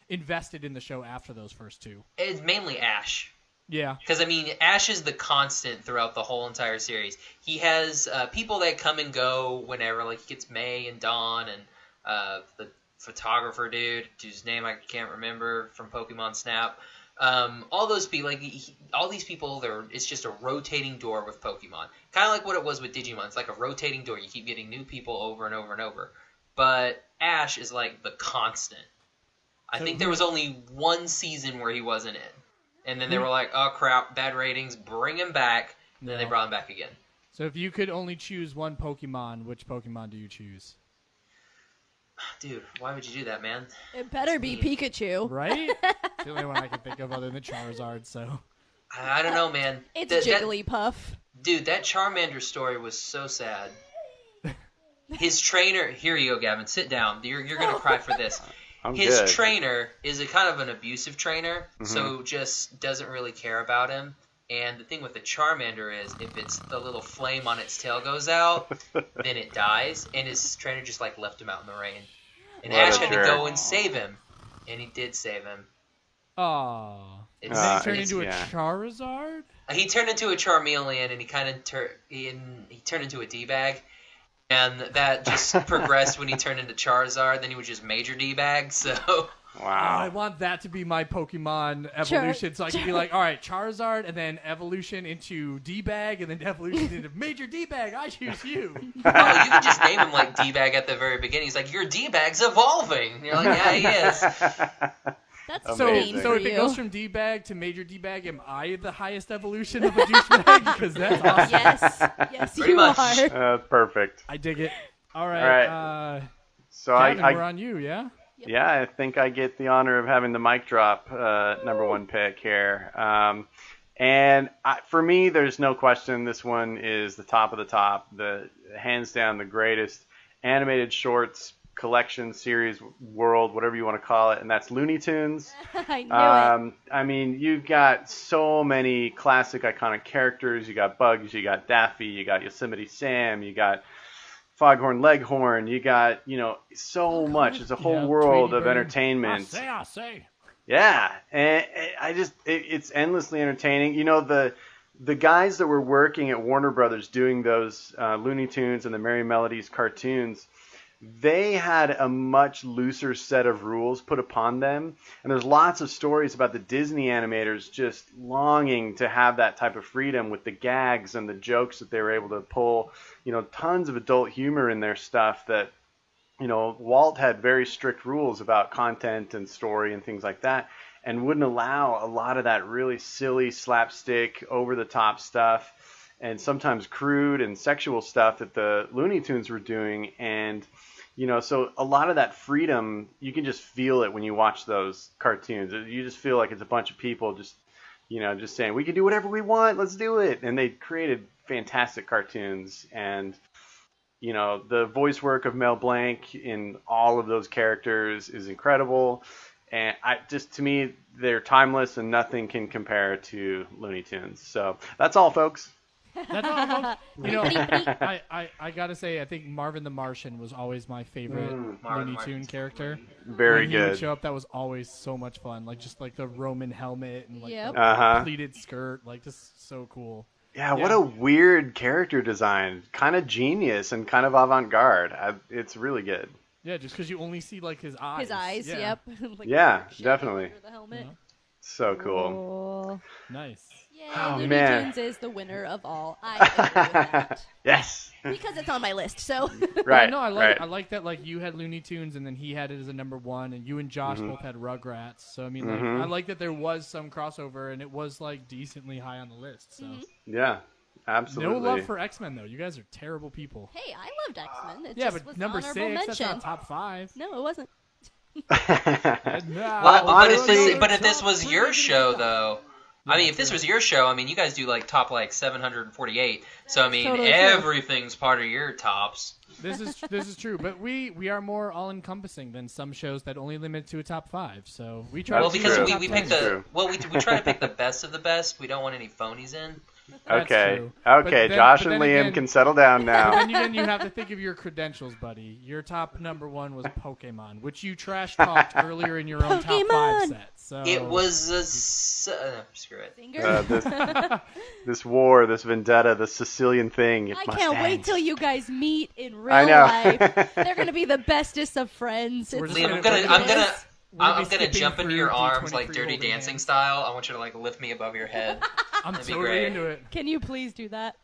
S5: invested in the show after those first two?
S4: It's mainly Ash.
S5: Yeah.
S4: Because, I mean, Ash is the constant throughout the whole entire series. He has people that come and go whenever. Like, he gets May and Dawn and the photographer dude, whose name I can't remember from Pokemon Snap. All those people, like, all these people, it's just a rotating door with Pokemon. Kind of like what it was with Digimon. It's like a rotating door. You keep getting new people over and over and over. But Ash is like the constant. I
S5: So
S4: think there was only one season where he wasn't in. And then they were like, oh, crap, bad ratings, bring him back. And then they brought him back again.
S5: So if you could only choose one Pokemon, which Pokemon do you choose?
S4: Dude, why would you do that, man?
S6: It better be Pikachu.
S5: Right? It's the only one I can think of other than Charizard, so.
S4: I don't know, man.
S6: It's
S4: That-
S6: Jigglypuff.
S4: Dude, that Charmander story was so sad. His trainer, here you go, Gavin. Sit down. You're gonna cry for this.
S3: I'm
S4: His
S3: good.
S4: trainer is a kind of an abusive trainer, so just doesn't really care about him. And the thing with the Charmander is, if it's the little flame on its tail goes out, then it dies. And his trainer just like left him out in the rain. And
S3: What a
S4: Ash had to
S3: jerk.
S4: go and save him, and he did save him.
S5: Aww.
S4: It's,
S5: Then he turned
S4: it's-
S5: into a
S3: yeah.
S5: Charizard?
S4: He turned into a Charmeleon, and he kind of he turned into a D-bag, and that just progressed when he turned into Charizard. Then he was just Major D-bag. So
S5: Oh, I
S3: Wow.
S5: want that to be my Pokemon evolution, so I can be like, all right, Charizard, and then evolution into D-Bag, and then evolution into Major D-Bag. I choose you.
S4: oh, you could just name him like D-bag at the very beginning. He's like, your D-bag's evolving. And you're like, yeah, he is.
S6: That's
S5: So,
S3: Amazing.
S5: so if it goes from D-Bag to Major D-Bag, am I the highest evolution of a douchebag? Because that's awesome.
S6: Yes,
S4: Pretty
S6: you
S4: much.
S6: are.
S3: Perfect.
S5: I dig it. All right.
S3: All right. So
S5: Kevin,
S3: I
S5: we're on you, yeah?
S3: yeah, I think I get the honor of having the mic drop number one pick here. For me, there's no question this one is the top of the top, the hands down the greatest animated shorts collection series world, whatever you want to call it, and that's Looney Tunes.
S6: I knew it.
S3: I mean, you've got so many classic iconic characters. You got Bugs, you got Daffy, you got Yosemite Sam, you got Foghorn Leghorn, you got, so much. It's a whole
S5: Yeah,
S3: world
S5: Tweety
S3: of
S5: Bird.
S3: entertainment.
S5: I say.
S3: Yeah, and it's endlessly entertaining. The guys that were working at Warner Brothers doing those Looney Tunes and the Merry Melodies cartoons, they had a much looser set of rules put upon them. And there's lots of stories about the Disney animators just longing to have that type of freedom with the gags and the jokes that they were able to pull. Tons of adult humor in their stuff that, Walt had very strict rules about content and story and things like that, and wouldn't allow a lot of that really silly slapstick, over-the-top stuff, and sometimes crude and sexual stuff that the Looney Tunes were doing. And, so a lot of that freedom, you can just feel it when you watch those cartoons. You just feel like it's a bunch of people just saying, we can do whatever we want, let's do it. And they created fantastic cartoons. And, the voice work of Mel Blanc in all of those characters is incredible. And to me, they're timeless and nothing can compare to Looney Tunes. So that's all, folks.
S5: That's all. You know, I gotta say, I think Marvin the Martian was always my favorite Looney Tune character.
S3: Very
S5: when he
S3: good.
S5: would show up, that was always so much fun. Like just like the Roman helmet and like
S6: Yep.
S5: the pleated skirt, like just so cool.
S3: Yeah, what a weird character design. Kind of genius and kind of avant-garde. It's really good.
S5: Yeah, just because you only see like his eyes.
S6: His eyes, yep. Like
S3: Yeah,
S6: the shadow
S3: definitely.
S6: under the helmet.
S3: So cool.
S5: Nice.
S6: Yeah,
S3: Oh,
S6: Looney
S3: man.
S6: Tunes is the winner of all. I agree with that.
S3: Yes.
S6: Because it's on my list, so.
S3: Right.
S5: No, I
S3: right.
S5: like that. Like you had Looney Tunes, and then he had it as a number one, and you and Josh both had Rugrats. So I mean, like, I like that there was some crossover, and it was like decently high on the list. So
S3: Yeah, absolutely.
S5: no love for X-Men though. You guys are terrible people.
S6: Hey, I loved X-Men. It
S5: Yeah,
S6: just
S5: but
S6: was
S5: number
S6: honorable
S5: 6,
S6: mention.
S5: that's not top 5.
S6: No, it wasn't.
S4: Well,
S3: honestly-
S4: but if this was your show, though, I mean, if this was your show, I mean, you guys do like top like 748. So I mean,
S6: totally true.
S4: everything's part of your tops.
S5: This is true, but we are more all encompassing than some shows that only limit to a top 5. So we try.
S4: Well,
S5: to
S4: because
S3: true.
S4: we pick
S3: That's true.
S4: we try to pick the best of the best. We don't want any phonies in.
S5: That's
S3: Okay.
S5: true.
S3: Okay,
S5: But then-
S3: Josh
S5: but
S3: and
S5: then
S3: Liam
S5: again-
S3: can settle down now.
S5: And then you have to think of your credentials, buddy. Your top number 1 was Pokemon, which you trash talked earlier in your own top 5
S6: Pokemon!
S5: set. So
S4: It was a screw it.
S6: Finger.
S3: This war, this vendetta, this Sicilian thing. It
S6: I
S3: must
S6: can't wait
S3: end.
S6: till you guys meet in real
S3: I know.
S6: life. They're gonna be the bestest of friends.
S5: We're
S6: It's
S5: just
S4: Liam,
S5: gonna-
S4: I'm gonna
S5: We're
S4: I'm
S5: be
S4: gonna
S5: skipping
S4: jump into
S5: through
S4: your arms
S5: D23
S4: like Dirty
S5: holding
S4: Dancing
S5: hands.
S4: style. I want you to like lift me above your head.
S5: I'm
S4: That'd be
S5: totally
S4: great.
S5: into it.
S6: Can you please do that?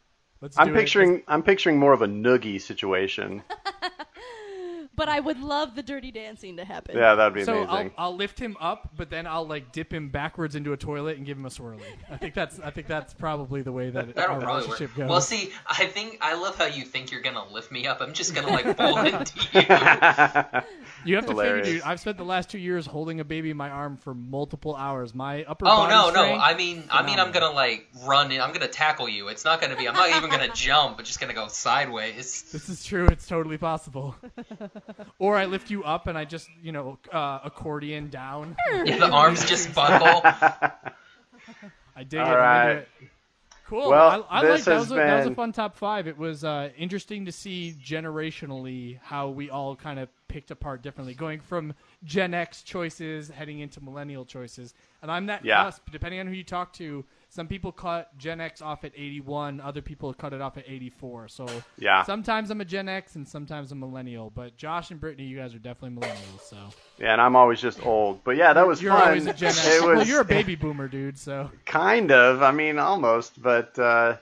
S5: Let's
S3: I'm
S5: do it.
S3: picturing more of a noogie situation.
S6: But I would love the Dirty Dancing to happen.
S3: Yeah, that'd be
S5: So
S3: amazing.
S5: I'll lift him up, but then I'll like dip him backwards into a toilet and give him a swirly. I think that's probably the way that
S4: That'll
S5: our
S4: probably work.
S5: relationship goes.
S4: Well, see, I love how you think you're gonna lift me up. I'm just gonna like fall into you.
S5: You have to
S3: Hilarious.
S5: figure, dude. I've spent the last 2 years holding a baby in my arm for multiple hours. My upper
S4: Oh
S5: body
S4: no,
S5: strength,
S4: I mean I'm
S5: phenomenal.
S4: gonna like run in. I'm gonna tackle you. It's not gonna be. I'm not even gonna jump. I'm just gonna go sideways.
S5: This is true. It's totally possible. Or I lift you up and I just, accordion down.
S4: Yeah, the arms just buckle.
S5: I dig
S3: All
S5: it. I'm
S3: right.
S5: into it. Cool.
S3: Well,
S5: I
S3: this
S5: like that.
S3: has
S5: That was a
S3: been-
S5: fun top 5. It was interesting to see generationally how we all kind of picked apart differently, going from Gen X choices heading into millennial choices. And I'm that cusp. Depending on who you talk to, some people cut Gen X off at 81, other people cut it off at 84. So
S3: Yeah.
S5: sometimes I'm a Gen X and sometimes a millennial. But Josh and Brittany, you guys are definitely millennials. So
S3: Yeah, and I'm always just old. But yeah, that was
S5: you're
S3: fun.
S5: always a Gen X.
S3: It was
S5: Well, you're a baby boomer, dude. So
S3: kind of. I mean, almost. But I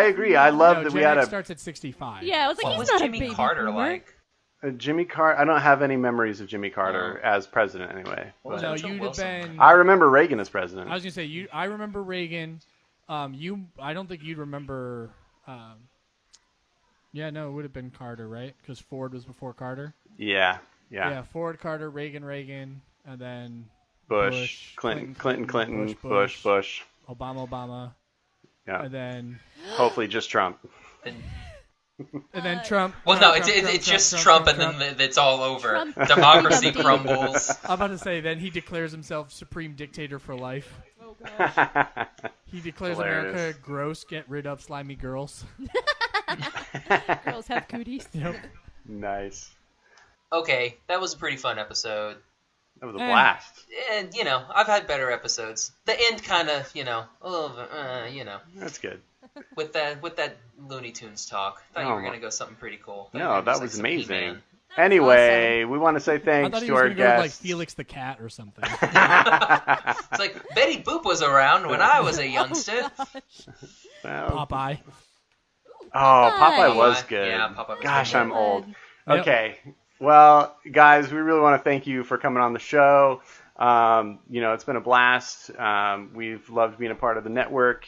S3: agree. I love
S5: no,
S3: that
S5: Gen
S3: we had
S5: X
S3: a
S5: starts at 65.
S6: Yeah, I was like,
S4: What
S6: he's
S4: was
S6: not
S4: Jimmy
S6: a baby
S4: Carter
S6: boomer.
S4: like?
S3: Jimmy Carter. I don't have any memories of Jimmy Carter as president anyway.
S4: What was
S5: No,
S4: Woodrow
S5: you'd have
S4: Wilson?
S5: been.
S3: I remember Reagan as president.
S5: I was gonna say I remember Reagan. I don't think you'd remember. Yeah, no, it would have been Carter, right? Because Ford was before Carter.
S3: Yeah.
S5: Ford, Carter, Reagan, and then
S3: Bush, Clinton, Bush.
S5: Obama,
S3: Yeah.
S5: and then
S3: Hopefully just Trump.
S5: Trump.
S4: Well, no, it's just Trump, and then it's all over.
S6: Trump.
S4: Democracy
S6: Trump.
S4: crumbles.
S5: I'm about to say, then he declares himself supreme dictator for life.
S6: Oh, gosh.
S5: He declares
S3: Hilarious.
S5: America gross, get rid of slimy girls.
S6: Girls have cooties.
S5: Yep.
S3: Nice.
S4: Okay, that was a pretty fun episode.
S3: That was a blast.
S4: And, I've had better episodes. The end kind of, a little bit,
S3: That's good.
S4: with that Looney Tunes talk. Thought you
S3: Oh.
S4: were going to go something pretty cool. Thought you
S3: No,
S4: were gonna
S3: that
S4: do,
S3: was
S4: some
S3: amazing.
S4: He-Man.
S3: Anyway, we want to say
S5: I
S3: thanks
S5: thought he
S3: to
S5: was
S3: our
S5: going to go with, like
S3: guests.
S5: Felix the Cat or something.
S4: It's like, Betty Boop was around when I was a youngster.
S3: Well,
S5: Popeye.
S3: Popeye was good.
S4: Yeah, Popeye was
S3: Gosh,
S4: good.
S3: I'm old.
S5: Yep.
S3: Okay. Well, guys, we really want to thank you for coming on the show. It's been a blast. We've loved being a part of the network,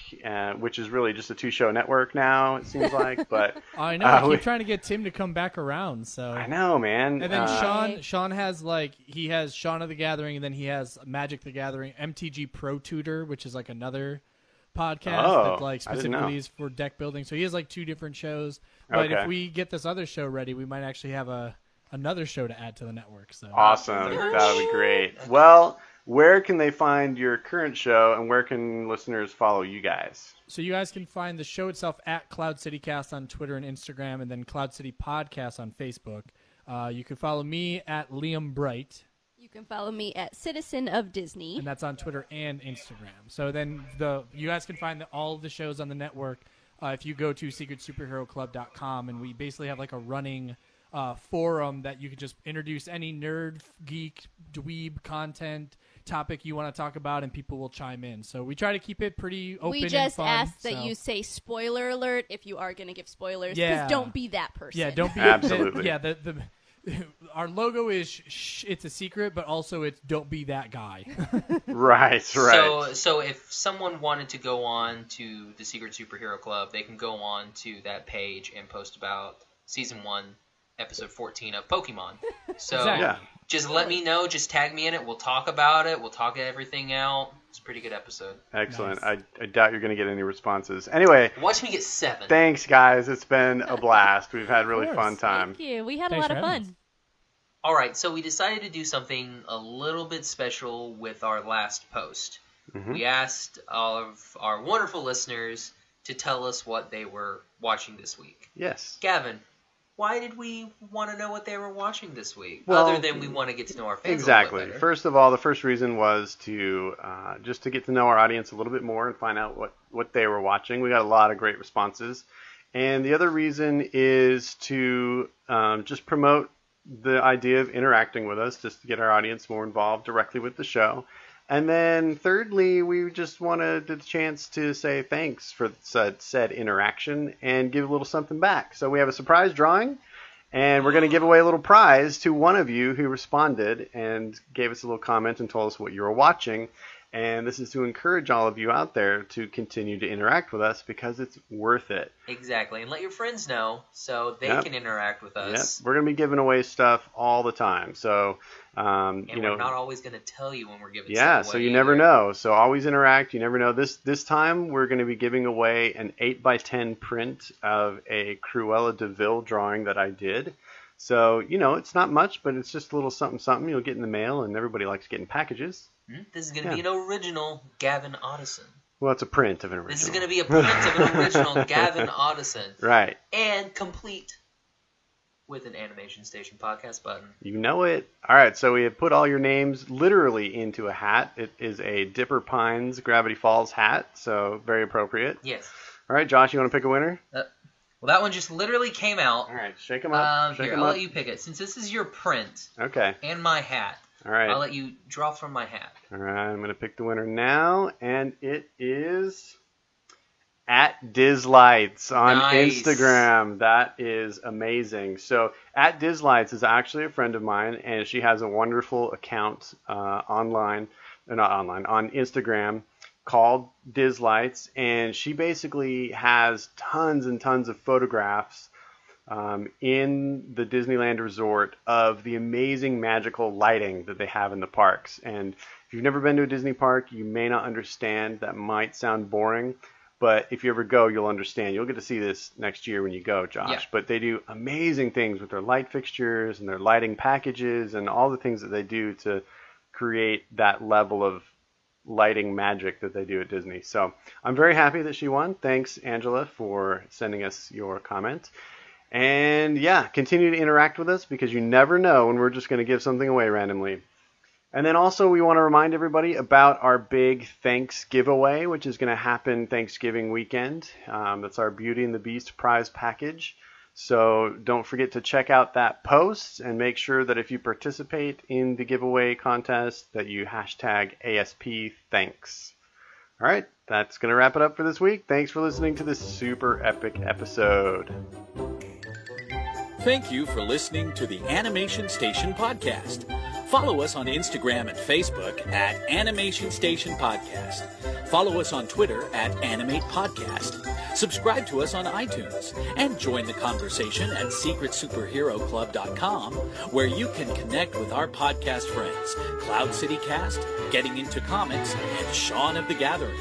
S3: which is really just a 2-show network now, it seems like. But
S5: I know. I keep trying to get Tim to come back around. So
S3: I know, man.
S5: And then
S6: Right.
S5: Sean has he has Shaun of the Gathering, and then he has Magic the Gathering, MTG Pro Tutor, which is like another podcast
S3: Oh,
S5: that
S3: I didn't
S5: specifically
S3: know.
S5: is for deck building. So he has 2 different shows. But
S3: Okay.
S5: if we get this other show ready, we might actually have another show to add to the network. So
S3: Awesome. That would be great. Well, where can they find your current show, and where can listeners follow you guys?
S5: So you guys can find the show itself at Cloud City Cast on Twitter and Instagram, and then Cloud City Podcast on Facebook. You can follow me at Liam Bright.
S6: You can follow me at Citizen of Disney.
S5: And that's on Twitter and Instagram. So then you guys can find all of the shows on the network if you go to secretsuperheroclub.com, and we basically have like a running forum that you can just introduce any nerd, geek, dweeb content topic you want to talk about, and people will chime in. So we try to keep it pretty open and fun.
S6: We just ask that you say spoiler alert if you are going to give spoilers. Because don't be that person.
S5: Yeah, don't be.
S3: Absolutely.
S5: Our logo is it's a secret, but also it's don't be that guy.
S3: Right.
S4: So if someone wanted to go on to the Secret Superhero Club, they can go on to that page and post about Season 1, Episode 14 of Pokemon. So
S5: Exactly.
S4: Just let me know. Just tag me in it. We'll talk about it. We'll talk everything out. It's a pretty good episode.
S3: Excellent.
S5: Nice.
S3: I doubt you're going to get any responses. Anyway,
S4: Watch me get 7.
S3: thanks, guys. It's been a blast. We've had a really fun time.
S6: Thank you. We had
S5: Thanks
S6: a lot
S5: for
S6: of
S5: having
S6: fun.
S4: All right, so we decided to do something a little bit special with our last post.
S3: Mm-hmm.
S4: We asked all of our wonderful listeners to tell us what they were watching this week.
S3: Yes.
S4: Gavin, why did we want to know what they were watching this week,
S3: Well,
S4: other than we want to get to know our fans
S3: Exactly.
S4: a little bit better?
S3: First of all, the first reason was to just to get to know our audience a little bit more and find out what they were watching. We got a lot of great responses. And the other reason is to just promote the idea of interacting with us, just to get our audience more involved directly with the show. And then thirdly, we just wanted the chance to say thanks for said interaction and give a little something back. So we have a surprise drawing, and we're going to give away a little prize to one of you who responded and gave us a little comment and told us what you were watching. And this is to encourage all of you out there to continue to interact with us because it's worth it.
S4: Exactly, and let your friends know so they
S3: Yep.
S4: can interact with us.
S3: Yep. We're going to be giving away stuff all the time. So,
S4: And we're not always going to tell you when we're giving
S3: yeah,
S4: stuff
S3: so
S4: away
S3: you never
S4: either.
S3: know. So always interact. You never know. This time we're going to be giving away an 8x10 print of a Cruella de Vil drawing that I did. So, it's not much, but it's just a little something you'll get in the mail, and everybody likes getting packages.
S4: This is going to be an original Gavin Audison.
S3: Well, it's a print of an original.
S4: This is going to be a print of an original Gavin Audison.
S3: Right.
S4: And complete with an Animation Station podcast button.
S3: You know it. All right, so we have put all your names literally into a hat. It is a Dipper Pines Gravity Falls hat, so very appropriate.
S4: Yes.
S3: All right, Josh, you want to pick a winner?
S4: Well, that one just literally came out.
S3: All right, shake them up.
S4: Here, I'll let you pick it. Since this is your print
S3: Okay.
S4: and my hat,
S3: All right.
S4: I'll let you draw from my hat.
S3: All right, I'm going to pick the winner now, and it is at Dizlights on
S4: Nice.
S3: Instagram. That is amazing. So at Dizlights is actually a friend of mine, and she has a wonderful account on Instagram called Dizlights, and she basically has tons and tons of photographs in the Disneyland Resort of the amazing magical lighting that they have in the parks. And if you've never been to a Disney park, you may not understand. That might sound boring, but if you ever go, you'll understand. You'll get to see this next year when you go, Josh.
S4: Yeah.
S3: But they do amazing things with their light fixtures and their lighting packages and all the things that they do to create that level of lighting magic that they do at Disney. So I'm very happy that she won. Thanks, Angela, for sending us your comment. And yeah, continue to interact with us because you never know when we're just going to give something away randomly. And then also we want to remind everybody about our big Thanks giveaway, which is going to happen Thanksgiving weekend. That's our Beauty and the Beast prize package. So don't forget to check out that post and make sure that if you participate in the giveaway contest that you hashtag ASP Thanks. All right, that's going to wrap it up for this week. Thanks for listening to this super epic episode.
S2: Thank you for listening to the Animation Station Podcast. Follow us on Instagram and Facebook at Animation Station Podcast. Follow us on Twitter at Animate Podcast. Subscribe to us on iTunes and join the conversation at secretsuperheroclub.com, where you can connect with our podcast friends, Cloud City Cast, Getting Into Comics, and Shaun of the Gathering.